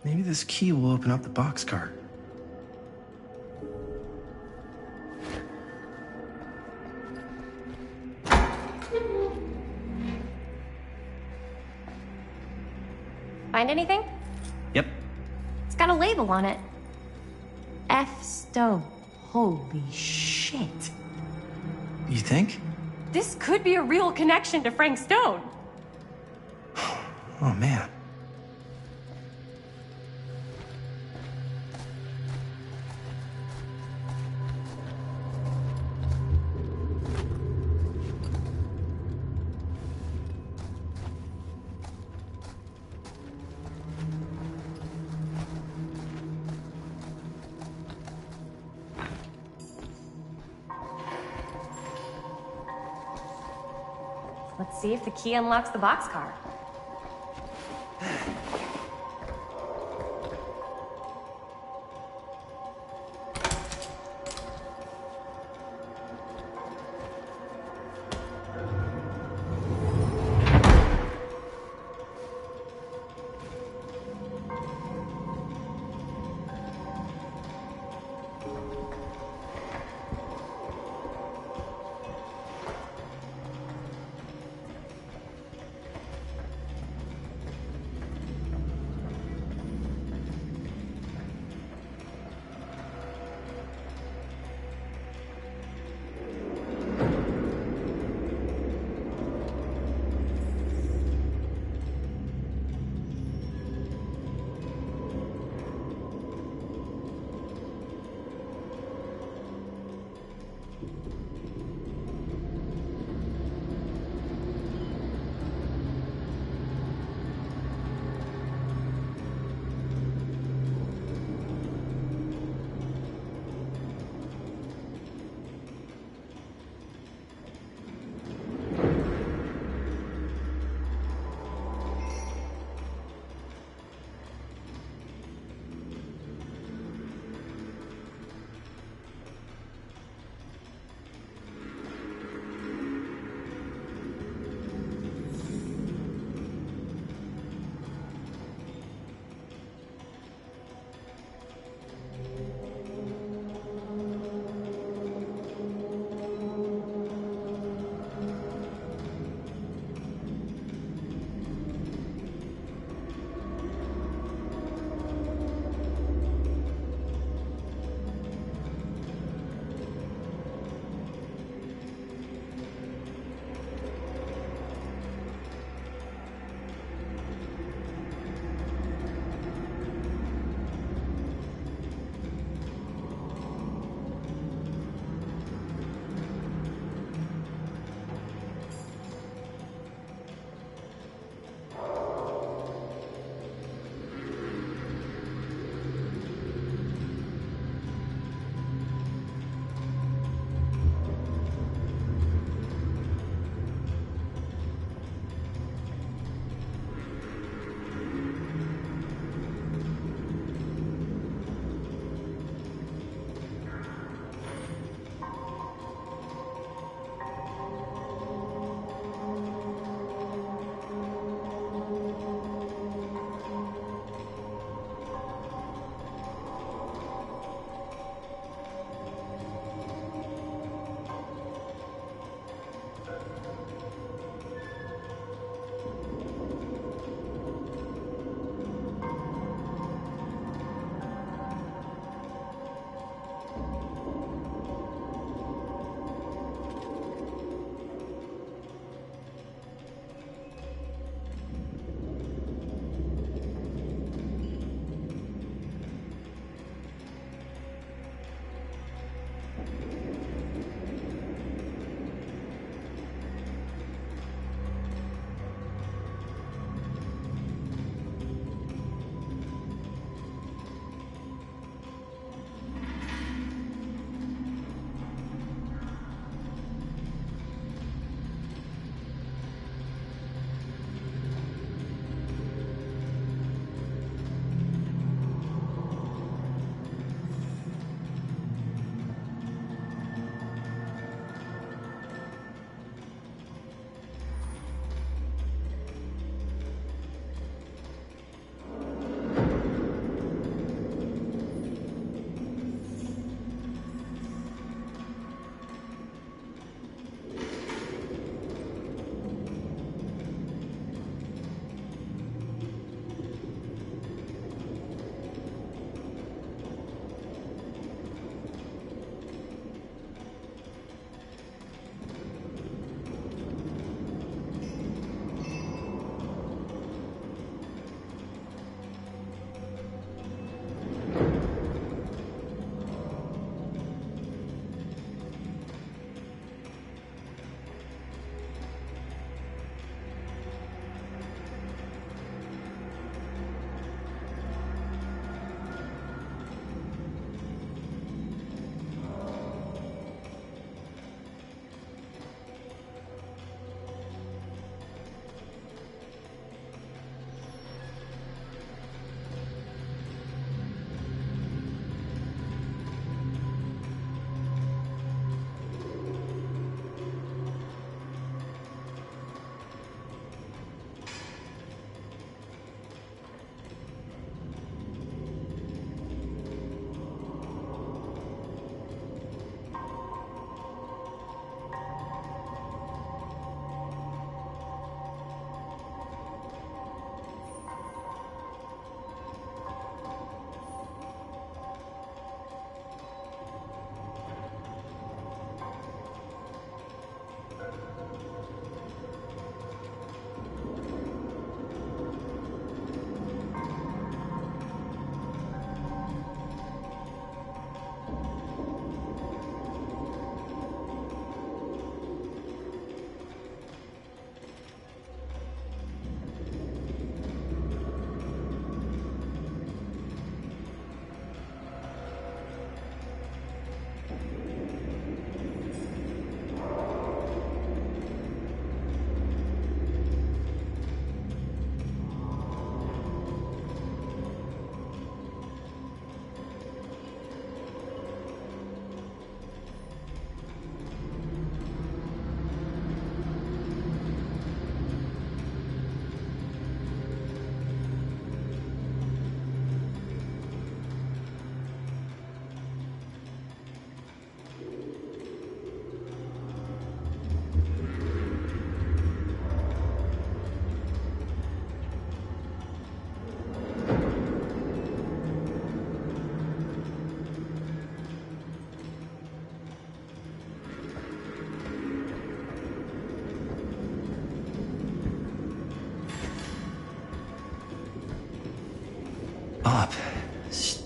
Maybe this key will open up the boxcar. Find anything? Yep. It's got a label on it. F. Stone. Holy shit. You think? This could be a real connection to Frank Stone. Oh, man. Let's see if the key unlocks the boxcar.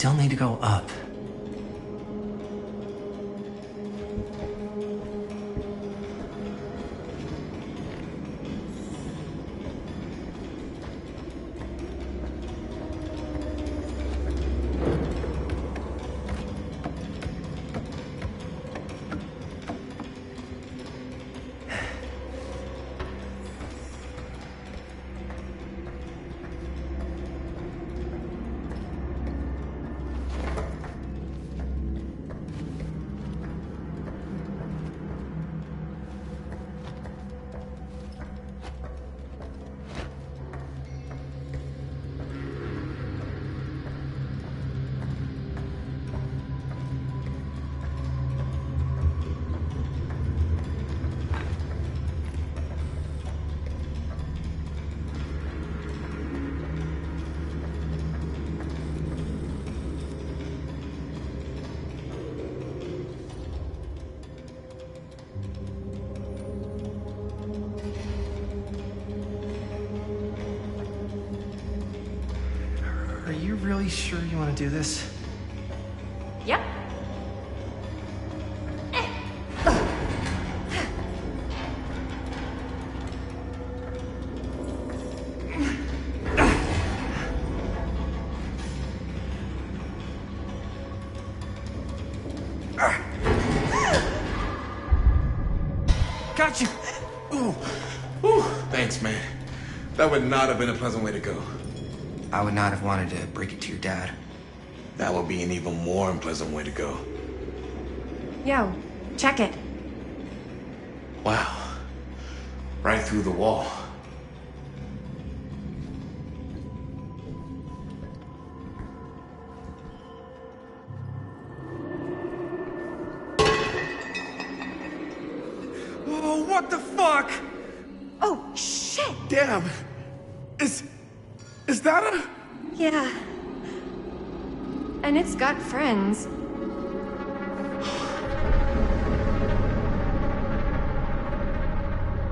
still need to go up. Are you really sure you want to do this? Yep. Got you! Ooh. Ooh. Thanks, man. That would not have been a pleasant way to go. I would not have wanted to break it to your dad. That would be an even more unpleasant way to go. Yo, check it. Wow. Right through the wall. Oh, what the fuck? Oh, shit! Damn! Is that a... Yeah. And it's got friends.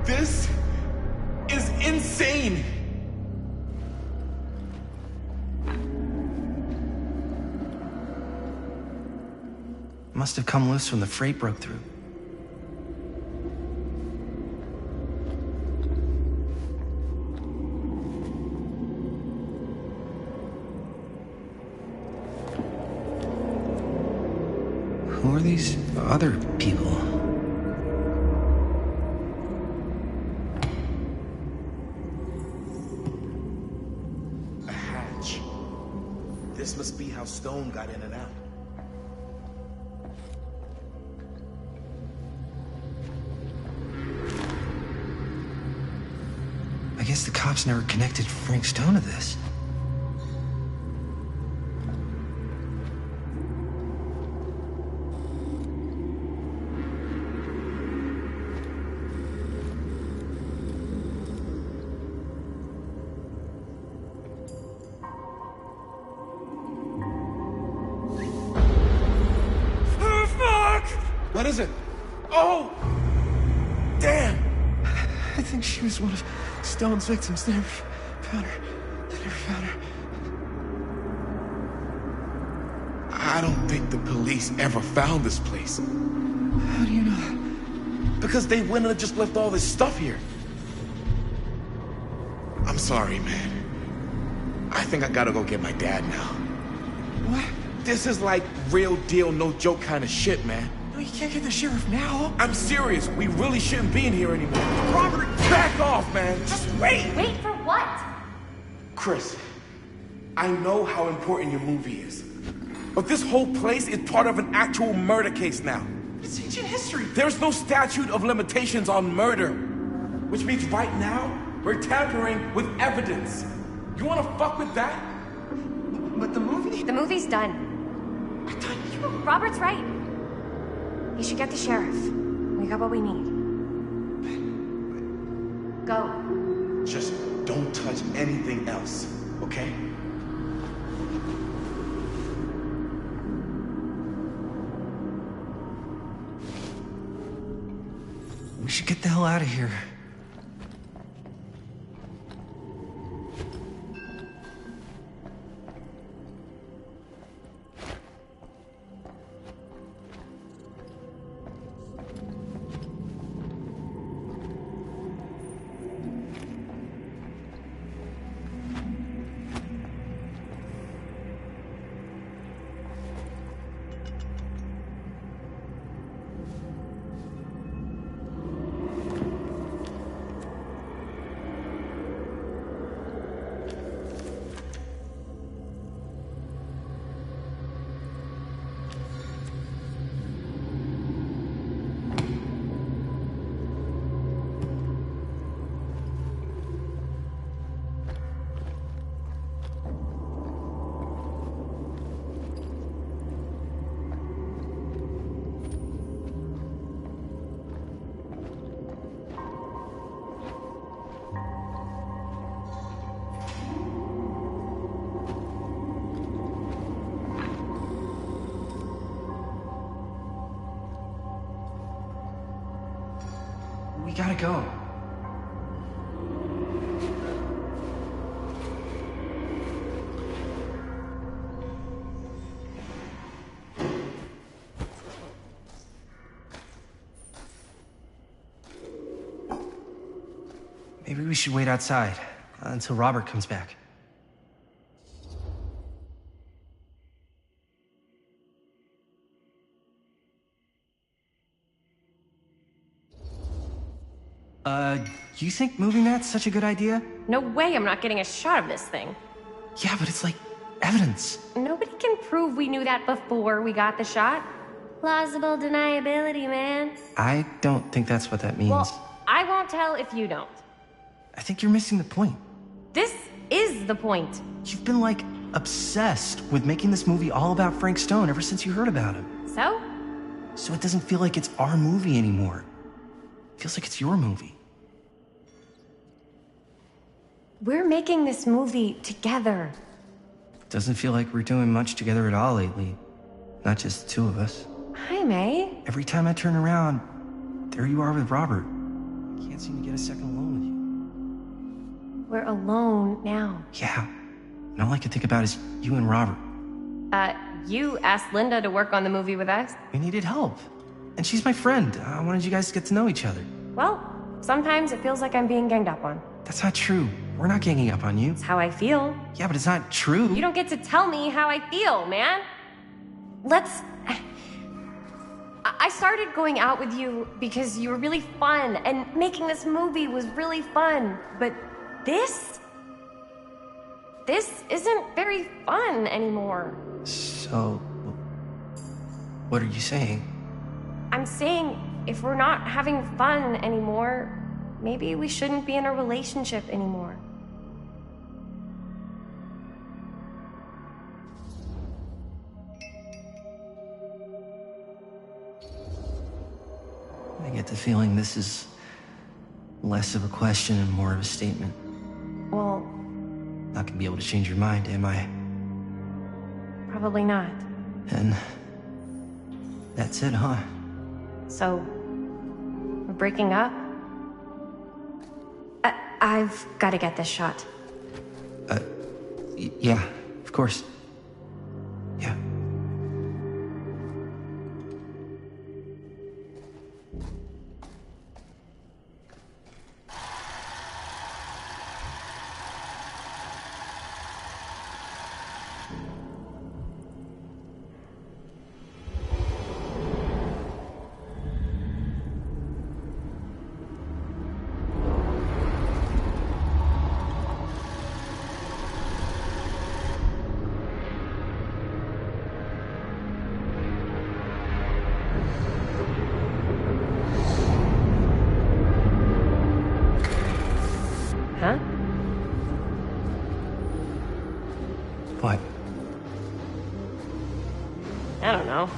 This is insane! Must have come loose when the freight broke through. Who are these other people? A hatch. This must be how Stone got in and out. I guess the cops never connected Frank Stone to this. What is it? Oh! Damn! I think she was one of Stone's victims. They never found her. They never found her. I don't think the police ever found this place. How do you know? Because they wouldn't have just left all this stuff here. I'm sorry, man. I think I gotta go get my dad now. What? This is like real deal, no joke kind of shit, man. No, you can't get the sheriff now. I'm serious. We really shouldn't be in here anymore. Robert, back off, man. Just wait. Wait for what? Chris, I know how important your movie is. But this whole place is part of an actual murder case now. It's ancient history. There's no statute of limitations on murder. Which means right now, we're tampering with evidence. You wanna fuck with that? But the movie? The movie's done. I thought you... Robert's right. You should get the sheriff. We got what we need. Go. Just don't touch anything else, okay? We should get the hell out of here. We gotta go. Maybe we should wait outside until Robert comes back. You think moving that's such a good idea? No way I'm not getting a shot of this thing. Yeah, but it's like evidence. Nobody can prove we knew that before we got the shot. Plausible deniability, man. I don't think that's what that means. Well, I won't tell if you don't. I think you're missing the point. This is the point. You've been, like, obsessed with making this movie all about Frank Stone ever since you heard about him. So? So it doesn't feel like it's our movie anymore. It feels like it's your movie. We're making this movie together. Doesn't feel like we're doing much together at all lately. Not just the two of us. Hi, May. Every time I turn around, there you are with Robert. Can't seem to get a second alone with you. We're alone now. Yeah. And all I can think about is you and Robert. You asked Linda to work on the movie with us. We needed help. And she's my friend. I wanted you guys to get to know each other. Well, sometimes it feels like I'm being ganged up on. That's not true. We're not ganging up on you. It's how I feel. Yeah, but it's not true. You don't get to tell me how I feel, man. I started going out with you because you were really fun, and making this movie was really fun. But this isn't very fun anymore. So, what are you saying? I'm saying if we're not having fun anymore, maybe we shouldn't be in a relationship anymore. I get the feeling this is less of a question and more of a statement. Well, not gonna be able to change your mind, am I? Probably not. And that's it, huh? So, we're breaking up? I've got to get this shot. Yeah, of course. Yeah. Huh? What? I don't know.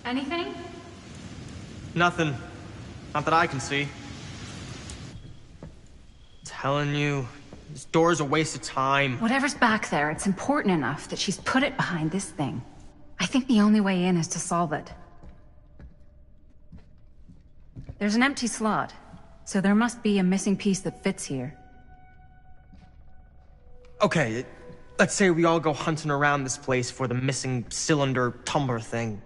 Anything? Nothing. Not that I can see. Telling you, this door's a waste of time. Whatever's back there, it's important enough that she's put it behind this thing. I think the only way in is to solve it. There's an empty slot, so there must be a missing piece that fits here. Okay, let's say we all go hunting around this place for the missing cylinder tumbler thing.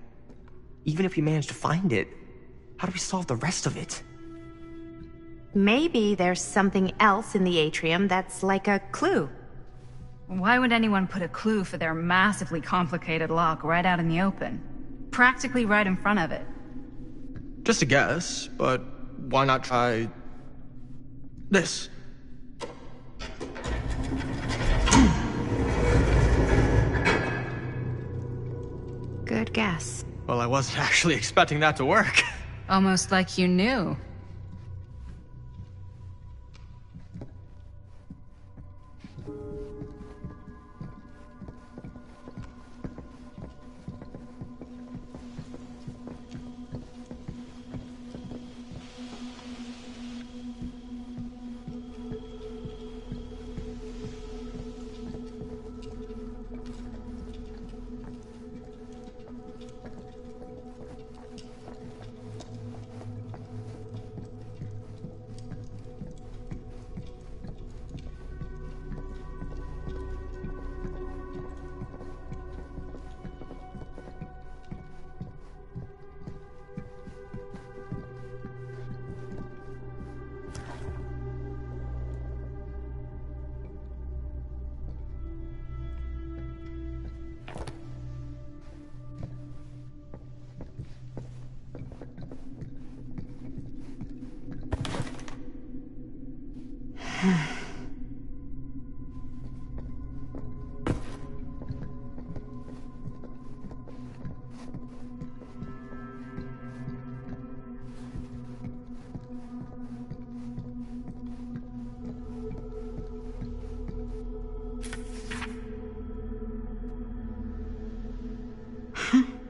Even if we manage to find it, how do we solve the rest of it? Maybe there's something else in the atrium that's like a clue. Why would anyone put a clue for their massively complicated lock right out in the open? Practically right in front of it. Just a guess, but why not try this? Good guess. Well, I wasn't actually expecting that to work. Almost like you knew.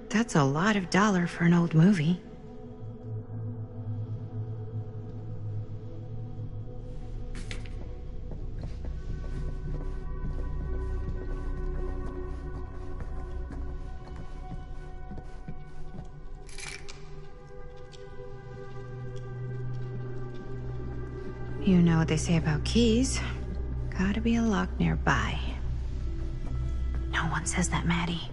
That's a lot of dollar for an old movie. You know what they say about keys. Gotta be a lock nearby. No one says that, Maddie.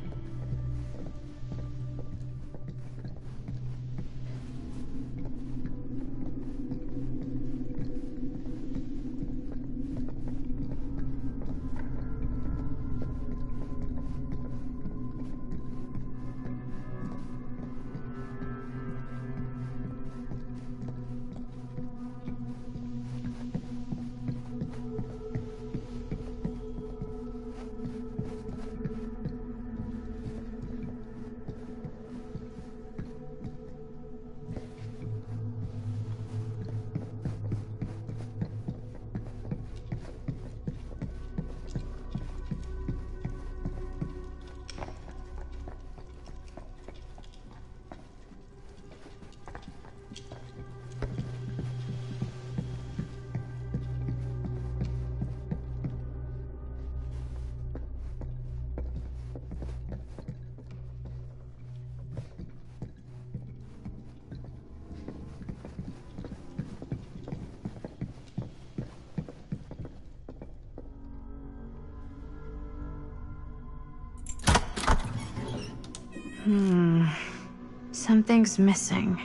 Something's missing.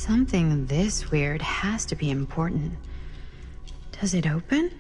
Something this weird has to be important. Does it open?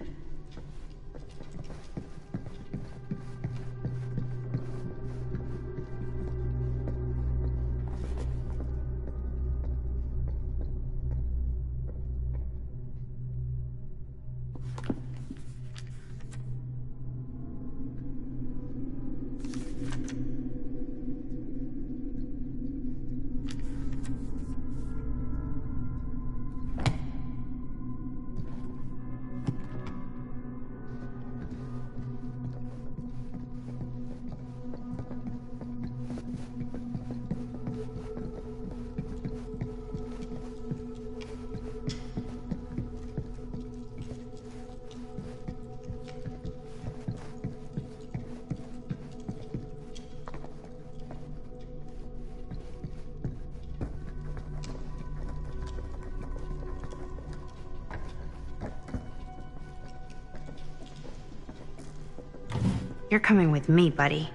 You're coming with me, buddy.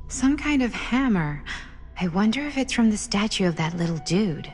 Some kind of hammer. I wonder if it's from the statue of that little dude.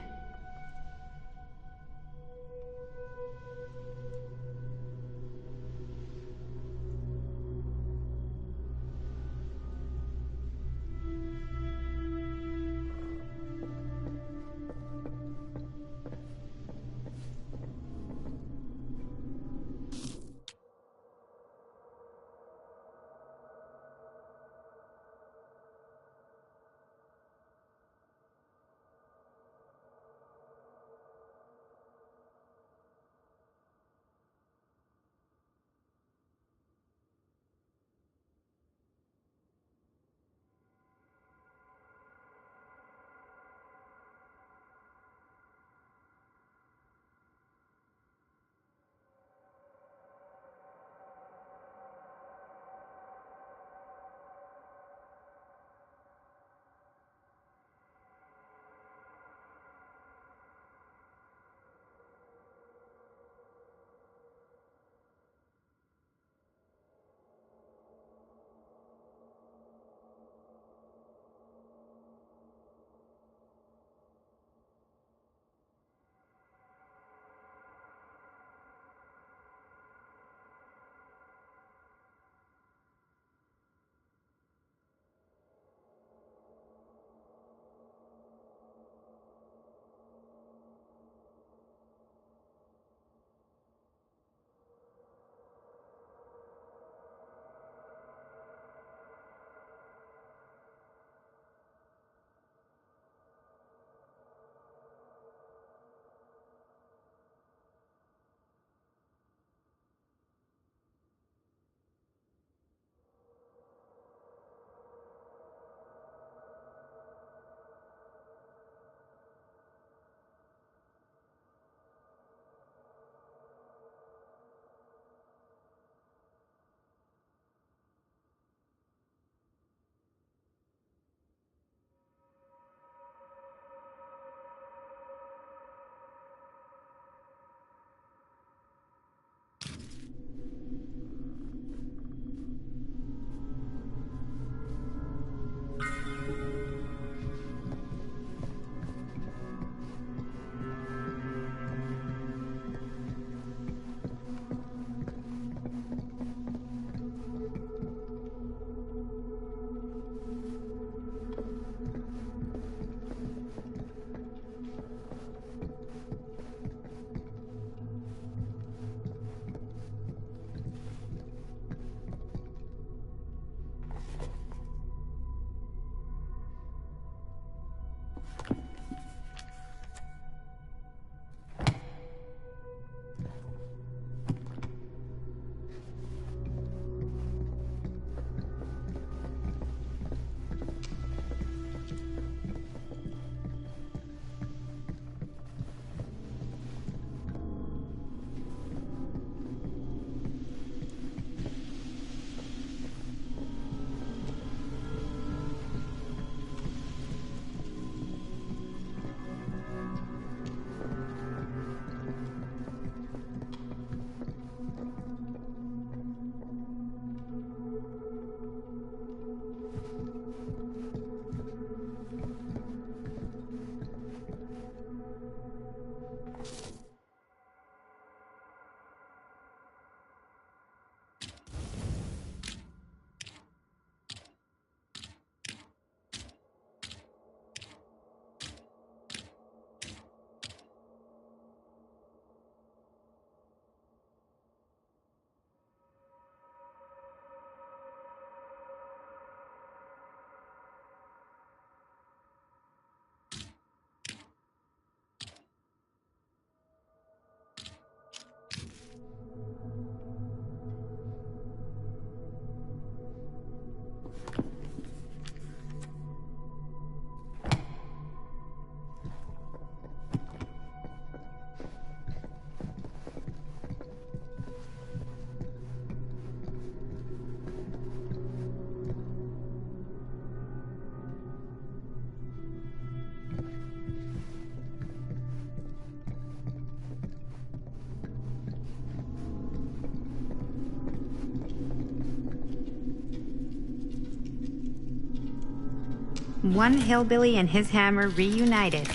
One hillbilly and his hammer reunited.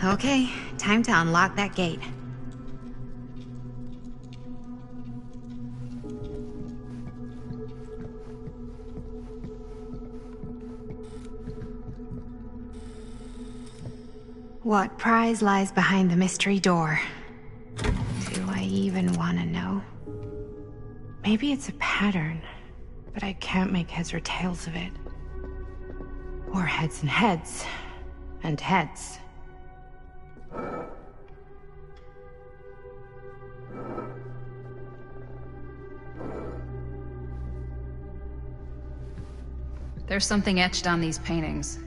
Okay, time to unlock that gate. What prize lies behind the mystery door? Do I even want to know? Maybe it's a pattern, but I can't make heads or tails of it. Or heads and heads, and heads. There's something etched on these paintings.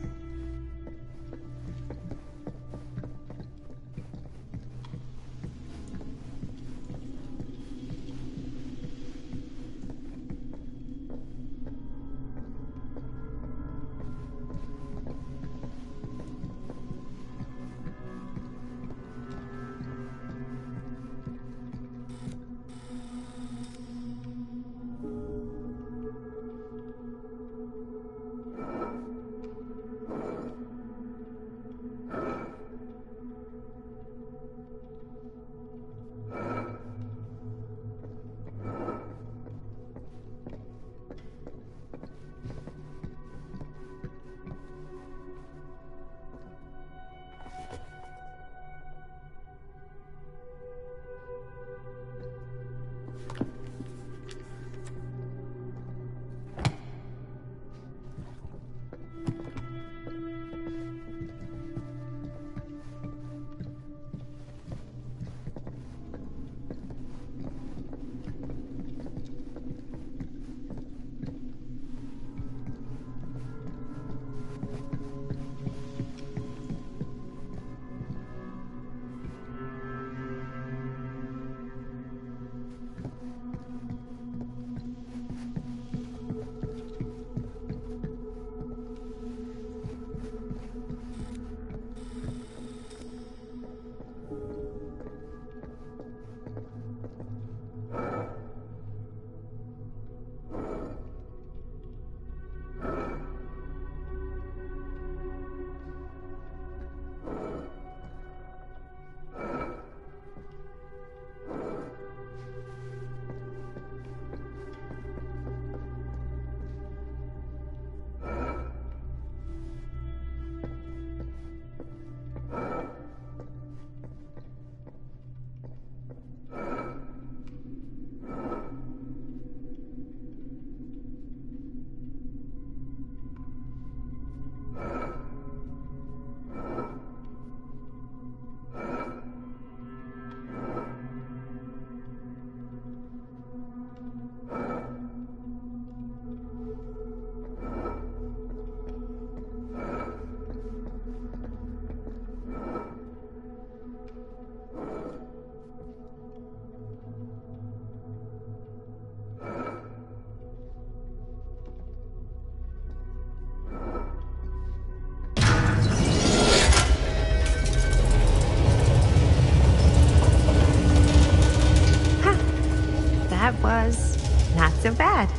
That was not so bad.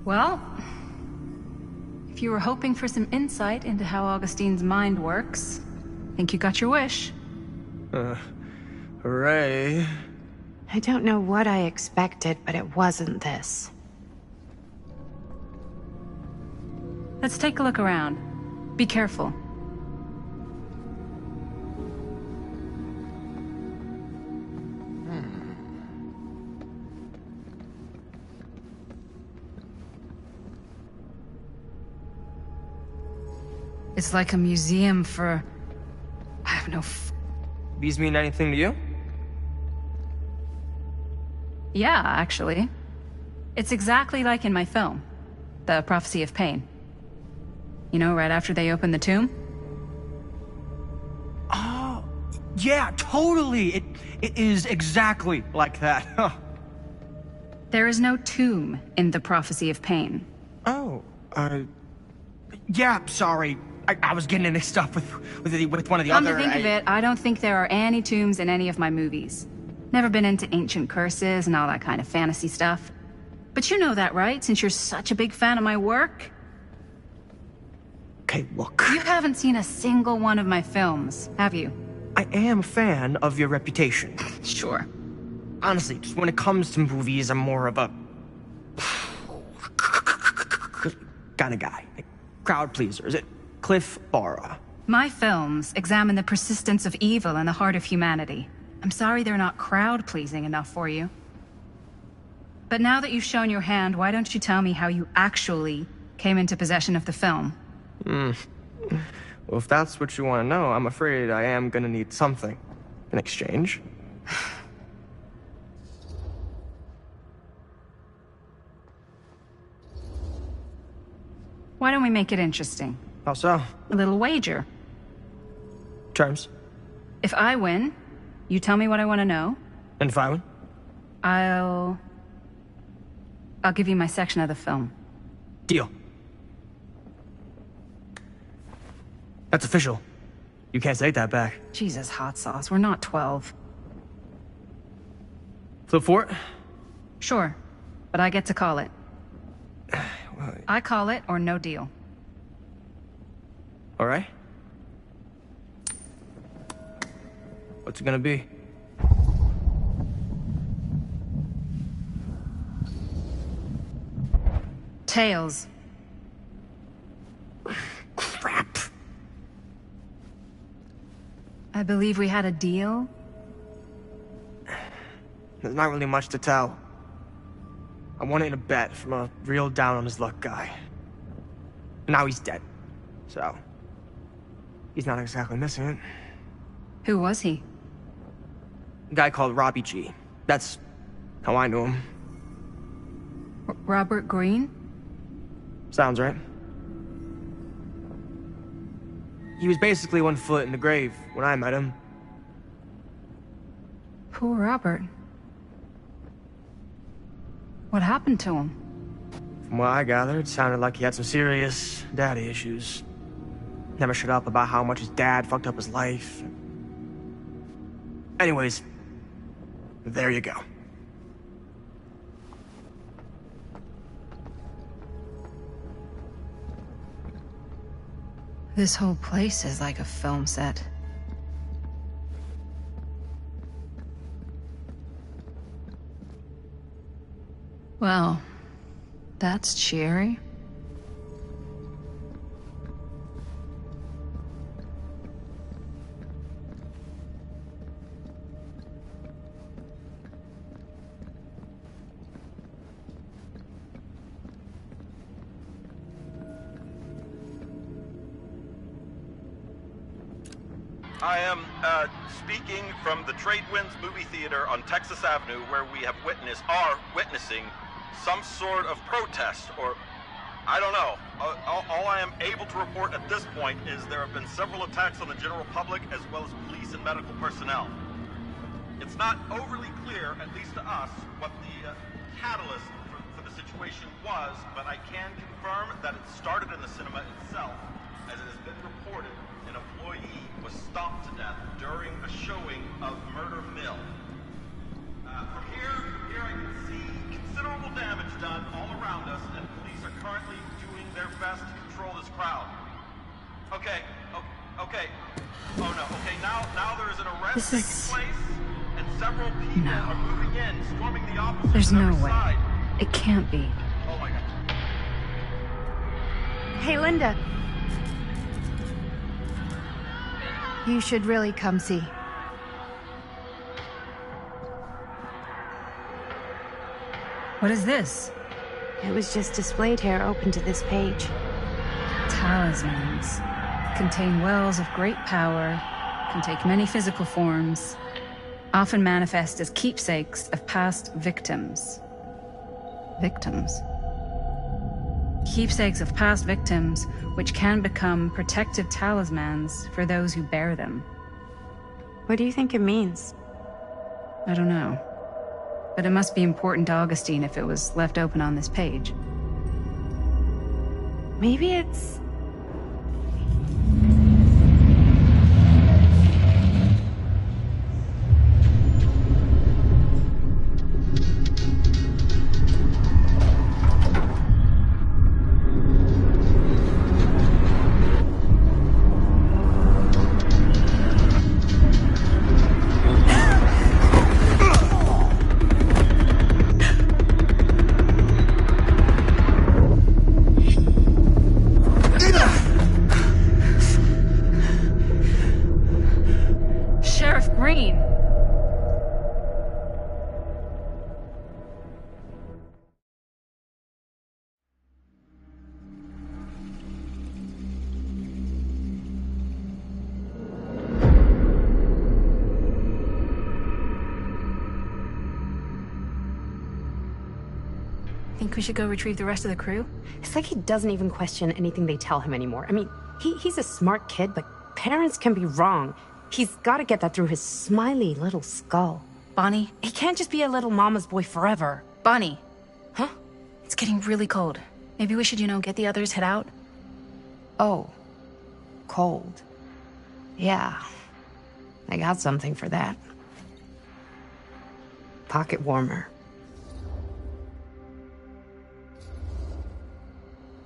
Well, if you were hoping for some insight into how Augustine's mind works, I think you got your wish. Hooray. I don't know what I expected, but it wasn't this. Let's take a look around. Be careful. It's like a museum for... I have no These mean anything to you? Yeah, actually. It's exactly like in my film, The Prophecy of Pain. You know, right after they open the tomb? Oh, yeah, totally. It is exactly like that. There is no tomb in The Prophecy of Pain. Oh, yeah, sorry. I was getting mixed up with one of the Come other... to think of it, I don't think there are any tombs in any of my movies. Never been into ancient curses and all that kind of fantasy stuff. But you know that, right? Since you're such a big fan of my work? Okay, look. You haven't seen a single one of my films, have you? I am a fan of your reputation. Sure. Honestly, just when it comes to movies, I'm more of a... kind of guy. Crowd pleaser. Is it Cliff Barra? My films examine the persistence of evil in the heart of humanity. I'm sorry they're not crowd-pleasing enough for you. But now that you've shown your hand, why don't you tell me how you actually came into possession of the film? Well, if that's what you want to know, I'm afraid I am gonna need something in exchange. Why don't we make it interesting? How so? A little wager. Terms? If I win, you tell me what I want to know. And if I win? I'll give you my section of the film. Deal. That's official. You can't take that back. Jesus, hot sauce. We're not 12. Flip for it? Sure, but I get to call it. I call it or no deal. All right. What's it gonna be? Tails. Crap. I believe we had a deal. There's not really much to tell. I won it in a bet from a real down-on-his-luck guy. Now he's dead. So, he's not exactly missing it. Who was he? A guy called Robbie G. That's how I knew him. Robert Green? Sounds right. He was basically 1 foot in the grave when I met him. Poor Robert. What happened to him? From what I gathered, it sounded like he had some serious daddy issues. Never shut up about how much his dad fucked up his life. Anyways, there you go. This whole place is like a film set. Well, that's cheery. I am speaking from the Trade Winds Movie Theater on Texas Avenue, where we are witnessing some sort of protest, or I don't know. All I am able to report at this point is there have been several attacks on the general public as well as police and medical personnel. It's not overly clear, at least to us, what the catalyst for the situation was, but I can confirm that it started in the cinema itself, as it has been reported an employee was stomped to death during a showing of Murder Mill. From here I can see considerable damage done all around us, and police are currently doing their best to control this crowd. Okay. Oh no. Okay, now there is an arrest taking place, and several people are moving in, storming the offices. There's no every way. side. It can't be. Oh my God. Hey, Linda. You should really come see. What is this? It was just displayed here, open to this page. Talismans. Contain wells of great power, can take many physical forms, often manifest as keepsakes of past victims. Victims. Keepsakes of past victims, which can become protective talismans for those who bear them. What do you think it means? I don't know. But it must be important to Augustine if it was left open on this page. Maybe it's... Think we should go retrieve the rest of the crew? It's like he doesn't even question anything they tell him anymore. I mean, he's a smart kid, but parents can be wrong. He's got to get that through his smiley little skull. Bonnie? He can't just be a little mama's boy forever. Bonnie! Huh? It's getting really cold. Maybe we should, get the others, head out? Oh. Cold. Yeah. I got something for that. Pocket warmer.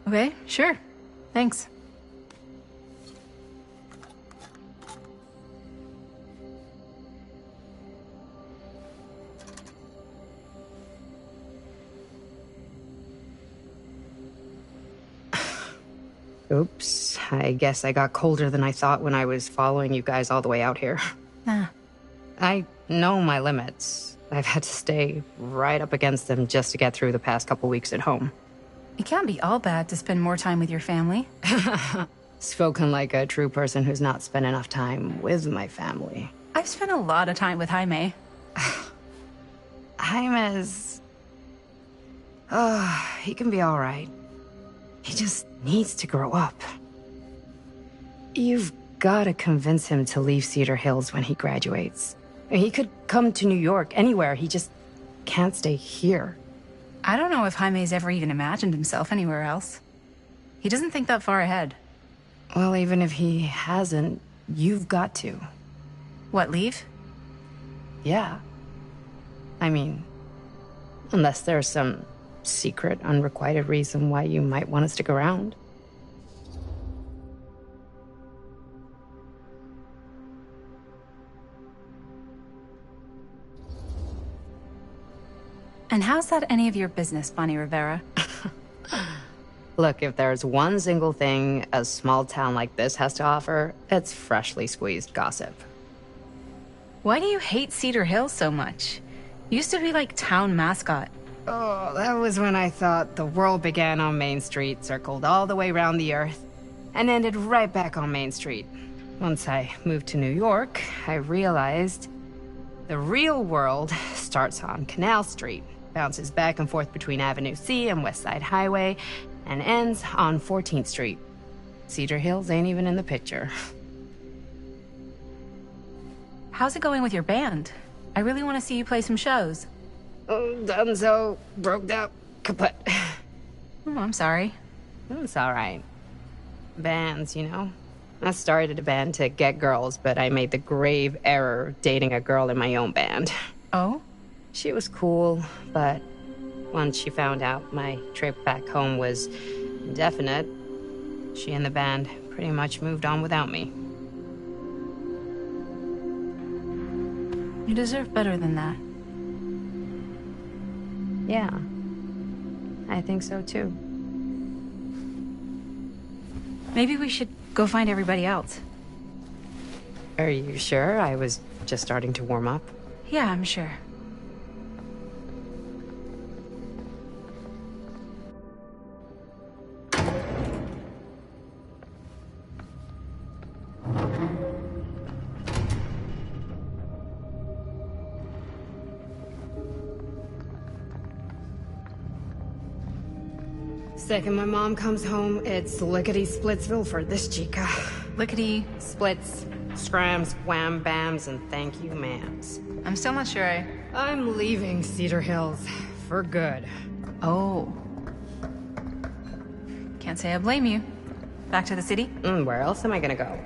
Okay, sure. Thanks. Oops. I guess I got colder than I thought when I was following you guys all the way out here. Nah. I know my limits. I've had to stay right up against them just to get through the past couple weeks at home. It can't be all bad to spend more time with your family. Spoken like a true person who's not spent enough time with my family. I've spent a lot of time with Jaime. Jaime's... he can be all right. He just needs to grow up. You've got to convince him to leave Cedar Hills when he graduates. He could come to New York, anywhere. He just can't stay here. I don't know if Jaime's ever even imagined himself anywhere else. He doesn't think that far ahead. Well, even if he hasn't, you've got to. What, leave? Yeah. I mean, unless there's some secret, unrequited reason why you might want to stick around. And how's that any of your business, Bonnie Rivera? Look, if there's one single thing a small town like this has to offer, it's freshly squeezed gossip. Why do you hate Cedar Hills so much? Used to be like town mascot. Oh, that was when I thought the world began on Main Street, circled all the way around the earth, and ended right back on Main Street. Once I moved to New York, I realized the real world starts on Canal Street, bounces back and forth between Avenue C and West Side Highway, and ends on 14th Street. Cedar Hills ain't even in the picture. How's it going with your band? I really want to see you play some shows. Oh, done so. Broke out. Kaput. Oh, I'm sorry. It's all right. Bands, you know? I started a band to get girls, but I made the grave error of dating a girl in my own band. Oh? She was cool, but once she found out my trip back home was indefinite, she and the band pretty much moved on without me. You deserve better than that. Yeah. I think so, too. Maybe we should go find everybody else. Are you sure? I was just starting to warm up. Yeah, I'm sure. Second my mom comes home, it's lickety-splitsville for this chica. Lickety... Splits, scrams, wham bams, and thank you ma'ams. I'm still not sure I'm leaving Cedar Hills. For good. Oh. Can't say I blame you. Back to the city? Where else am I gonna go?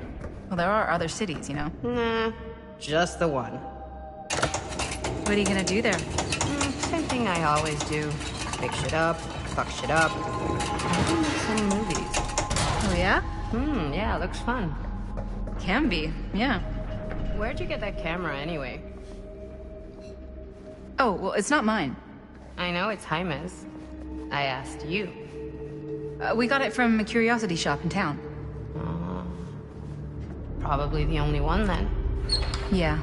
Well, there are other cities, you know? Nah, just the one. What are you gonna do there? Same thing I always do. Make shit up, fuck shit up. I make some movies. Oh, yeah? Yeah, looks fun. Can be, yeah. Where'd you get that camera anyway? Oh, well, it's not mine. I know it's Jaime's. I asked you. We got it from a curiosity shop in town. Probably the only one then. Yeah.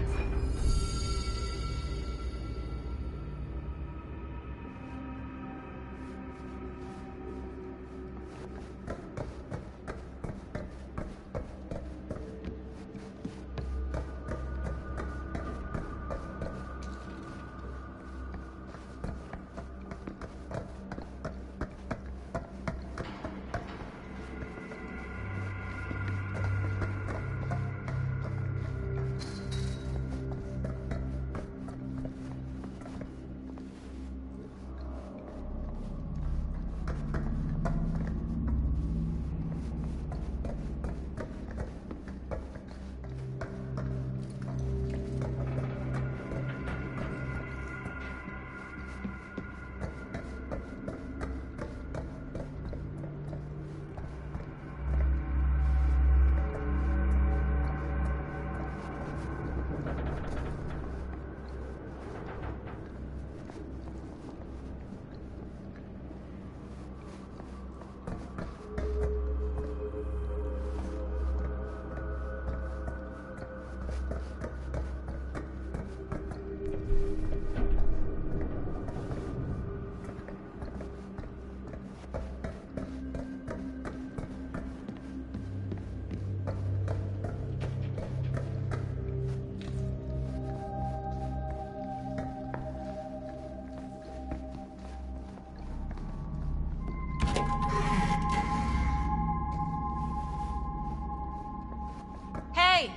Hey!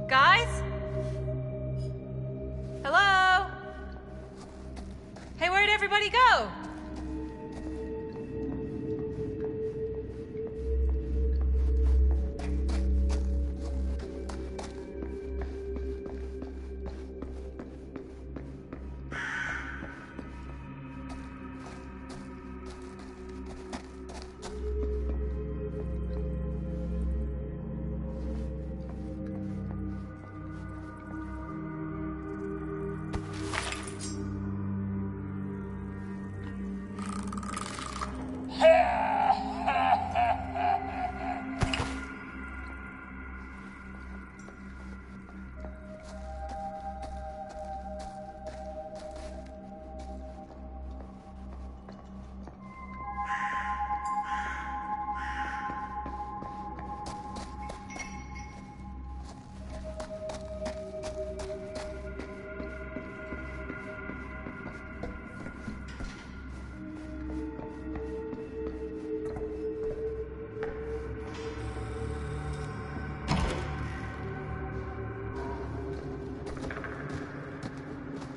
Guys? Hello? Hey, where'd everybody go?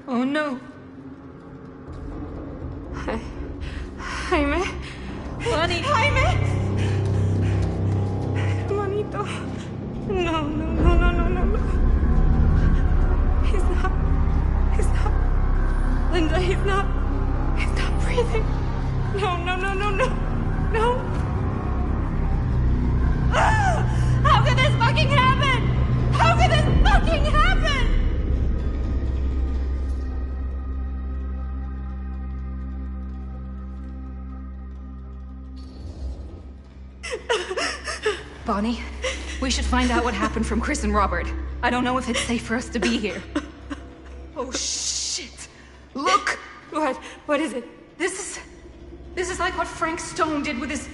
Oh no. Jaime. Bunny. Jaime. Manito. No, no, no, no, no, no, no. He's not. Linda, he's not breathing. No, no, no, no, no. No. Ah! How could this fucking happen? How could this fucking happen? Bonnie, we should find out what happened from Chris and Robert. I don't know if it's safe for us to be here. Oh, shit. Look! What is it? This is like what Frank Stone did with his...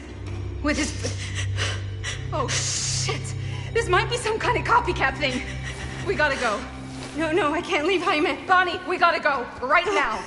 Oh, shit. This might be some kind of copycat thing. We gotta go. No, I can't leave Jaime. Bonnie, we gotta go. Right now.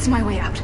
It's my way out.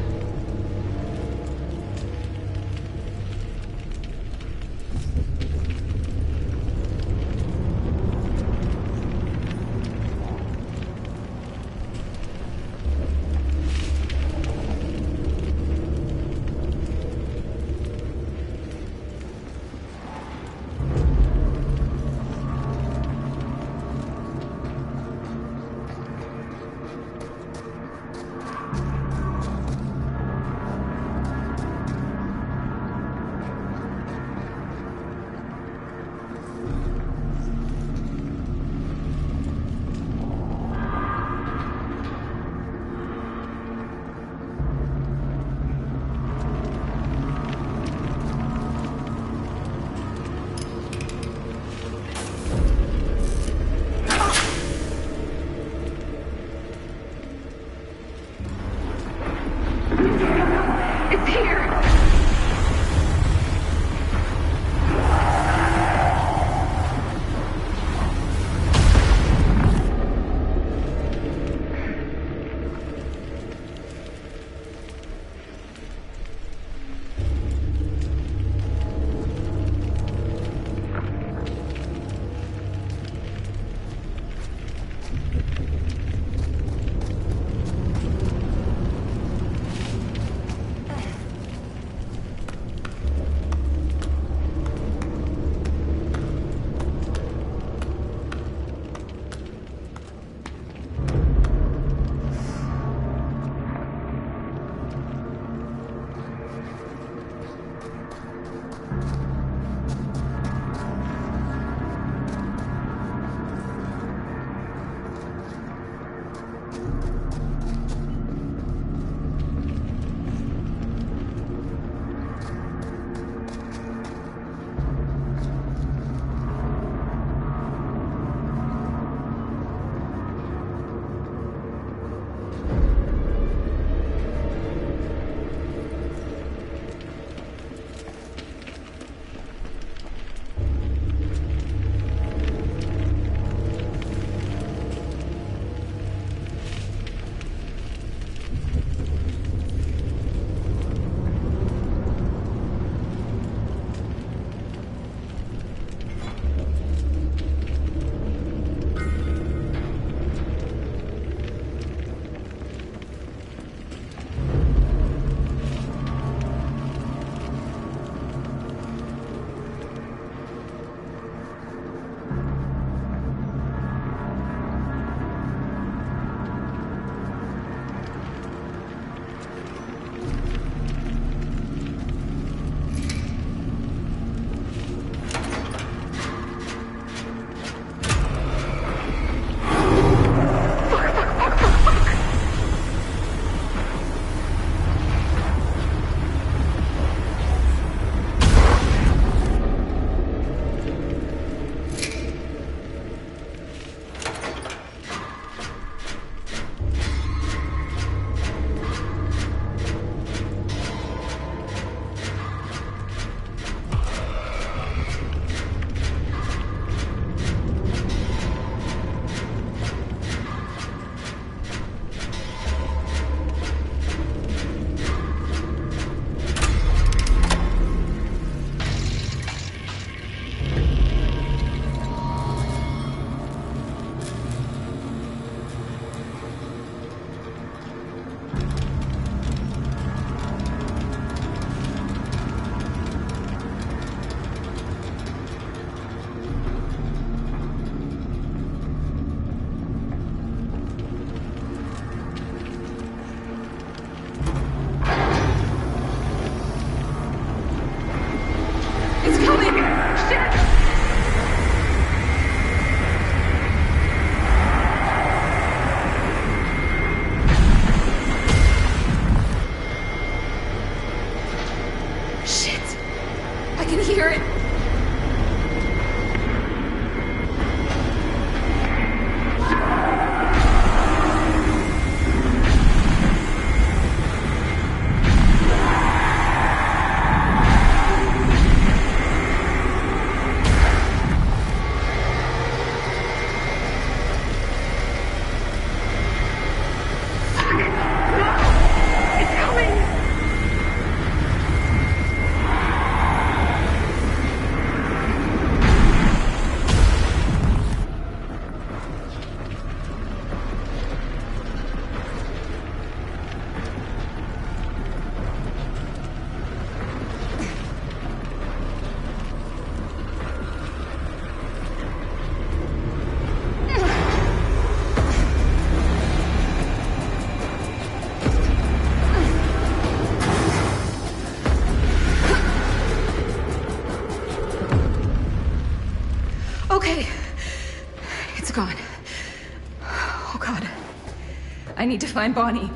Okay. It's gone. Oh, God. I need to find Bonnie.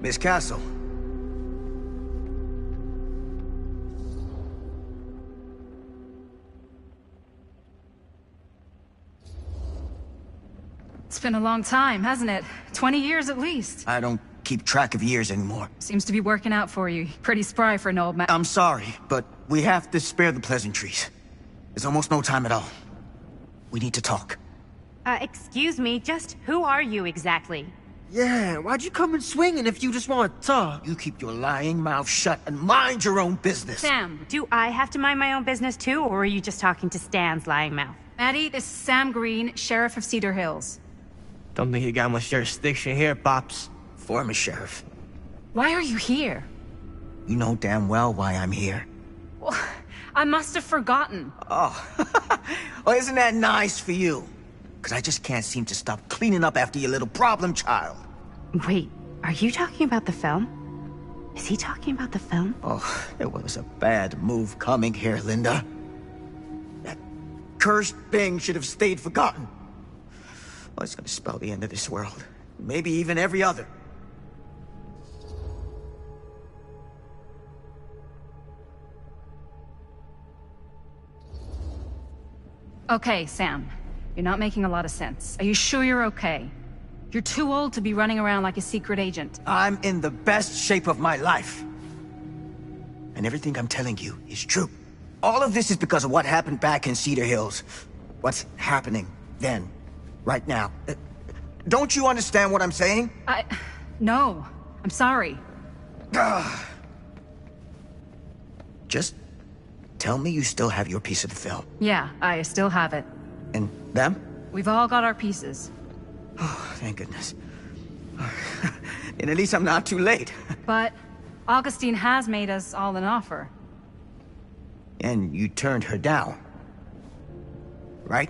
Miss Castle. It's been a long time, hasn't it? 20 years at least. I don't keep track of years anymore. Seems to be working out for you. Pretty spry for an old man. I'm sorry, but we have to spare the pleasantries. There's almost no time at all. We need to talk. Excuse me, just who are you exactly? Yeah, why'd you come in swinging if you just want to talk? You keep your lying mouth shut and mind your own business. Sam, do I have to mind my own business too, or are you just talking to Stan's lying mouth? Maddie, this is Sam Green, Sheriff of Cedar Hills. Don't think you got much jurisdiction here, Pops. Former sheriff. Why are you here? You know damn well why I'm here. Well, I must have forgotten. Oh, well, isn't that nice for you? Because I just can't seem to stop cleaning up after your little problem child. Wait, are you talking about the film? Is he talking about the film? Oh, it was a bad move coming here, Linda. That cursed thing should have stayed forgotten. Well, it's gonna spell the end of this world. Maybe even every other. Okay, Sam. You're not making a lot of sense. Are you sure you're okay? You're too old to be running around like a secret agent. I'm in the best shape of my life. And everything I'm telling you is true. All of this is because of what happened back in Cedar Hills. What's happening then, right now. Don't you understand what I'm saying? No. I'm sorry. Just tell me you still have your piece of the film. Yeah, I still have it. And them? We've all got our pieces. Oh, thank goodness. And at least I'm not too late. But Augustine has made us all an offer. And you turned her down, right?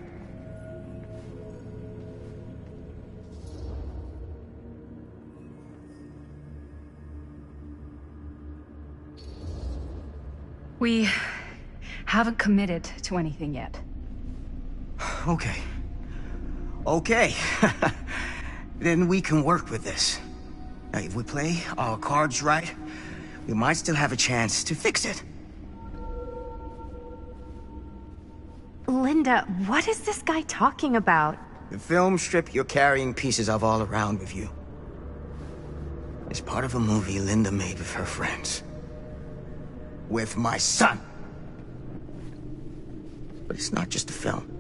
We haven't committed to anything yet. Okay. Okay. Then we can work with this. Now, if we play our cards right, we might still have a chance to fix it. Linda, what is this guy talking about? The film strip you're carrying pieces of all around with you. It's part of a movie Linda made with her friends. With my son. But it's not just a film.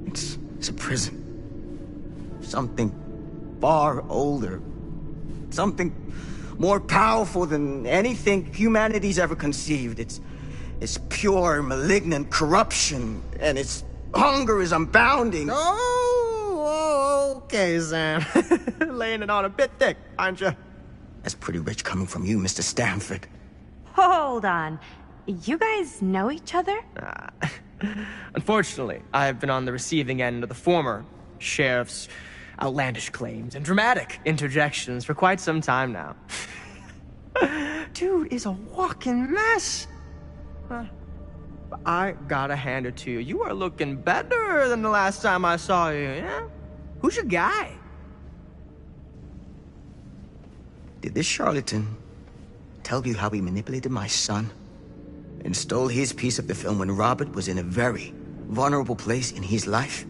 It's a prison. Something far older Something more powerful than anything humanity's ever conceived. It's pure, malignant corruption, and its hunger is unbounding. Oh, okay, Sam. Laying it on a bit thick, aren't you? That's pretty rich coming from you, Mr. Stanford. Hold on. You guys know each other? Unfortunately, I've been on the receiving end of the former sheriff's outlandish claims and dramatic interjections for quite some time now. Dude is a walking mess. I gotta hand it to you. You are looking better than the last time I saw you, yeah? Who's your guy? Did this charlatan tell you how he manipulated my son and stole his piece of the film when Robert was in a very vulnerable place in his life?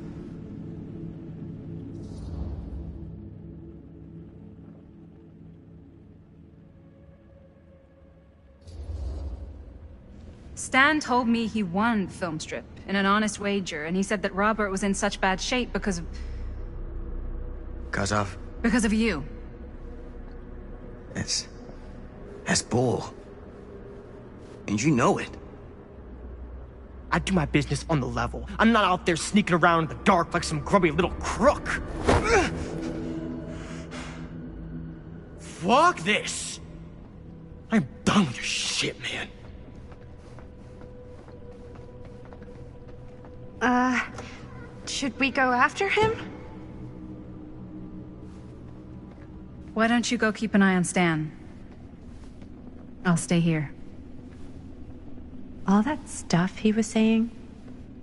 Stan told me he won Filmstrip in an honest wager, and he said that Robert was in such bad shape because of... Because of you. That's bull. And you know it. I do my business on the level. I'm not out there sneaking around in the dark like some grubby little crook. Fuck this. I'm done with your shit, man. Should we go after him? Why don't you go keep an eye on Stan? I'll stay here. All that stuff he was saying,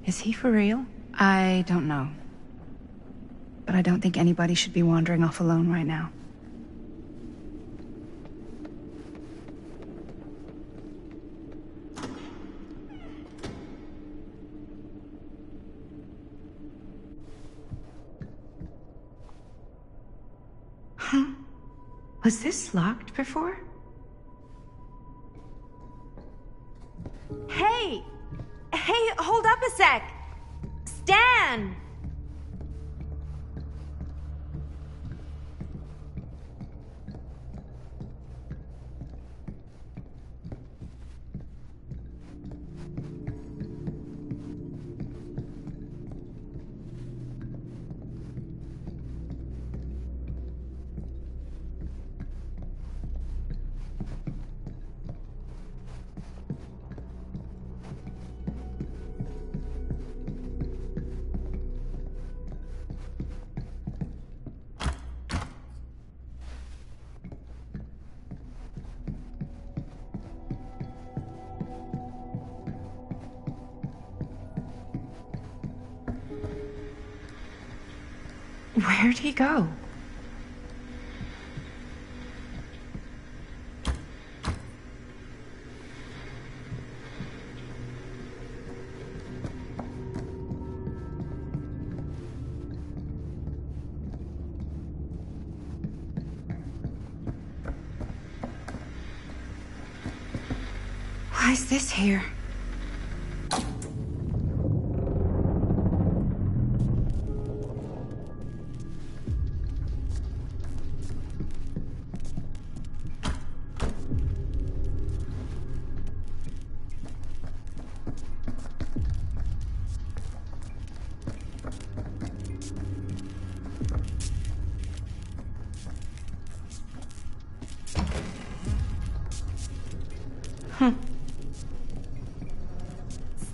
is he for real? I don't know. But I don't think anybody should be wandering off alone right now. Huh? Was this locked before? Hey! Hey, hold up a sec! Stan! Where'd he go? Why is this here?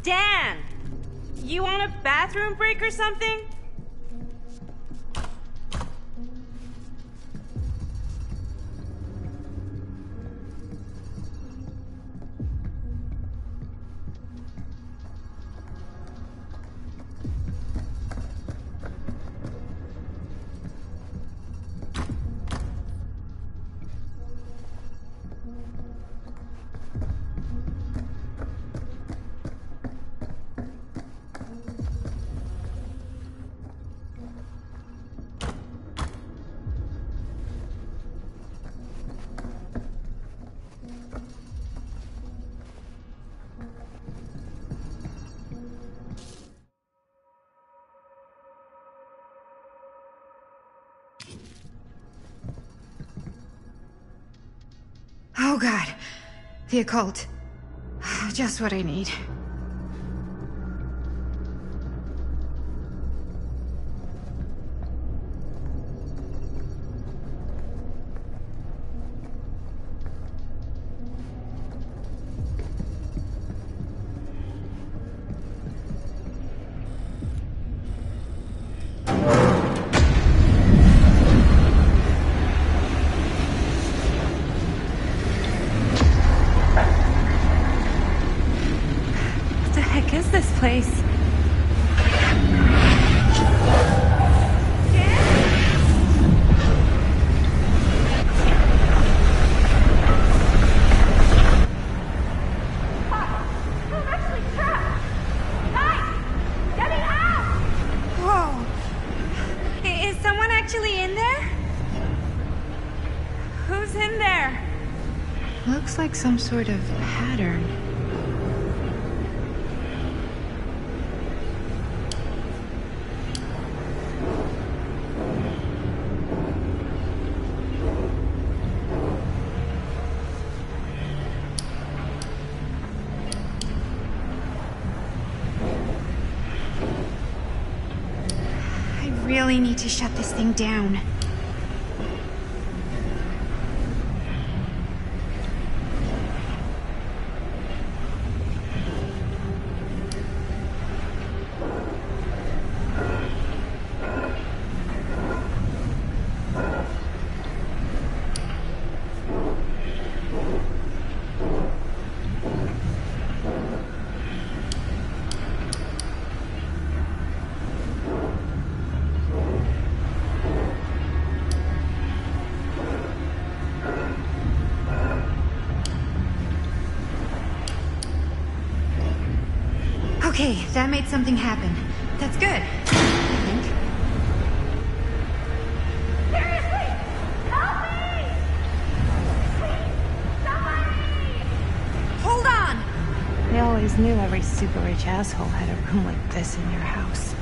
Stan! You want a bathroom break or something? God. The occult. Just what I need. Place. Whoa. Is someone actually in there? Who's in there? Looks like some sort of pattern. Really need to shut this thing down. Okay, that made something happen. That's good, I think. Seriously! Help me! Please! Somebody! Hold on! I always knew every super rich asshole had a room like this in your house.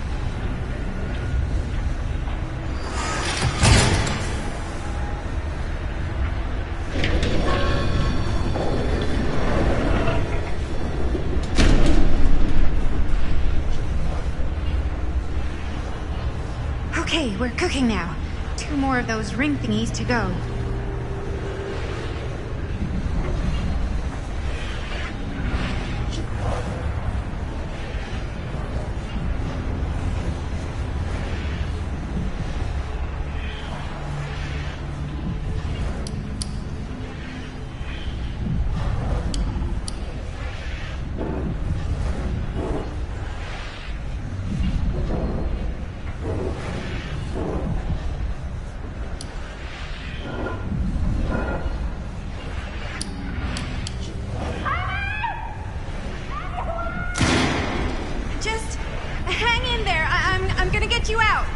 Okay, we're cooking now. 2 more of those ring thingies to go. You out!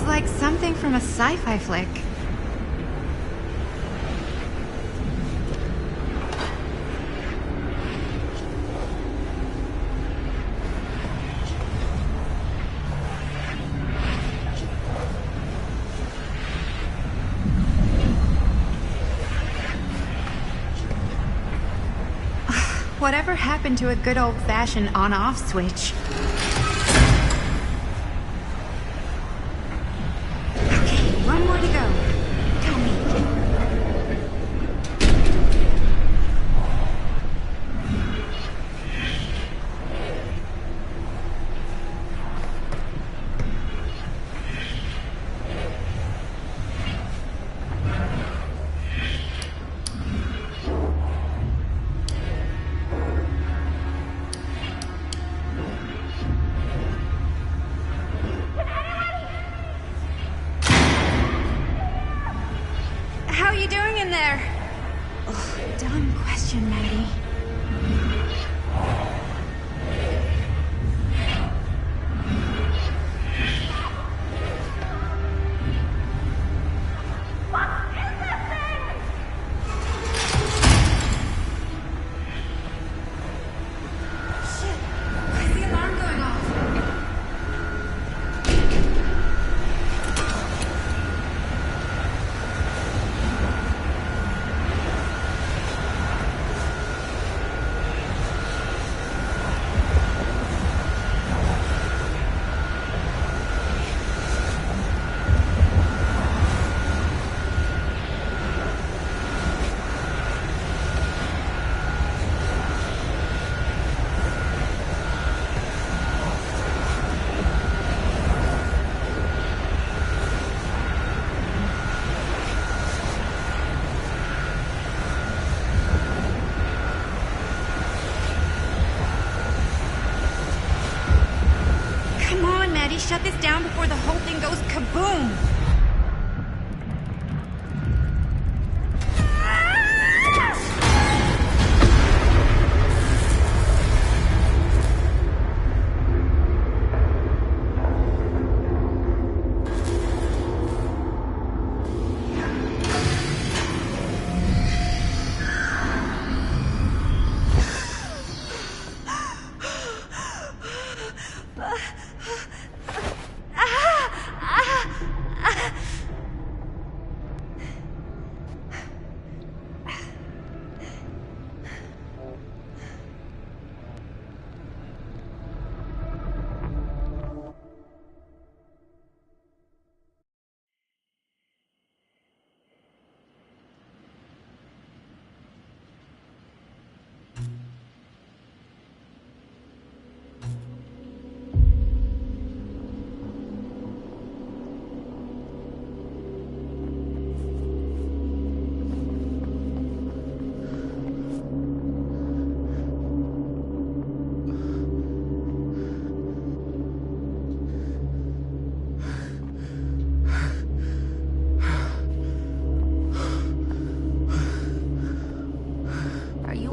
Like something from a sci-fi flick. Whatever happened to a good old-fashioned on-off switch? Dumb question, Maddie. Shut this down before the whole thing goes kaboom!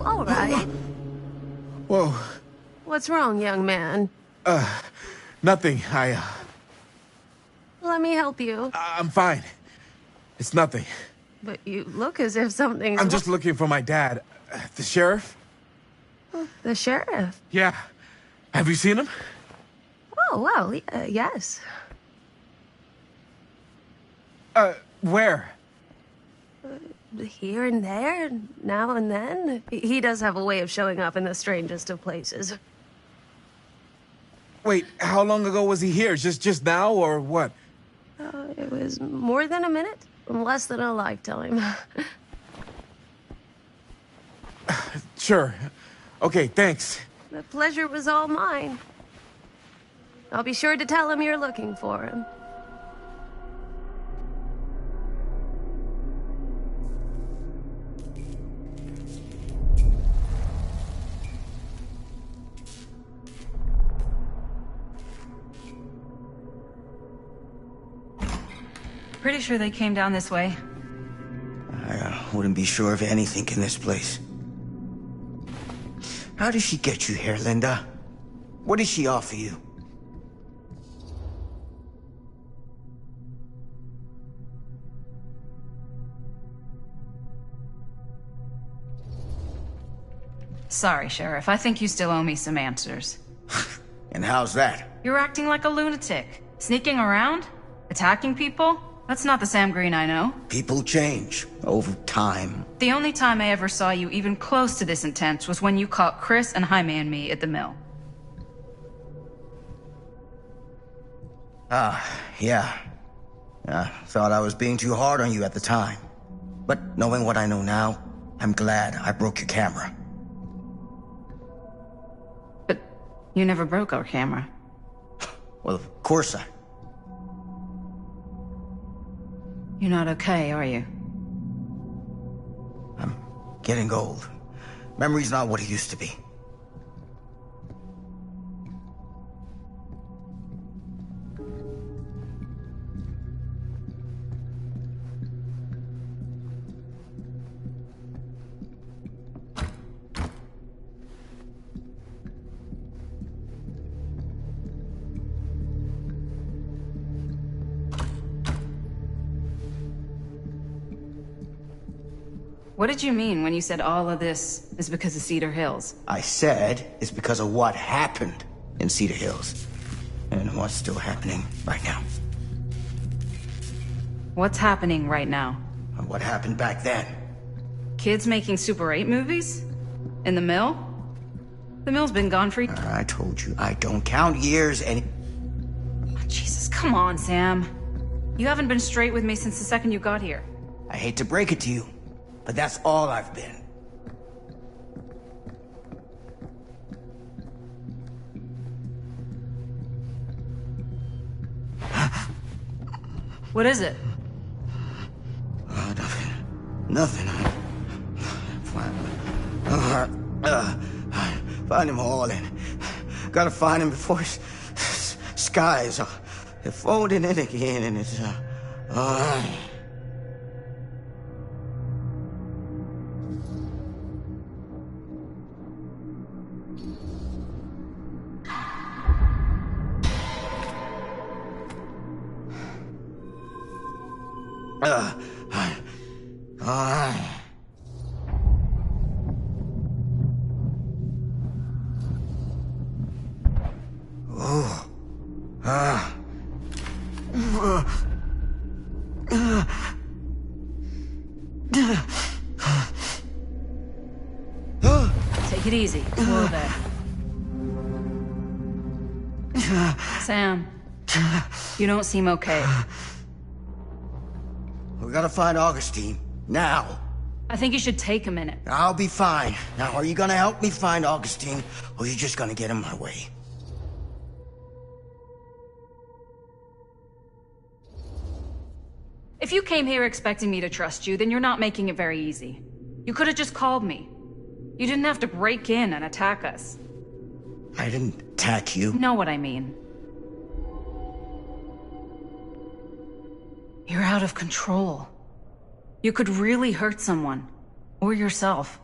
All right. Whoa. What's wrong, young man? Nothing. Let me help you. I'm fine. It's nothing. But you look as if something's... I'm just looking for my dad. The sheriff? The sheriff? Yeah. Have you seen him? Oh, well, yes. Where? Here and there, now and then. He does have a way of showing up in the strangest of places. Wait, how long ago was he here? Just now, or what? It was more than a minute, less than a lifetime. Sure. Okay, thanks. The pleasure was all mine. I'll be sure to tell him you're looking for him. Pretty sure they came down this way. I wouldn't be sure of anything in this place. How did she get you here, Linda? What did she offer you? Sorry, Sheriff. I think you still owe me some answers. And how's that? You're acting like a lunatic. Sneaking around? Attacking people? That's not the Sam Green I know. People change over time. The only time I ever saw you even close to this intense was when you caught Chris and Jaime and me at the mill. Yeah. I thought I was being too hard on you at the time. But knowing what I know now, I'm glad I broke your camera. But you never broke our camera. Well, of course I... You're not okay, are you? I'm getting old. Memory's not what it used to be. What did you mean when you said all of this is because of Cedar Hills? I said it's because of what happened in Cedar Hills. And what's still happening right now. What's happening right now? And what happened back then. Kids making Super 8 movies? In the mill? The mill's been gone for... I told you, I don't count years any... Oh, Jesus, come on, Sam. You haven't been straight with me since the second you got here. I hate to break it to you, but that's all I've been. What is it? Nothing. Find him all and gotta find him before his skies are folding in again and it's Take it easy. Whoa there. Sam, you don't seem okay. We gotta find Augustine. Now. I think you should take a minute. I'll be fine. Now, are you gonna help me find Augustine, or are you just gonna get in my way? If you came here expecting me to trust you, then you're not making it very easy. You could have just called me. You didn't have to break in and attack us. I didn't attack you. Know what I mean. You're out of control. You could really hurt someone. Or yourself.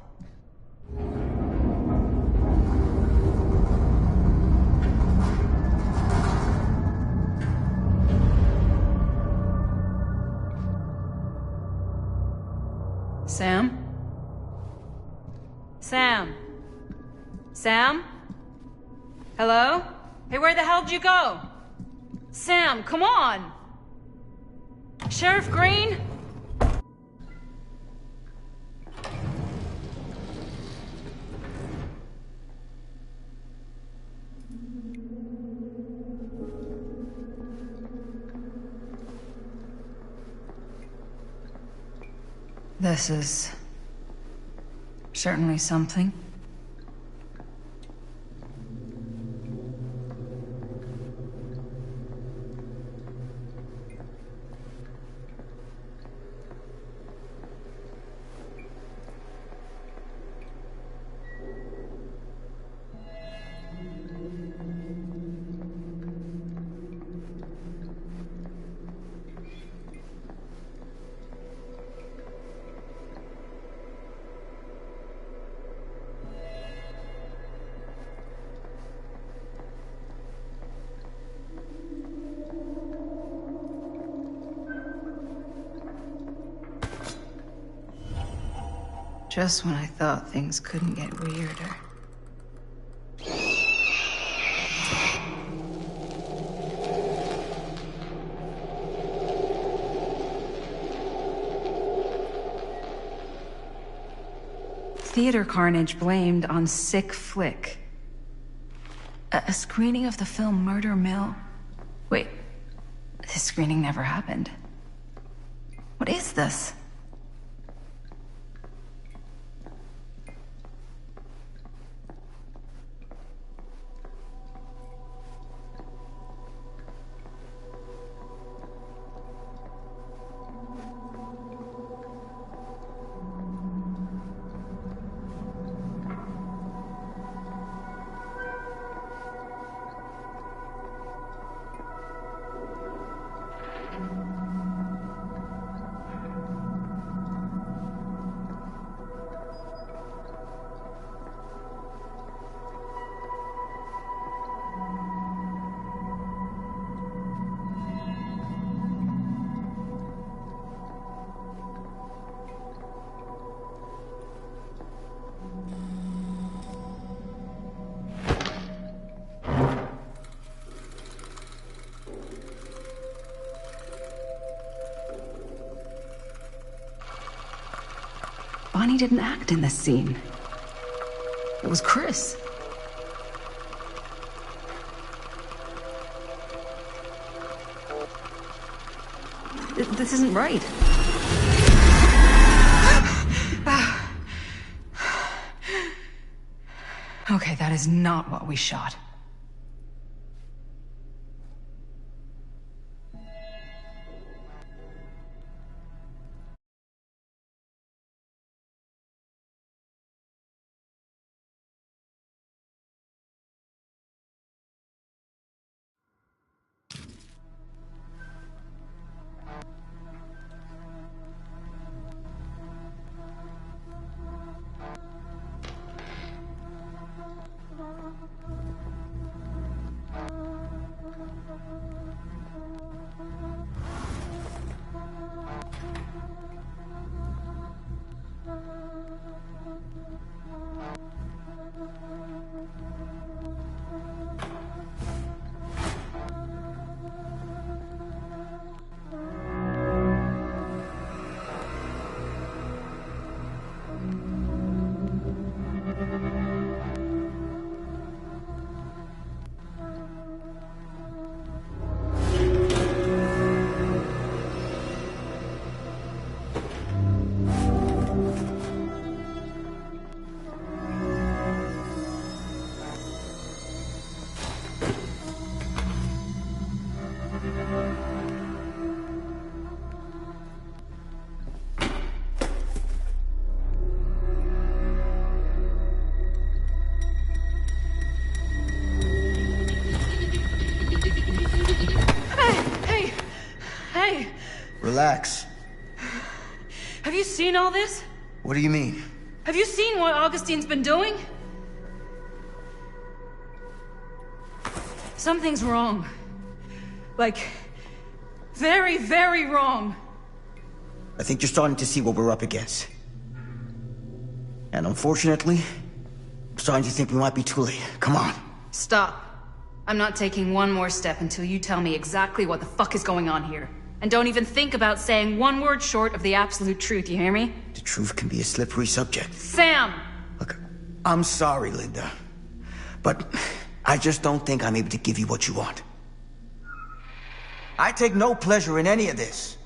Sam? Sam? Sam? Hello? Hey, where the hell did you go? Sam, come on! Sheriff Green? This is certainly something. Just when I thought things couldn't get weirder. Theater carnage blamed on sick flick. A screening of the film Murder Mill. Wait, this screening never happened. What is this? Bonnie didn't act in this scene. It was Chris. This isn't right. Okay, that is not what we shot. Relax. Have you seen all this? What do you mean? Have you seen what Augustine's been doing? Something's wrong. Like, very, very wrong. I think you're starting to see what we're up against. And unfortunately, I'm starting to think we might be too late. Come on. Stop. I'm not taking one more step until you tell me exactly what the fuck is going on here. And don't even think about saying one word short of the absolute truth, you hear me? The truth can be a slippery subject. Sam! Look, I'm sorry, Linda. But I just don't think I'm able to give you what you want. I take no pleasure in any of this.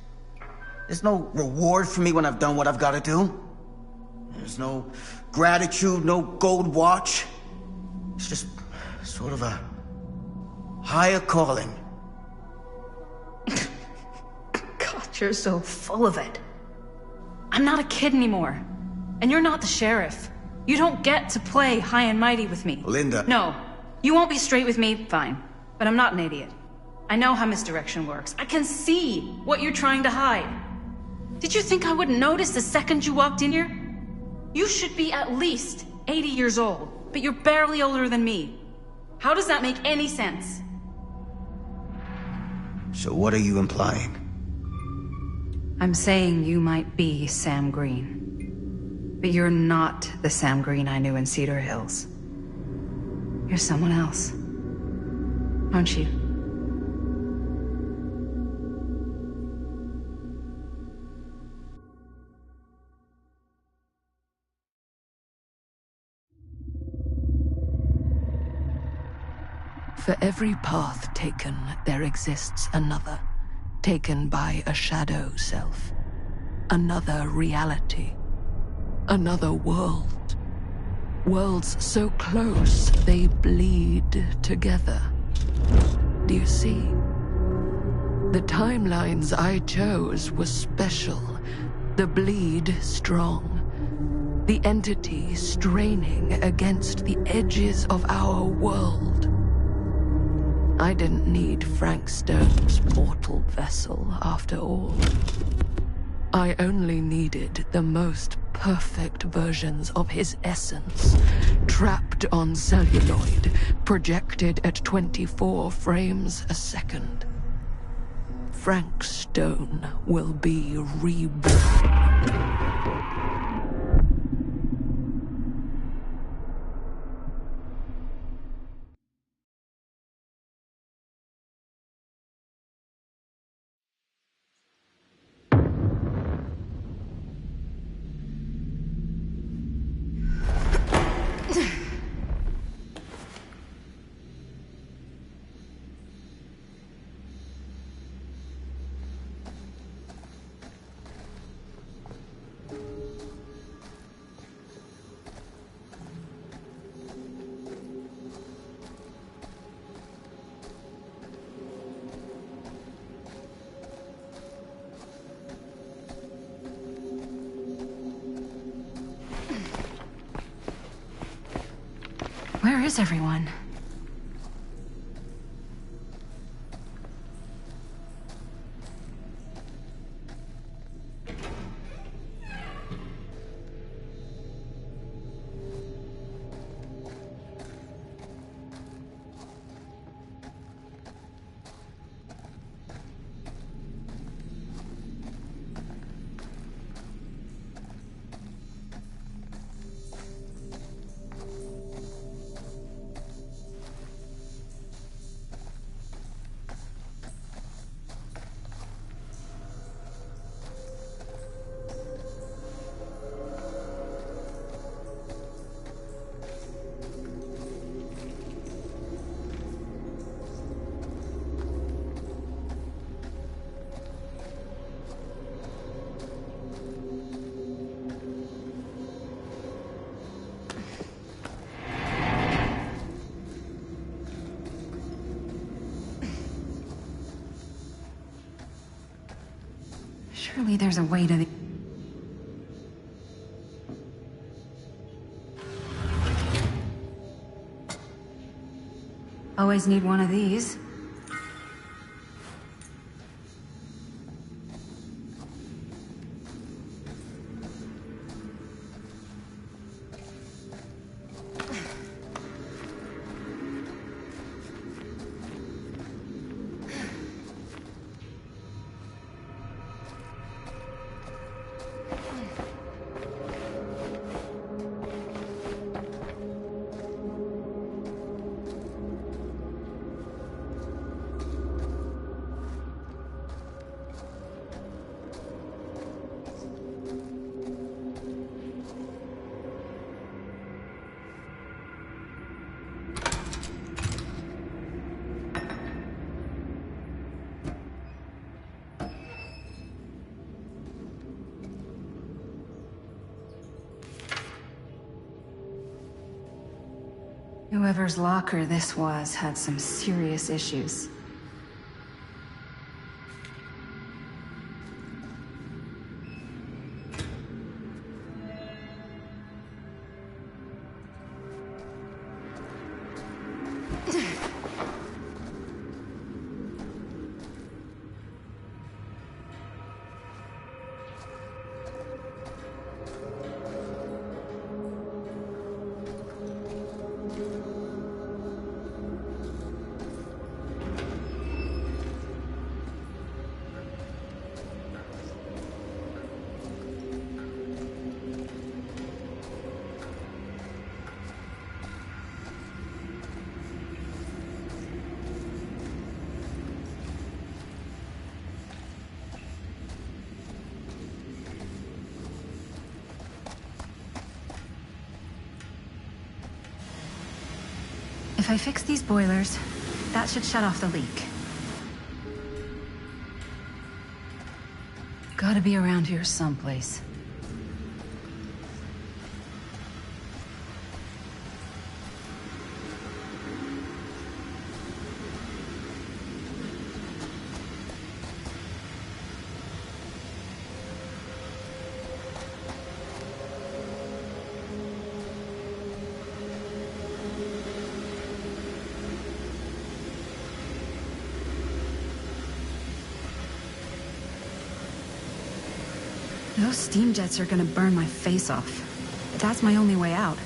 There's no reward for me when I've done what I've got to do. There's no gratitude, no gold watch. It's just sort of a higher calling. God, you're so full of it. I'm not a kid anymore. And you're not the sheriff. You don't get to play high and mighty with me. Linda. No. You won't be straight with me, fine. But I'm not an idiot. I know how misdirection works. I can see what you're trying to hide. Did you think I wouldn't notice the second you walked in here? You should be at least 80 years old, but you're barely older than me. How does that make any sense? So what are you implying? I'm saying you might be Sam Green. But you're not the Sam Green I knew in Cedar Hills. You're someone else. Aren't you? For every path taken, there exists another, taken by a shadow self. Another reality. Another world. Worlds so close, they bleed together. Do you see? The timelines I chose were special. The bleed strong. The entity straining against the edges of our world. I didn't need Frank Stone's mortal vessel, after all. I only needed the most perfect versions of his essence, trapped on celluloid, projected at 24 frames a second. Frank Stone will be reborn. Where is everyone? Surely there's a way to the... Always need one of these. Whoever's locker this was had some serious issues. If I fix these boilers, that should shut off the leak. Gotta be around here someplace. Those steam jets are gonna burn my face off. But that's my only way out.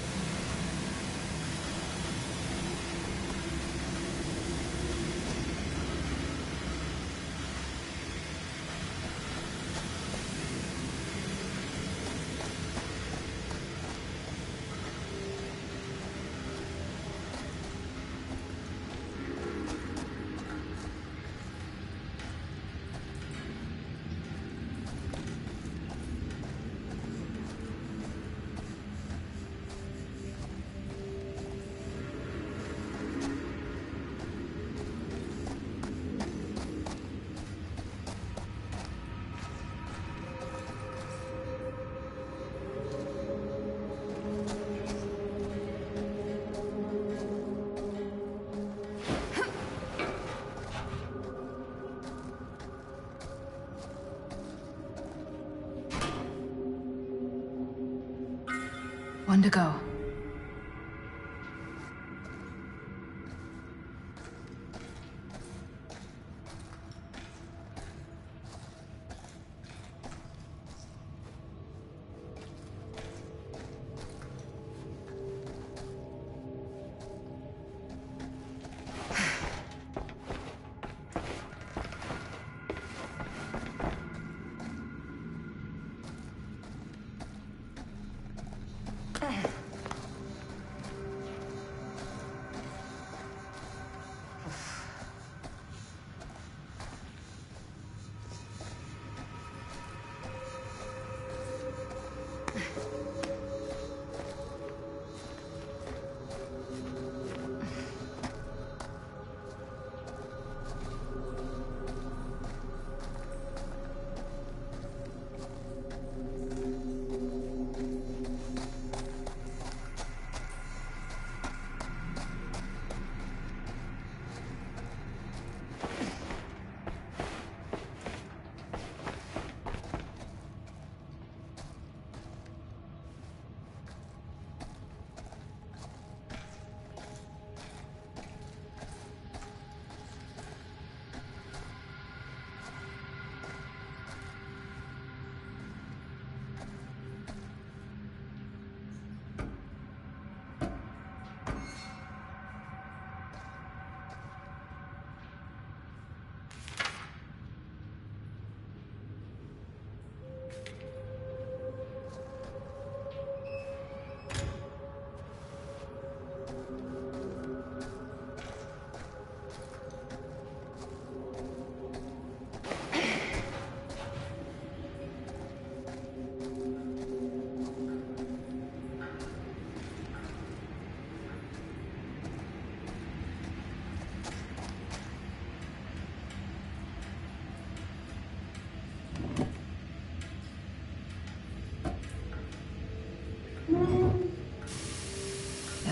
One to go.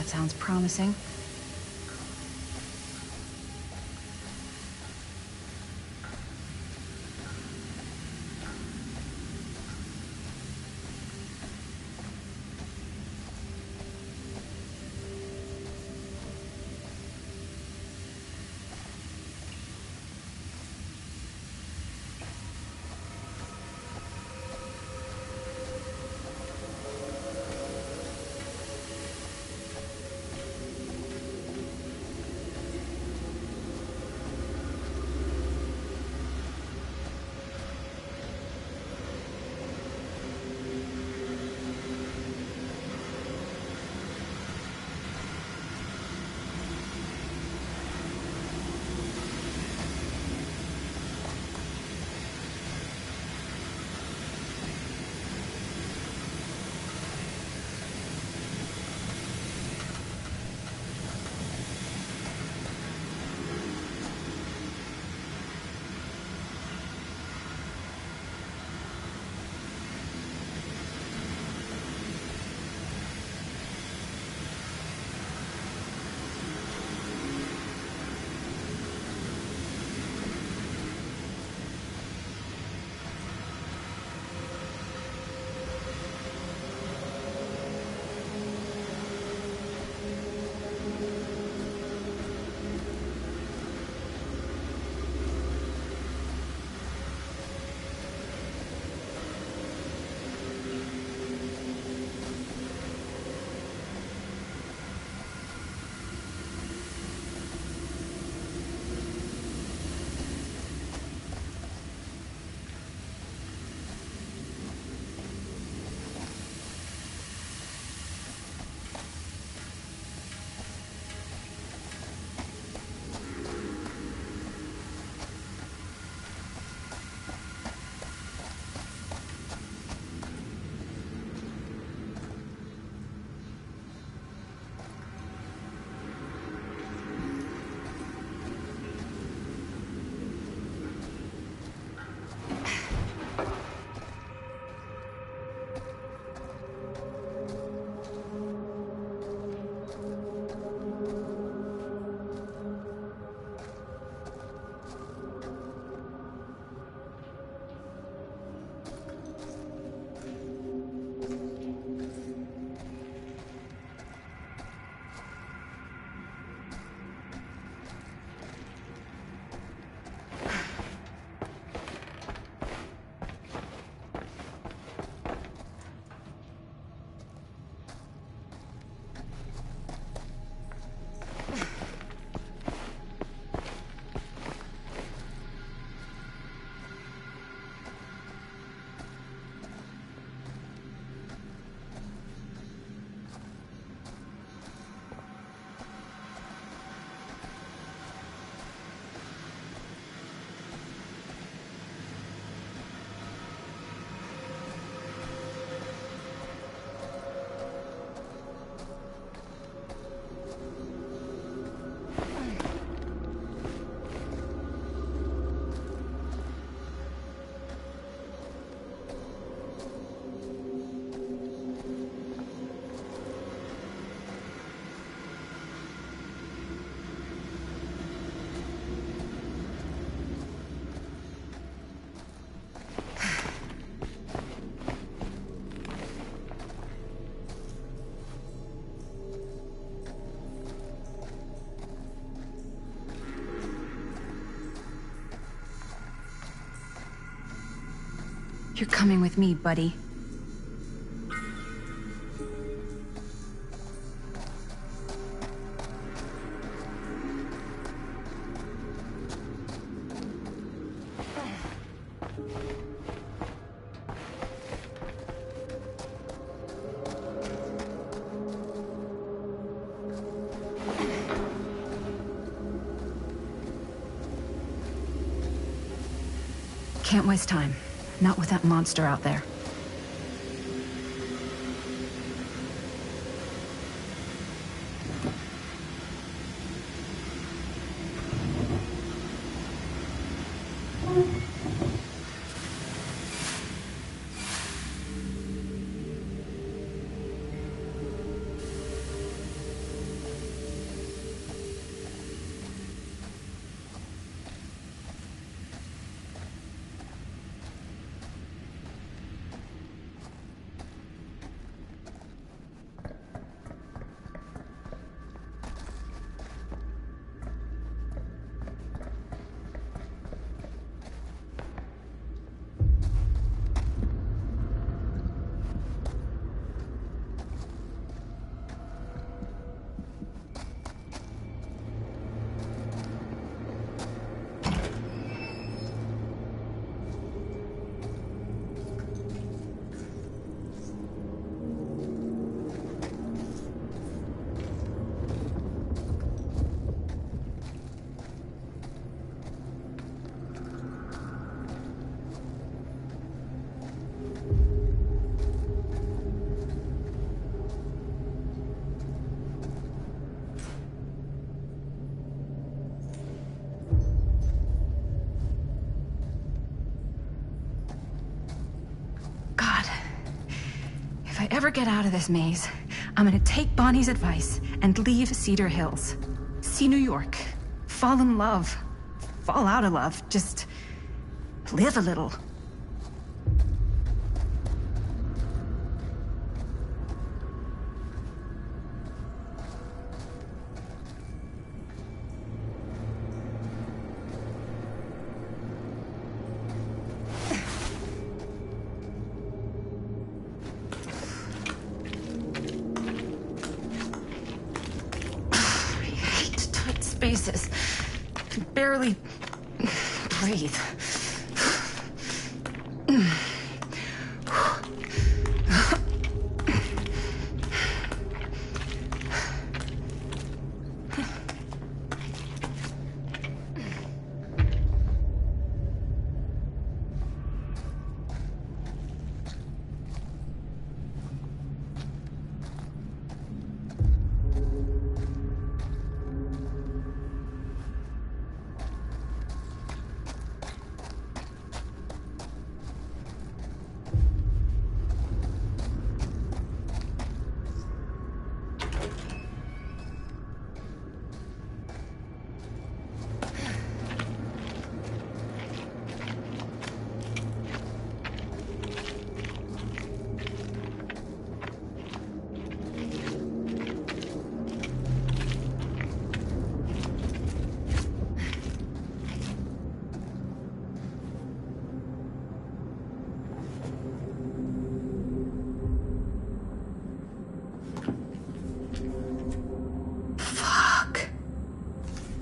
That sounds promising. You're coming with me, buddy. Can't waste time. Not with that monster out there. I ever get out of this maze, I'm gonna take Bonnie's advice and leave Cedar Hills. See New York. Fall in love. Fall out of love. Just live a little. Spaces. Can barely breathe.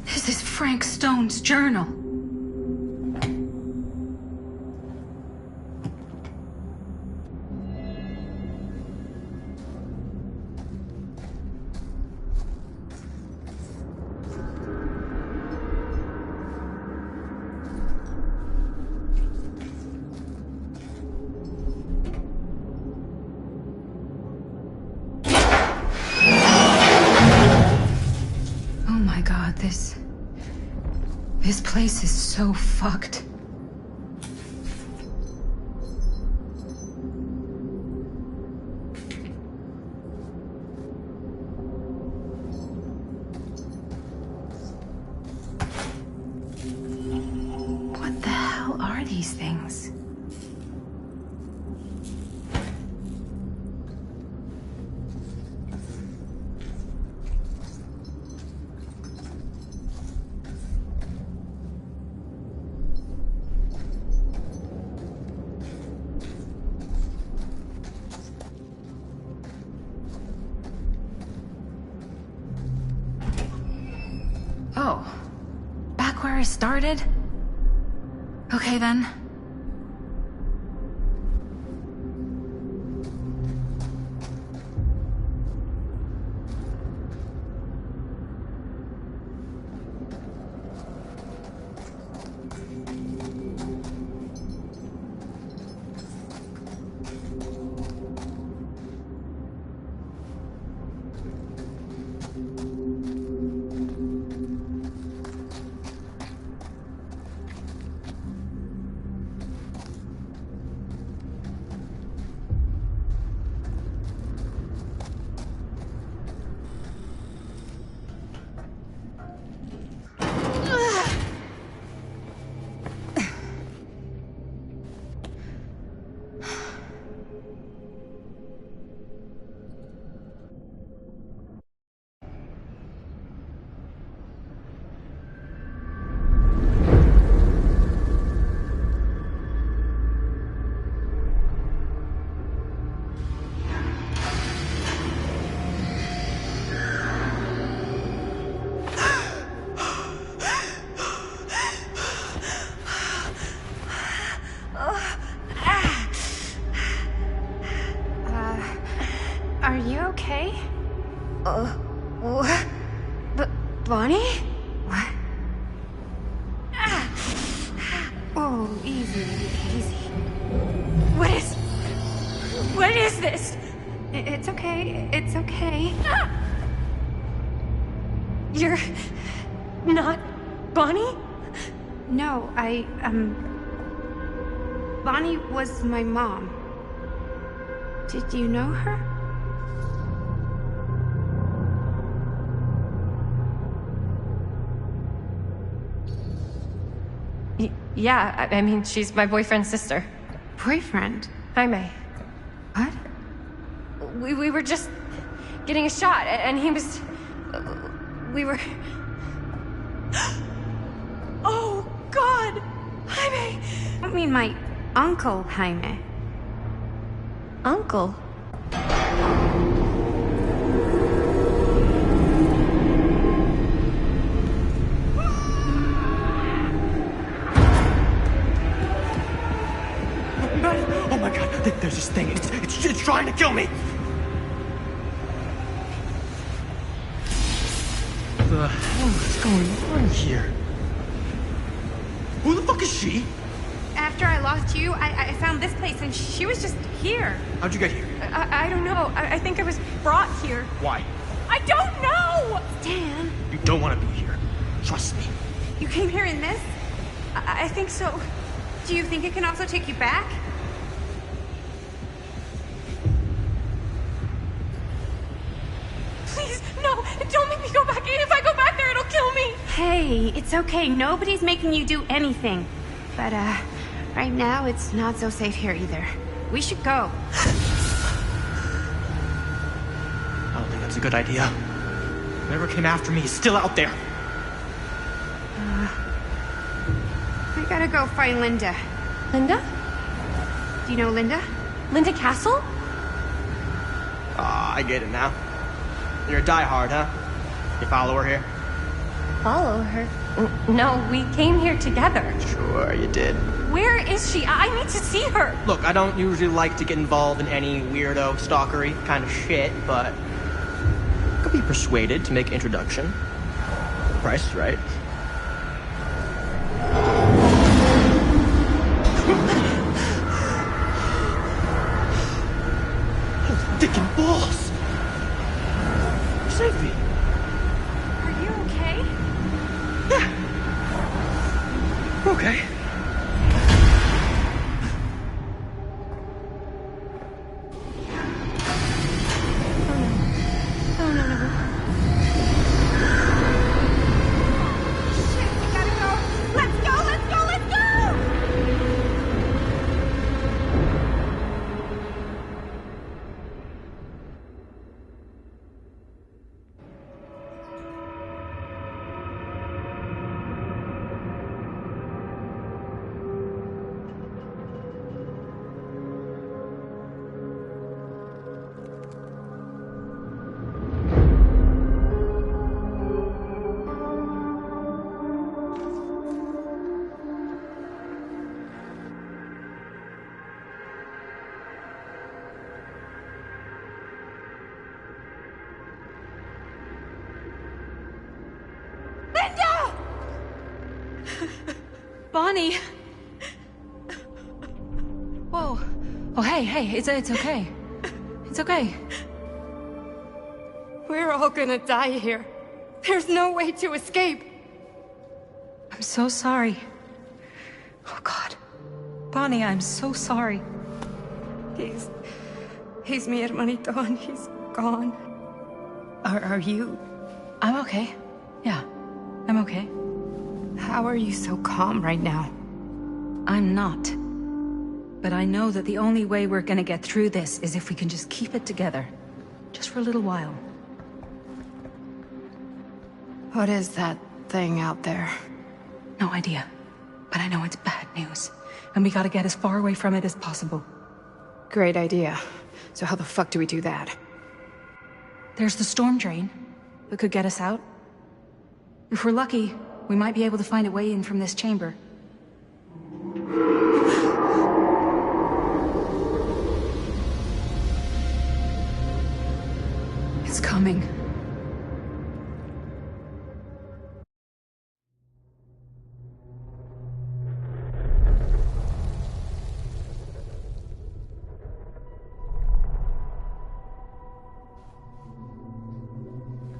This is Frank Stone's journal. Oh my God, this place is so fucked. What the hell are these things? Oh, back where I started? Okay then. Are you okay? What? Bonnie? What? Oh, easy, easy. What is this? It's okay, it's okay. You're not Bonnie? No, Bonnie was my mom. Did you know her? Yeah, I mean, she's my boyfriend's sister. Boyfriend? Jaime. What? We were just getting a shot, and he was... We were... Oh, God! Jaime! I mean my uncle, Jaime. Uncle? Oh my God, there's this thing. It's trying to kill me. The hell is going on here? Who the fuck is she? After I lost you, I found this place and she was just here. How'd you get here? I don't know. I think I was brought here. Why? I don't know! Stan! You don't want to be here. Trust me. You came here in this? I think so. Do you think it can also take you back? Please, no! Don't make me go back. If I go back there, it'll kill me! Hey, it's okay. Nobody's making you do anything. But, right now, it's not so safe here either. We should go. I don't think that's a good idea. Whoever came after me is still out there. I gotta go find Linda. Linda? Do you know Linda? Linda Castle? Ah, I get it now. You're a diehard, huh? You follow her here? Follow her? No, we came here together. Sure, you did. Where is she? I need to see her. Look, I don't usually like to get involved in any weirdo, stalkery kind of shit, but I could be persuaded to make introduction. The price is right. Oh, dick and balls! Save me. Are you okay? Yeah. Okay. Bonnie! Whoa. Oh, hey, it's okay. It's okay. We're all gonna die here. There's no way to escape. I'm so sorry. Oh, God. Bonnie, I'm so sorry. He's mi hermanito and he's gone. Are you? I'm okay. Yeah, I'm okay. How are you so calm right now? I'm not. But I know that the only way we're gonna get through this is if we can just keep it together. Just for a little while. What is that thing out there? No idea. But I know it's bad news. And we gotta get as far away from it as possible. Great idea. So how the fuck do we do that? There's the storm drain that could get us out. If we're lucky, we might be able to find a way in from this chamber. It's coming.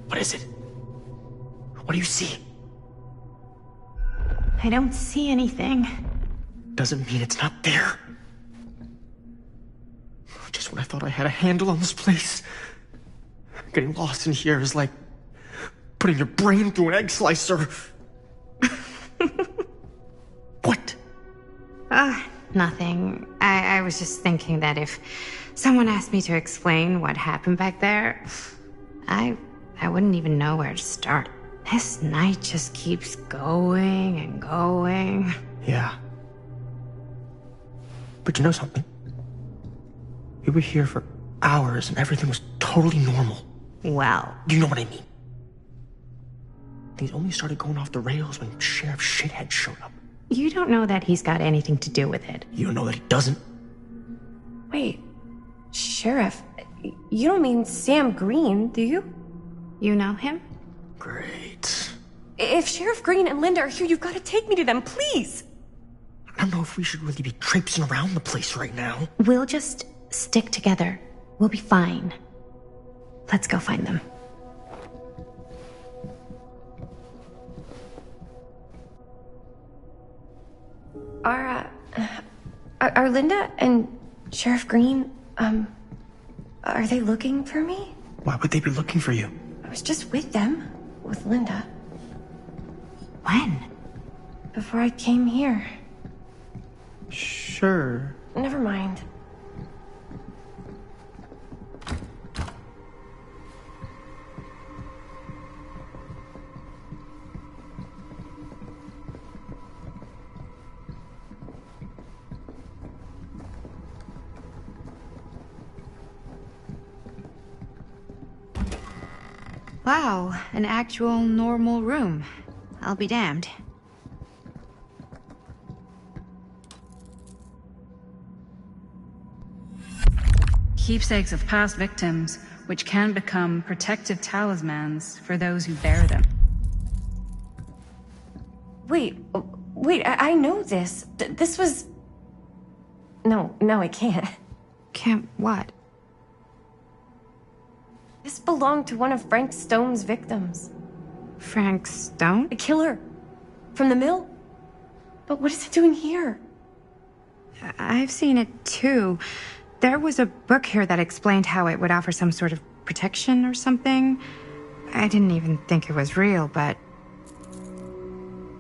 What is it? What do you see? I don't see anything. Doesn't mean it's not there. Just when I thought I had a handle on this place. Getting lost in here is like putting your brain through an egg slicer. What? Nothing. I was just thinking that if someone asked me to explain what happened back there, I wouldn't even know where to start. This night just keeps going and going. Yeah. But you know something? We were here for hours and everything was totally normal. Well. You know what I mean. Things only started going off the rails when Sheriff Shithead showed up. You don't know that he's got anything to do with it. You don't know that he doesn't? Wait, Sheriff, you don't mean Sam Green, do you? You know him? Great. If Sheriff Green and Linda are here, you've got to take me to them, please! I don't know if we should really be traipsing around the place right now. We'll just stick together. We'll be fine. Let's go find them. Are Linda and Sheriff Green, are they looking for me? Why would they be looking for you? I was just with them, with Linda. When? Before I came here. Sure. Never mind. Wow, an actual normal room. I'll be damned. Keepsakes of past victims, which can become protective talismans for those who bear them. Wait, I know this. This was... No, I can't. Can't what? This belonged to one of Frank Stone's victims. Frank Stone? The killer. From the mill. But what is it doing here? I've seen it too. There was a book here that explained how it would offer some sort of protection or something. I didn't even think it was real, but...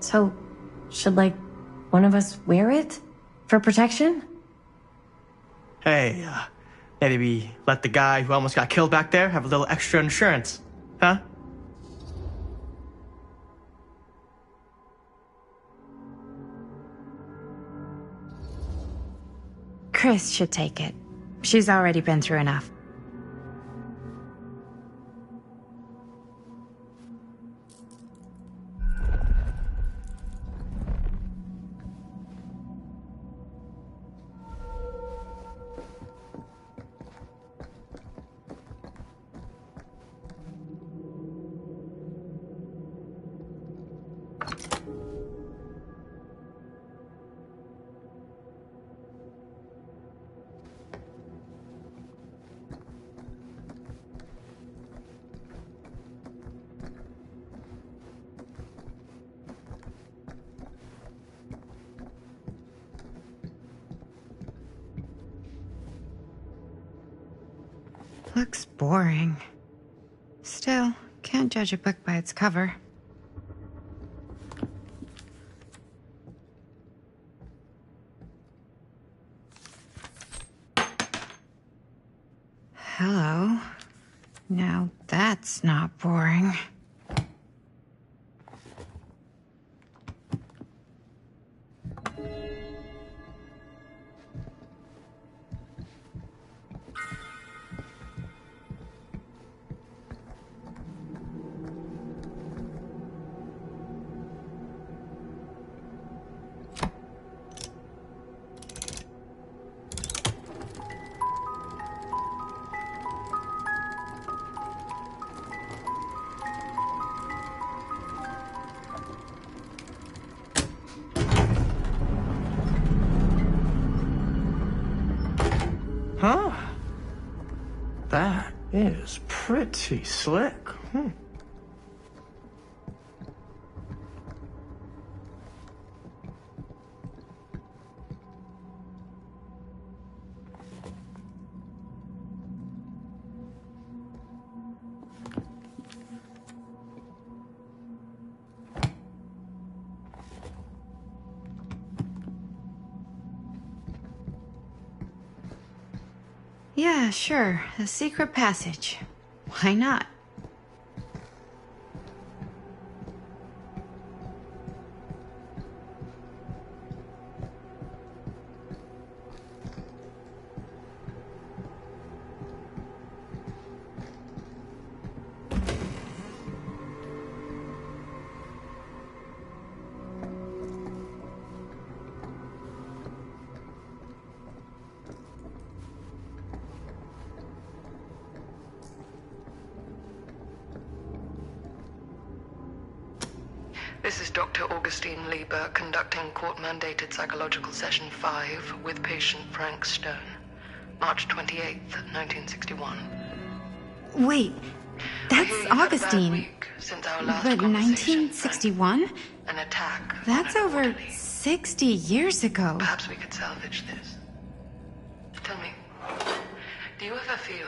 So, should, one of us wear it? For protection? Hey, maybe we let the guy who almost got killed back there have a little extra insurance, huh? Chris should take it. She's already been through enough. Looks boring. Still, can't judge a book by its cover. Hello. Now that's not boring. Huh? That is pretty slick. Yeah, sure. A secret passage. Why not? This is Dr. Augustine Lieber conducting court-mandated psychological session 5 with patient Frank Stone. March 28th, 1961. Wait, that's Augustine. Since our last But conversation, 1961? an attack. That's over 60 years ago. Perhaps we could salvage this. Tell me, do you ever feel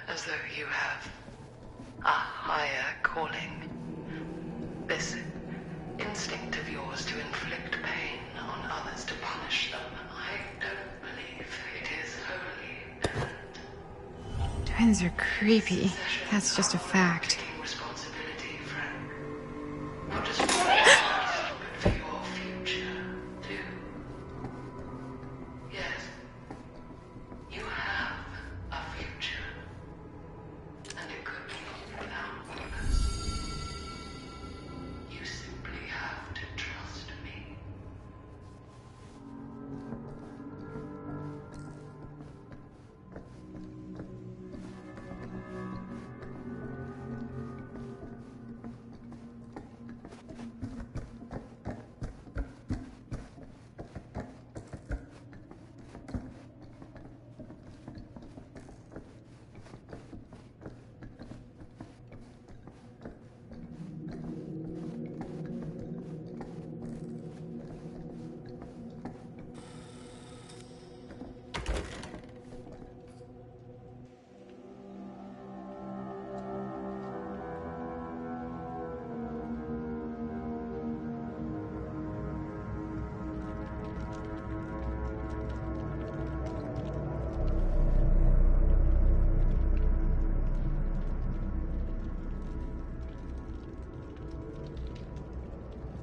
as though you have a higher calling? This instinct of yours to inflict pain on others, to punish them. I don't believe it is wholly. Twins are creepy. That's just a fact. Responsibility, Frank. Not just for yourself, but for your future, too. Yes. You have a future. And it could be without purpose. You simply have to trust me.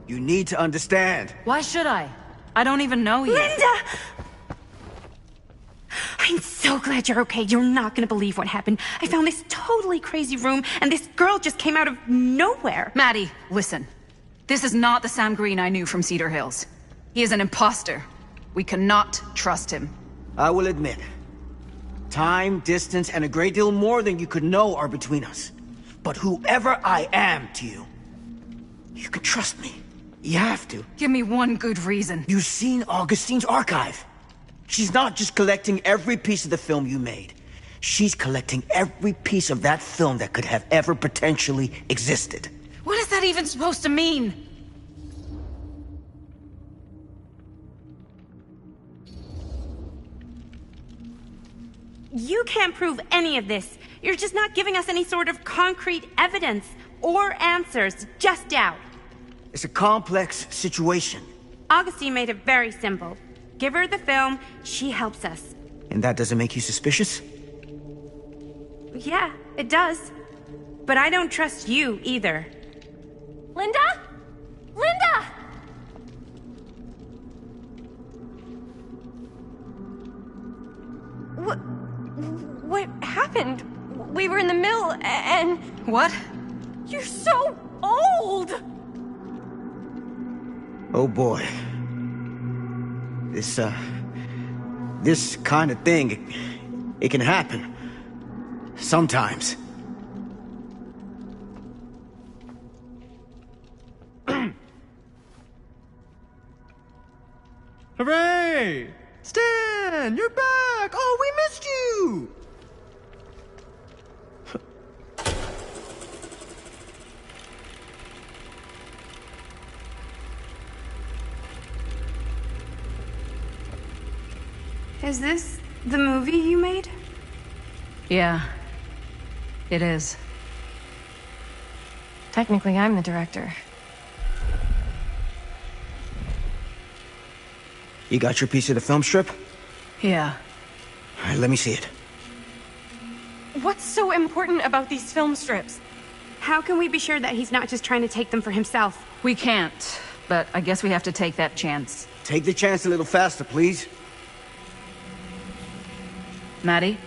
You need to understand. Why should I? I don't even know you. Linda! I'm so glad you're okay. You're not gonna believe what happened. I found this totally crazy room, and this girl just came out of nowhere. Maddie, listen. This is not the Sam Green I knew from Cedar Hills. He is an imposter. We cannot trust him. I will admit, time, distance, and a great deal more than you could know are between us. But whoever I am to you, you can trust me. You have to. Give me one good reason. You've seen Augustine's archive. She's not just collecting every piece of the film you made. She's collecting every piece of that film that could have ever potentially existed. What is that even supposed to mean? You can't prove any of this. You're just not giving us any sort of concrete evidence or answers, just doubt. It's a complex situation. Augustine made it very simple. Give her the film, she helps us. And that doesn't make you suspicious? Yeah, it does. But I don't trust you either. Linda? Linda! What happened? We were in the mill and... What? You're so old! Oh boy. This kind of thing, it can happen. Sometimes. Hooray! Stan, you're back! Oh, we missed you! Is this the movie you made? Yeah. It is. Technically, I'm the director. You got your piece of the film strip? Yeah. All right, let me see it. What's so important about these film strips? How can we be sure that he's not just trying to take them for himself? We can't, but I guess we have to take that chance. Take the chance a little faster, please. Maddie?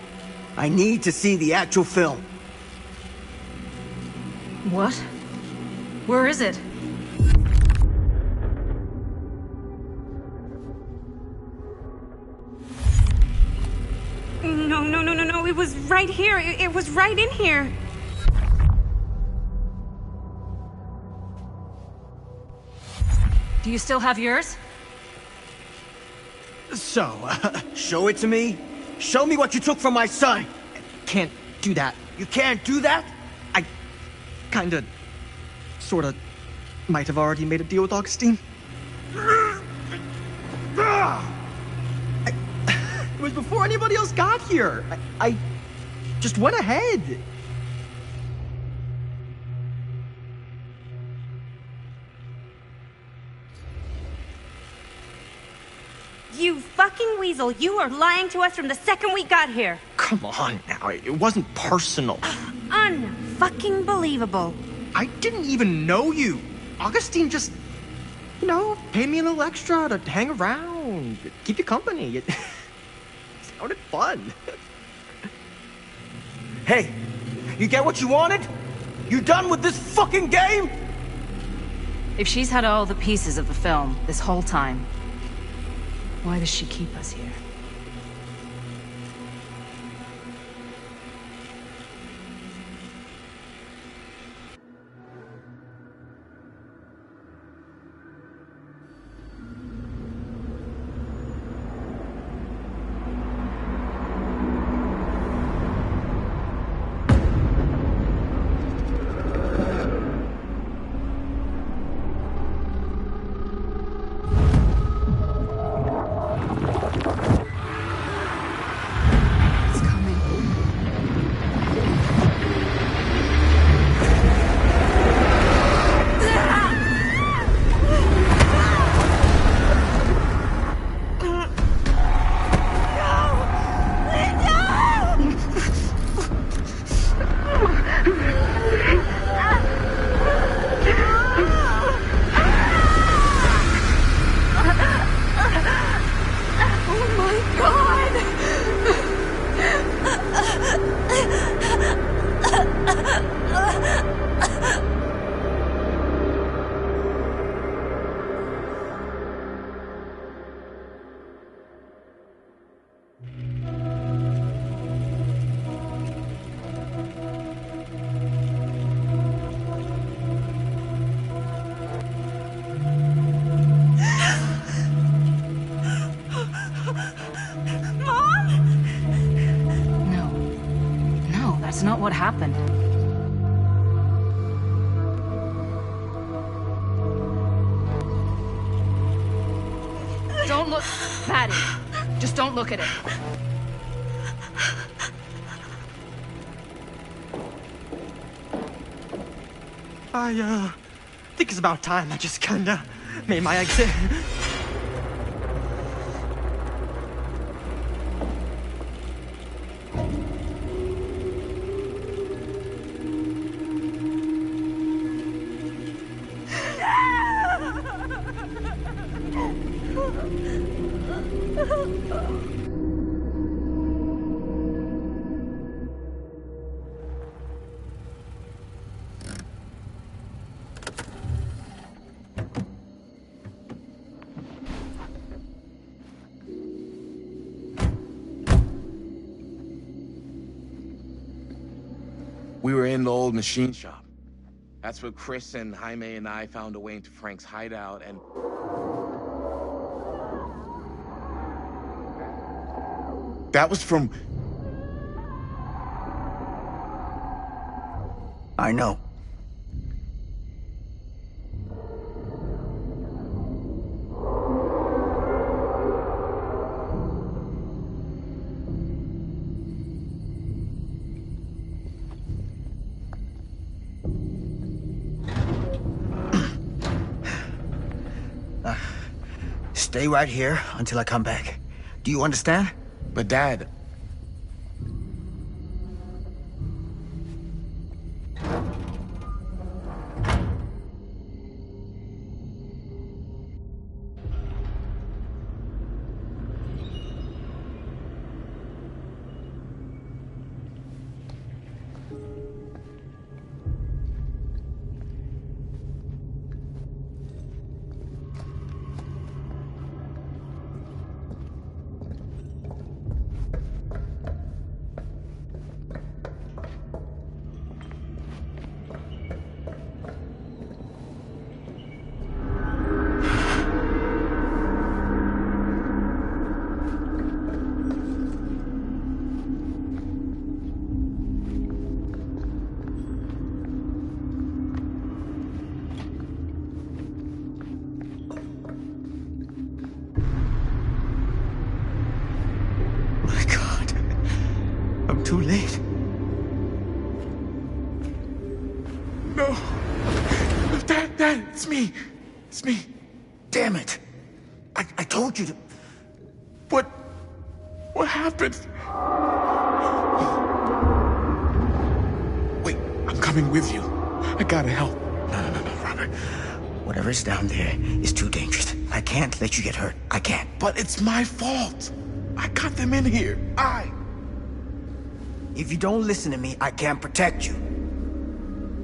I need to see the actual film. What? Where is it? No. It was right here. It was right in here. Do you still have yours? So, show it to me. Show me what you took from my son. Can't do that. You can't do that? I kinda, sorta, might have already made a deal with Augustine. It was before anybody else got here. I just went ahead. You fucking weasel. You are lying to us from the second we got here. Come on now, it wasn't personal. Unfucking believable. I didn't even know you. Augustine just, paid me a little extra to hang around, keep you company. It sounded fun. Hey, you get what you wanted? You done with this fucking game? If she's had all the pieces of the film this whole time, why does she keep us here? That's not what happened. Don't look, Maddie. Just don't look at it. I think it's about time I just kinda made my exit. We were in the old machine shop. That's where Chris and Jaime and I found a way into Frank's hideout and... That was from... I know. Stay right here until I come back. Do you understand? But Dad... I'm too late. No. Dad, it's me. It's me. Damn it. I told you to... What happened? Wait, I'm coming with you. I gotta help. No, Robert. Whatever's down there is too dangerous. I can't let you get hurt. I can't. But it's my fault. I got them in here. If you don't listen to me, I can't protect you.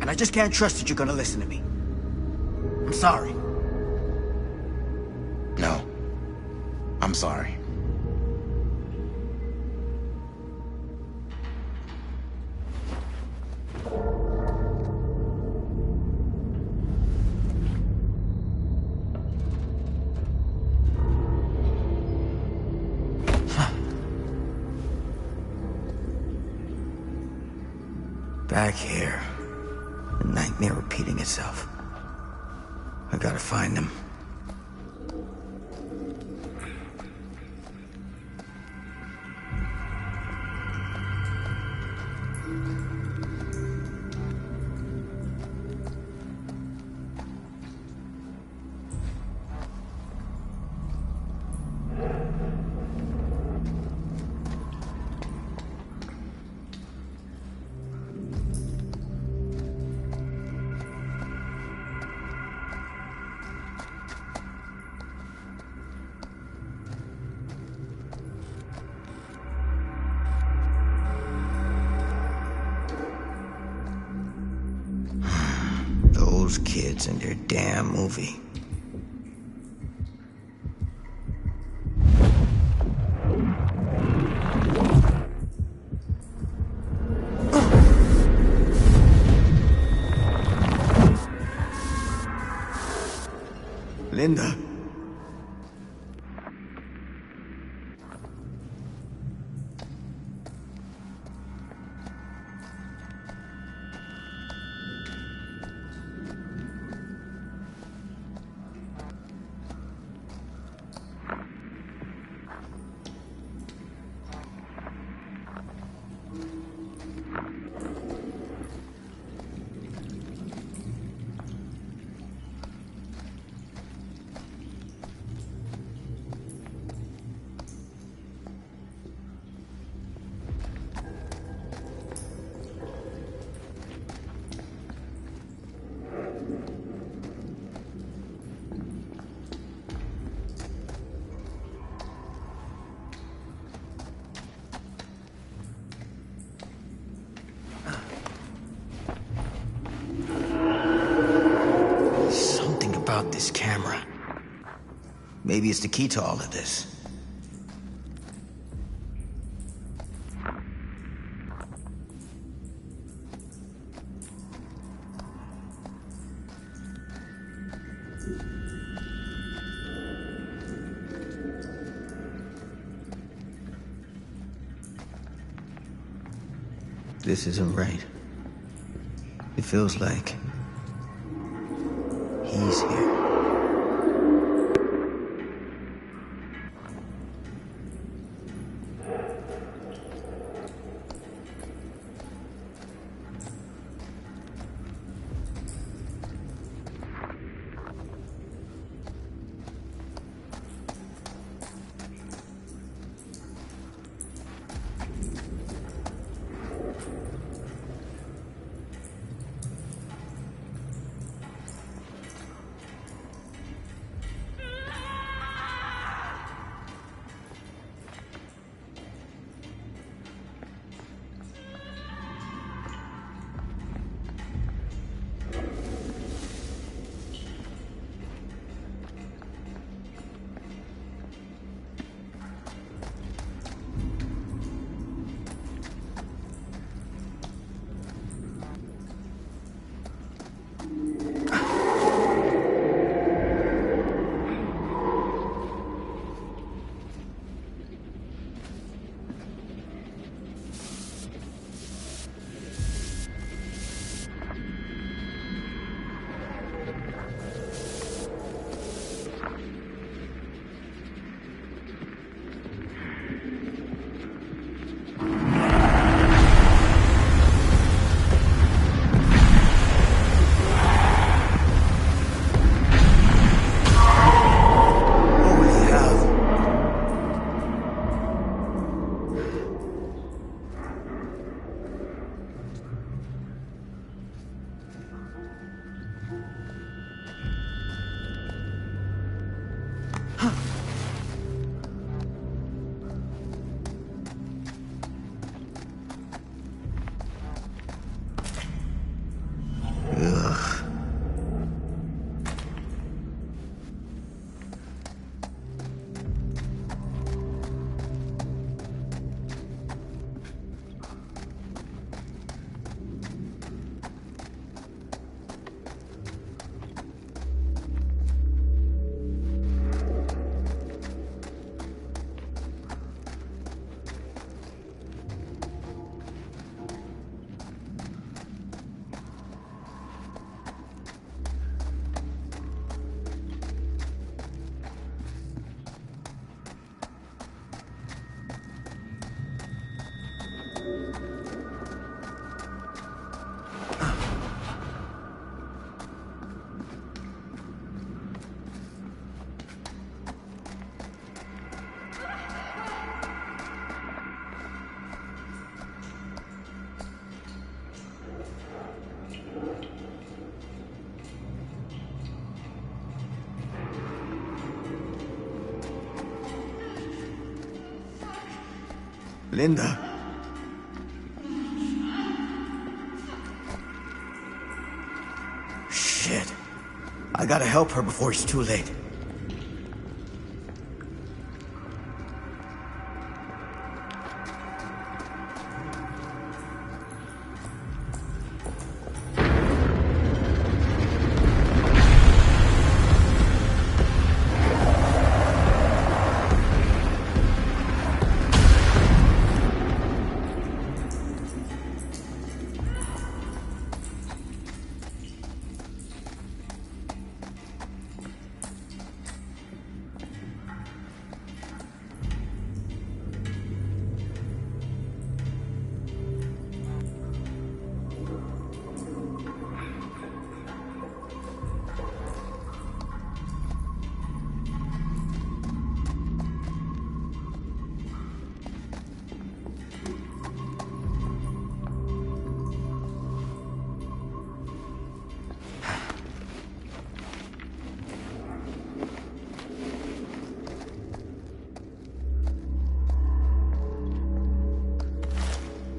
And I just can't trust that you're gonna listen to me. I'm sorry. No. I'm sorry. Back here. The nightmare repeating itself. I gotta find them. Those kids and their damn movie. Linda. About this camera. Maybe it's the key to all of this. This isn't right. It feels like he's here. Linda. Shit. I gotta help her before it's too late.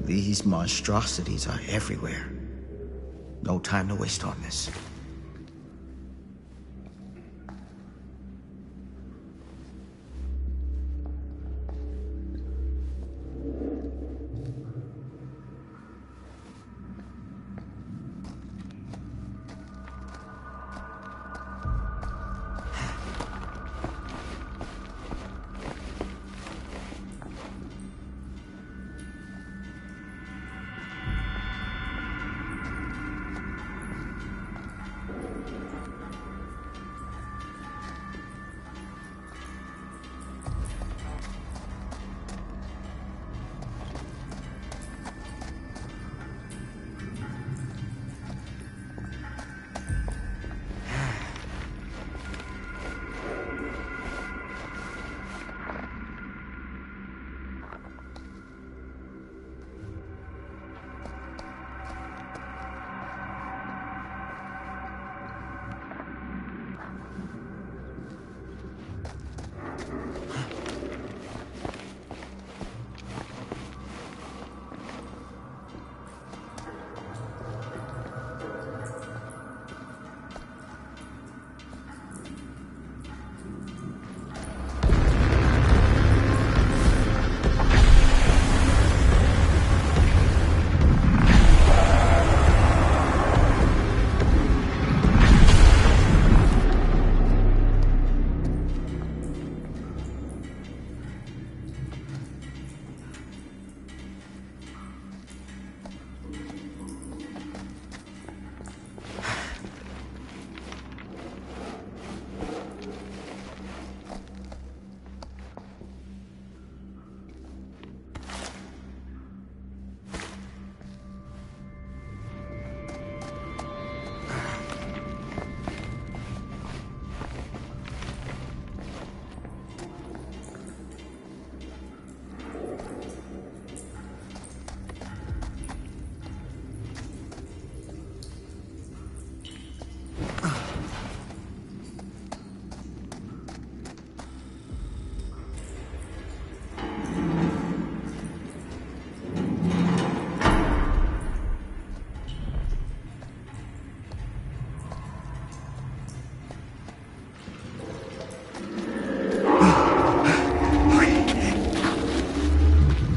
These monstrosities are everywhere. No time to waste on this.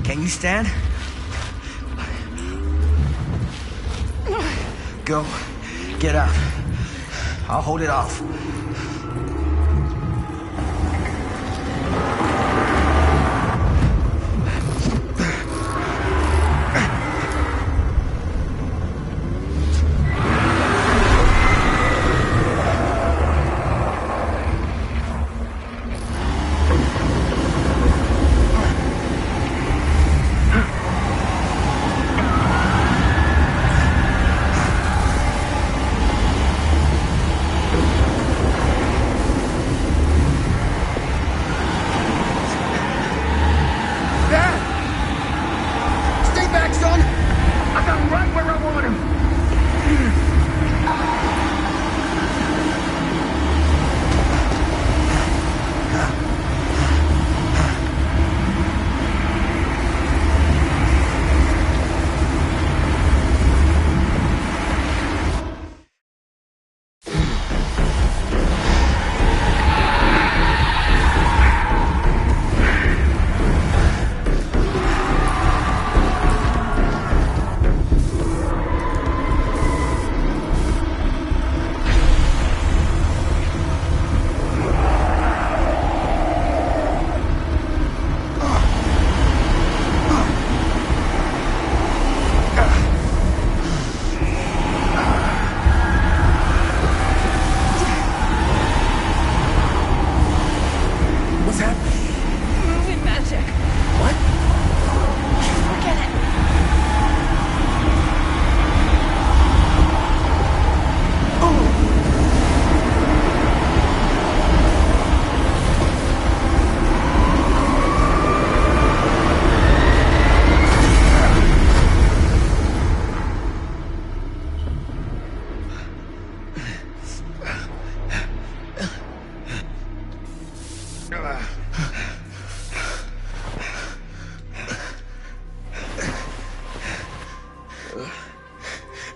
Can you stand? Go. Get out. I'll hold it off.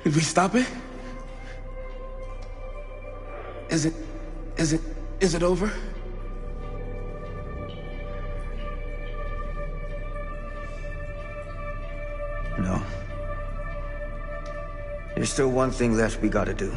Did we stop it? Is it over? No. There's still one thing left we gotta do.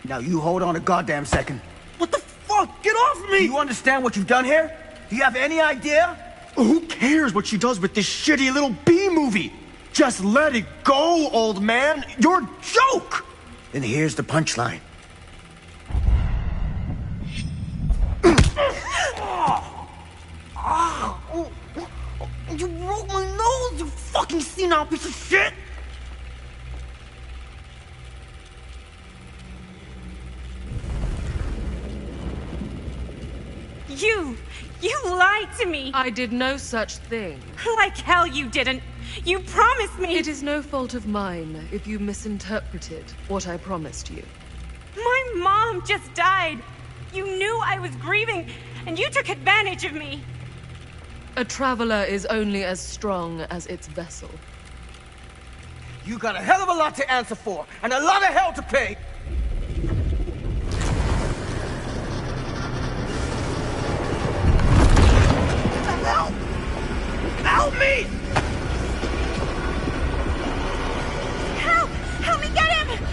Now you hold on a goddamn second. What the fuck? Get off me! Do you understand what you've done here? Do you have any idea? Who cares what she does with this shitty little B-movie? Just let it go, old man. You're a joke! Then here's the punchline. You broke my nose, you fucking senile piece of shit! You lied to me! I did no such thing. Like hell you didn't! You promised me! It is no fault of mine if you misinterpreted what I promised you. My mom just died! You knew I was grieving, and you took advantage of me! A traveler is only as strong as its vessel. You got a hell of a lot to answer for, and a lot of hell to pay! Help! Help me! Help! Help me get him!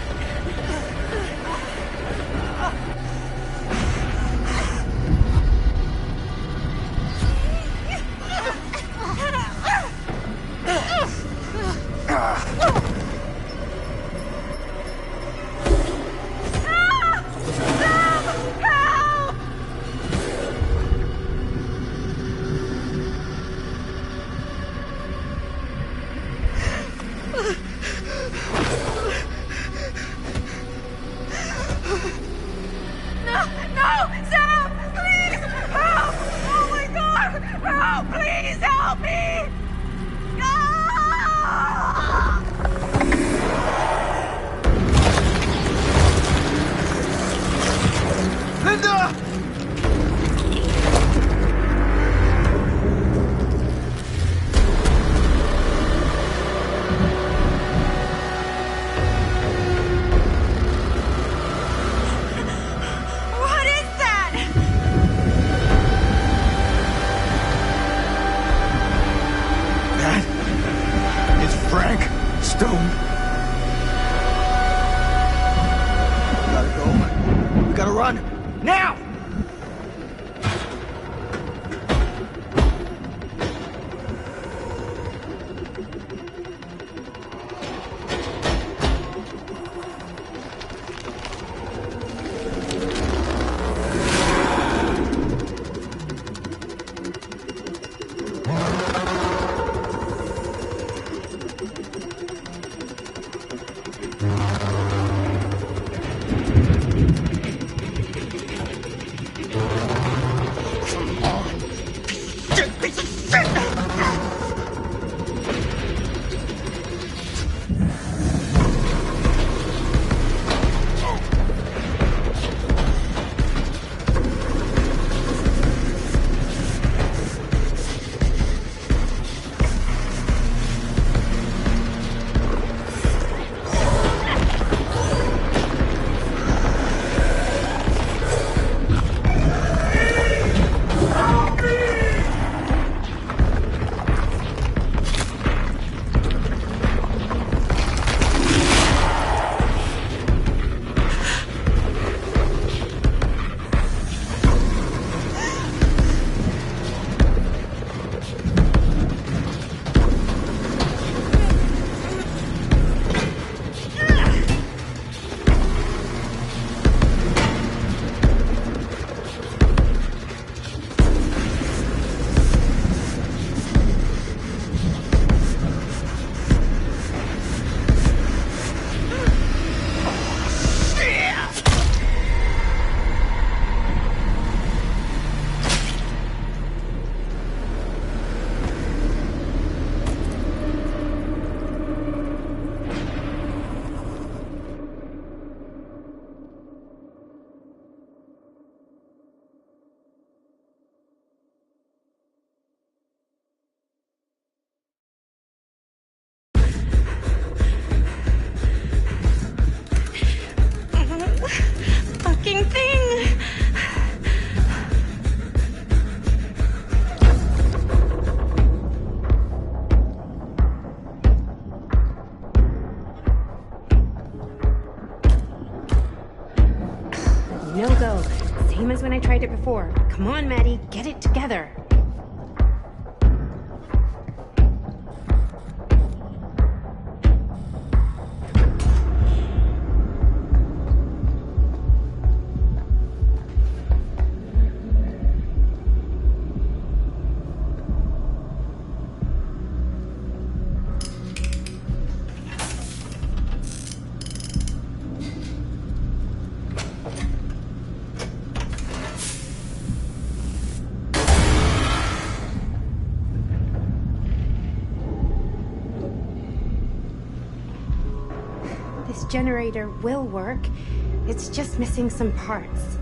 No go. Same as when I tried it before. Come on, Maddie, get it together. Generator will work. It's just missing some parts.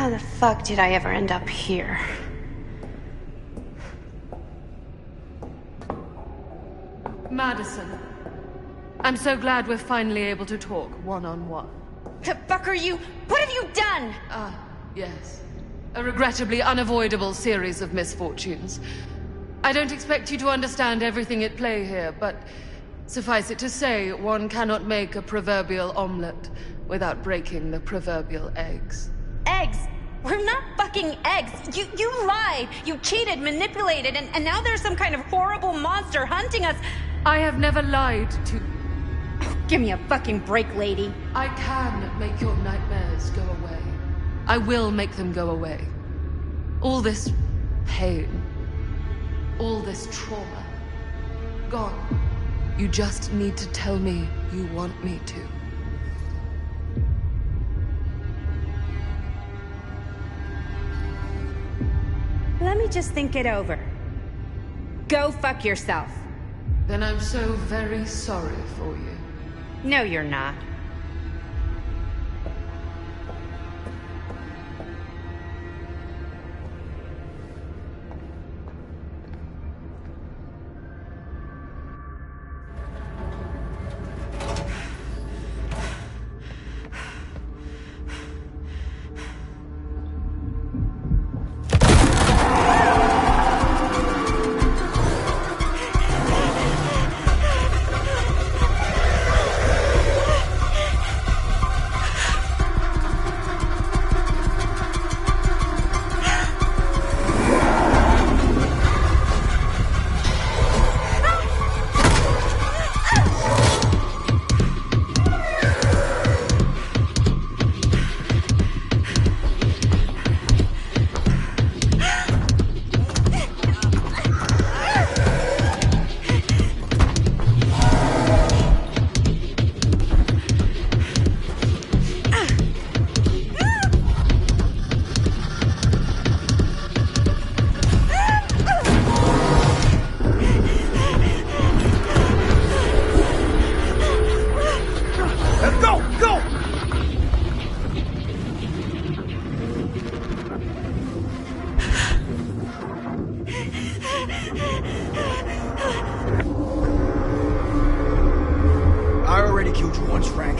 How the fuck did I ever end up here? Madison, I'm so glad we're finally able to talk one-on-one. The fuck are you? What have you done? Ah, yes. A regrettably unavoidable series of misfortunes. I don't expect you to understand everything at play here, but suffice it to say, one cannot make a proverbial omelette without breaking the proverbial eggs. Eggs? We're not fucking eggs. You lied. You cheated, manipulated, and now there's some kind of horrible monster hunting us. I have never lied to... Oh, give me a fucking break, lady. I can make your nightmares go away. I will make them go away. All this pain, all this trauma, gone. You just need to tell me you want me to. Let me just think it over. Go fuck yourself. Then I'm so very sorry for you. No, you're not. I already killed you once, Frank.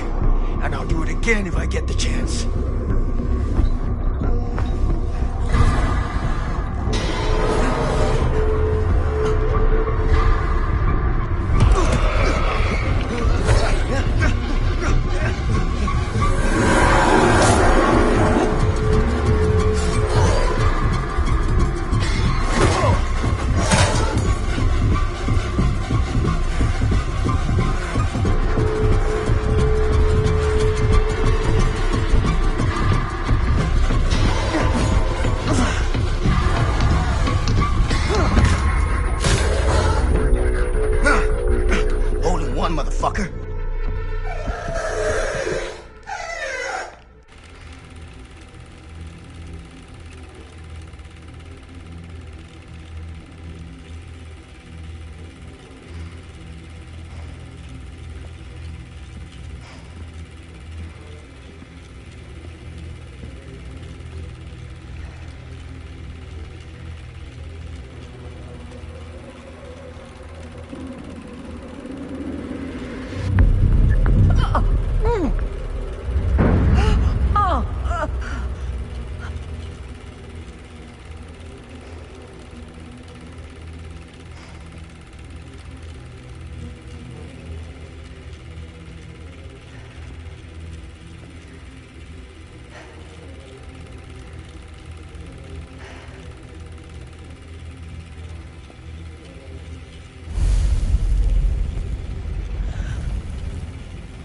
And I'll do it again if I get the chance. Motherfucker.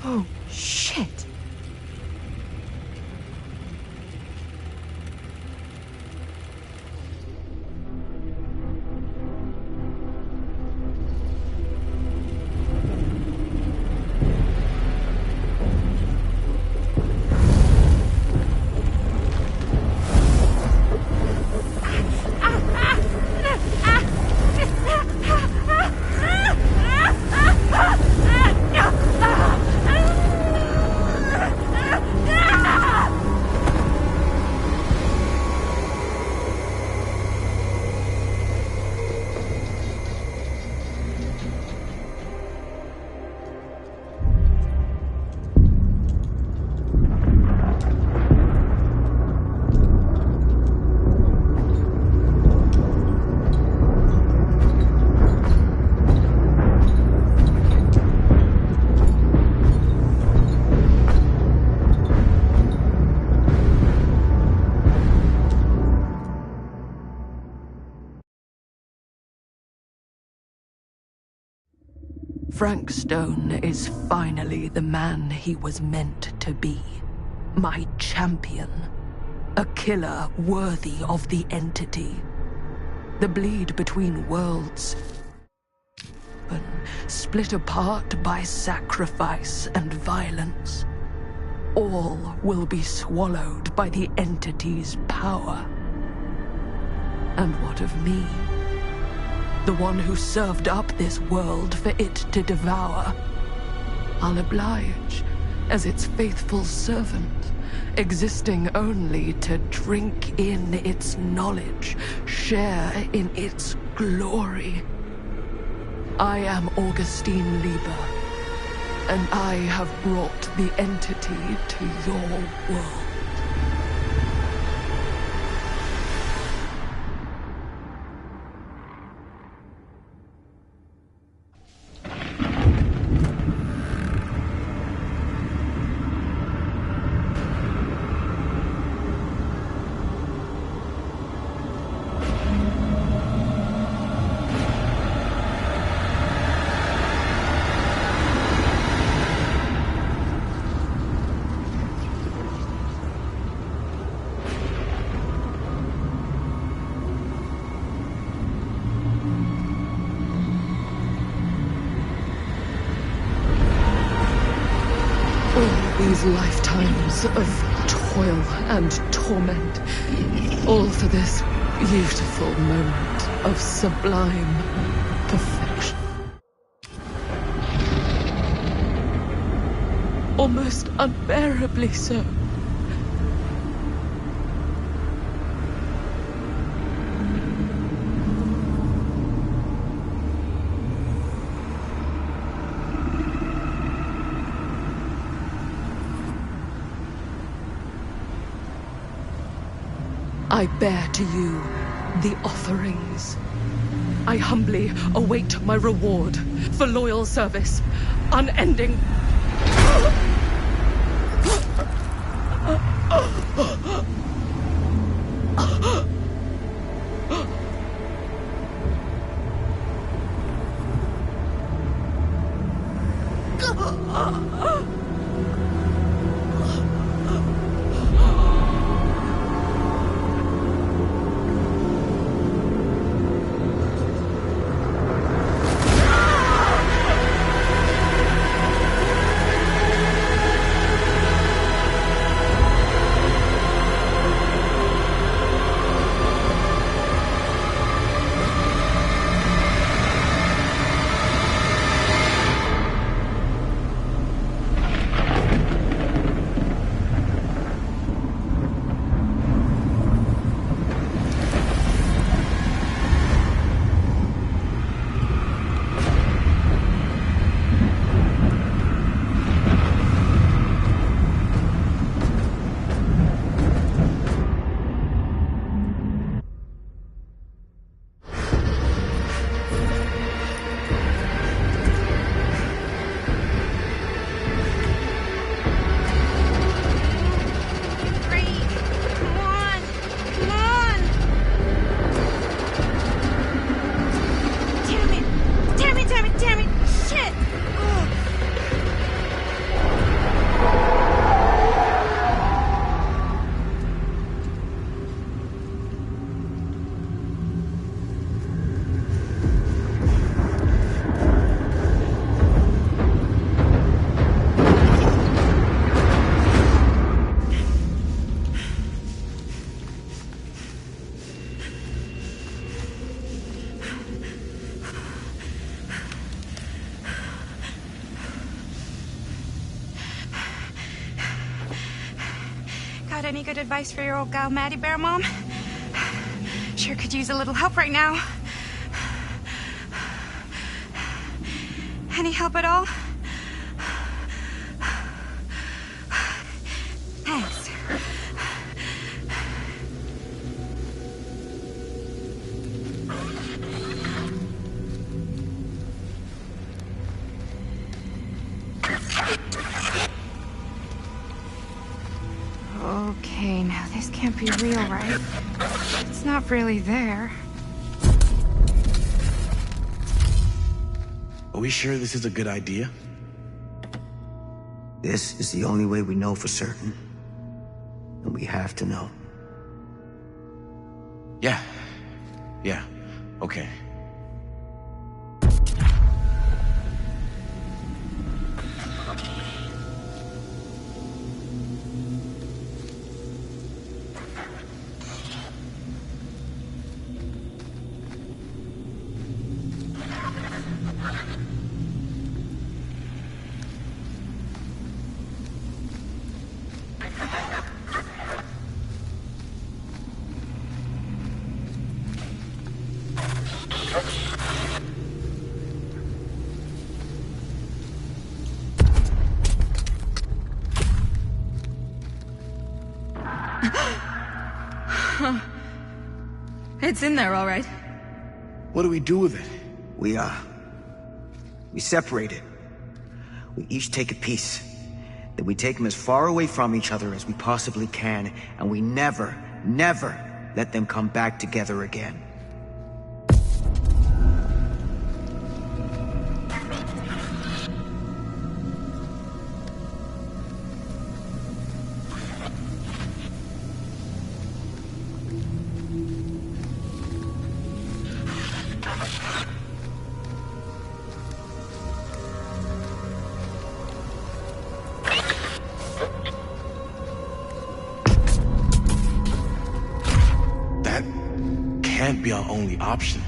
Oh, shit. Frank Stone is finally the man he was meant to be. My champion. A killer worthy of the entity. The bleed between worlds. Split apart by sacrifice and violence. All will be swallowed by the entity's power. And what of me? The one who served up this world for it to devour. I'll oblige as its faithful servant, existing only to drink in its knowledge, share in its glory. I am Augustine Lieber, and I have brought the entity to your world. These lifetimes of toil and torment, all for this beautiful moment of sublime perfection. Almost unbearably so. I bear to you the offerings. I humbly await my reward for loyal service, unending. Got any good advice for your old gal Maddie Bear, Mom? Sure could use a little help right now. Any help at all? Thanks. Okay, now this can't be real, right? It's not really there. Are we sure this is a good idea? This is the only way we know for certain. And we have to know. Yeah. Yeah. Okay. It's in there, all right. What do we do with it? We separate it. We each take a piece. Then we take them as far away from each other as we possibly can, and we never, never let them come back together again. Can't be our only option.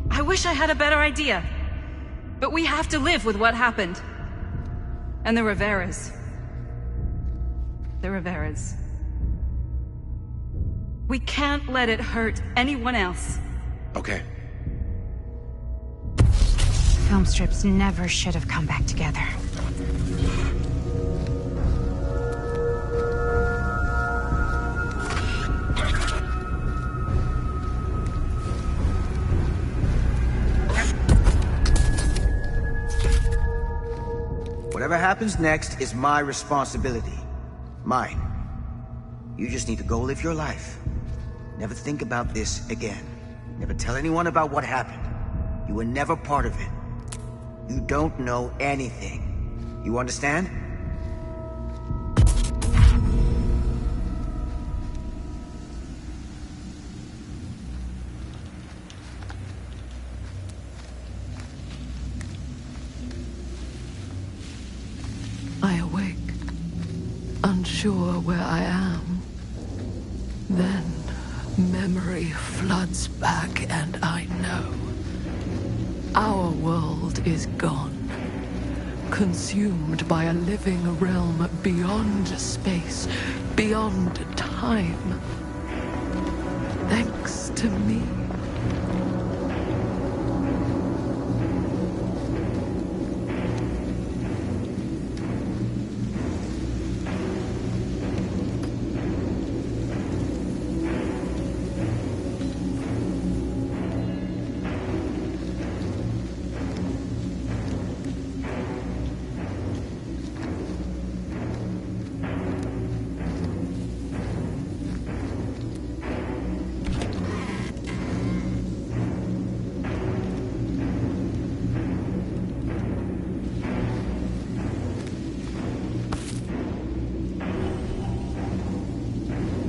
I wish I had a better idea. But we have to live with what happened. And the Riveras. The Riveras. We can't let it hurt anyone else. Okay. Film strips never should have come back together. Whatever happens next is my responsibility. Mine. You just need to go live your life. Never think about this again. Never tell anyone about what happened. You were never part of it. You don't know anything. You understand? I awake, unsure where I am. Then memory floods back and I know. Our world is gone, consumed by a living realm beyond space, beyond time. Thanks to me.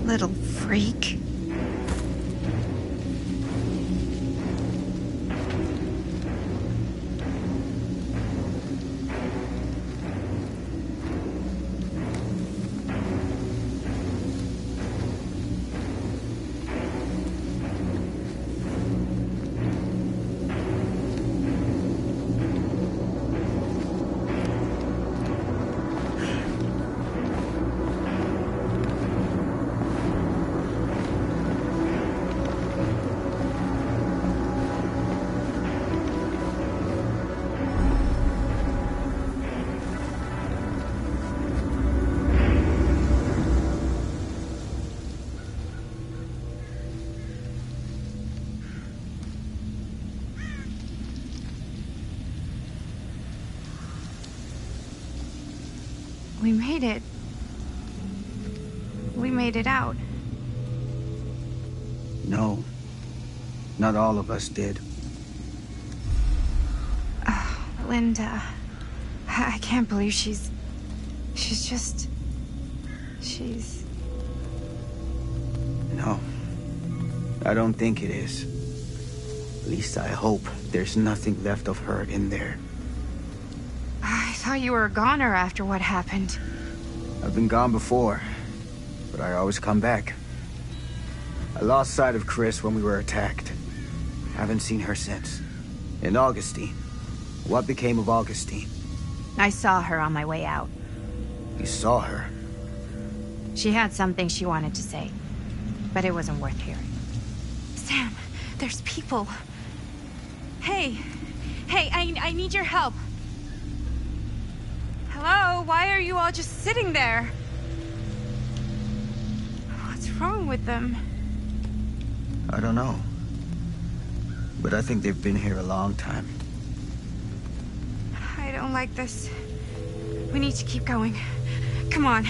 Little freak. We made it. We made it out. No. Not all of us did. Oh, Linda. I can't believe she's just... She's... No. I don't think it is. At least I hope there's nothing left of her in there. I thought you were a goner after what happened. I've been gone before, but I always come back. I lost sight of Chris when we were attacked. Haven't seen her since. And Augustine. What became of Augustine? I saw her on my way out. You saw her? She had something she wanted to say, but it wasn't worth hearing. Sam, there's people. Hey, I need your help. Hello, why are you all just sitting there? What's wrong with them? I don't know. But I think they've been here a long time. I don't like this. We need to keep going. Come on.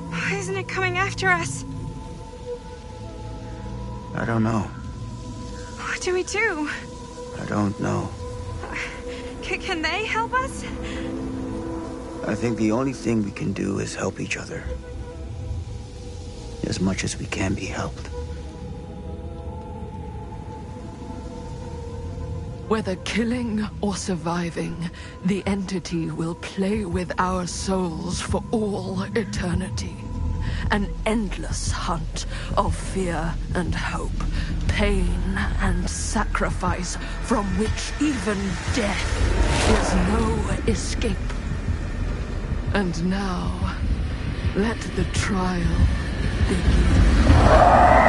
Why isn't it coming after us? I don't know. What do we do? I don't know. Can they help us? I think the only thing we can do is help each other. As much as we can be helped. Whether killing or surviving, the entity will play with our souls for all eternity. an endless hunt of fear and hope, pain and sacrifice, from which even death is no escape. And now, let the trial begin.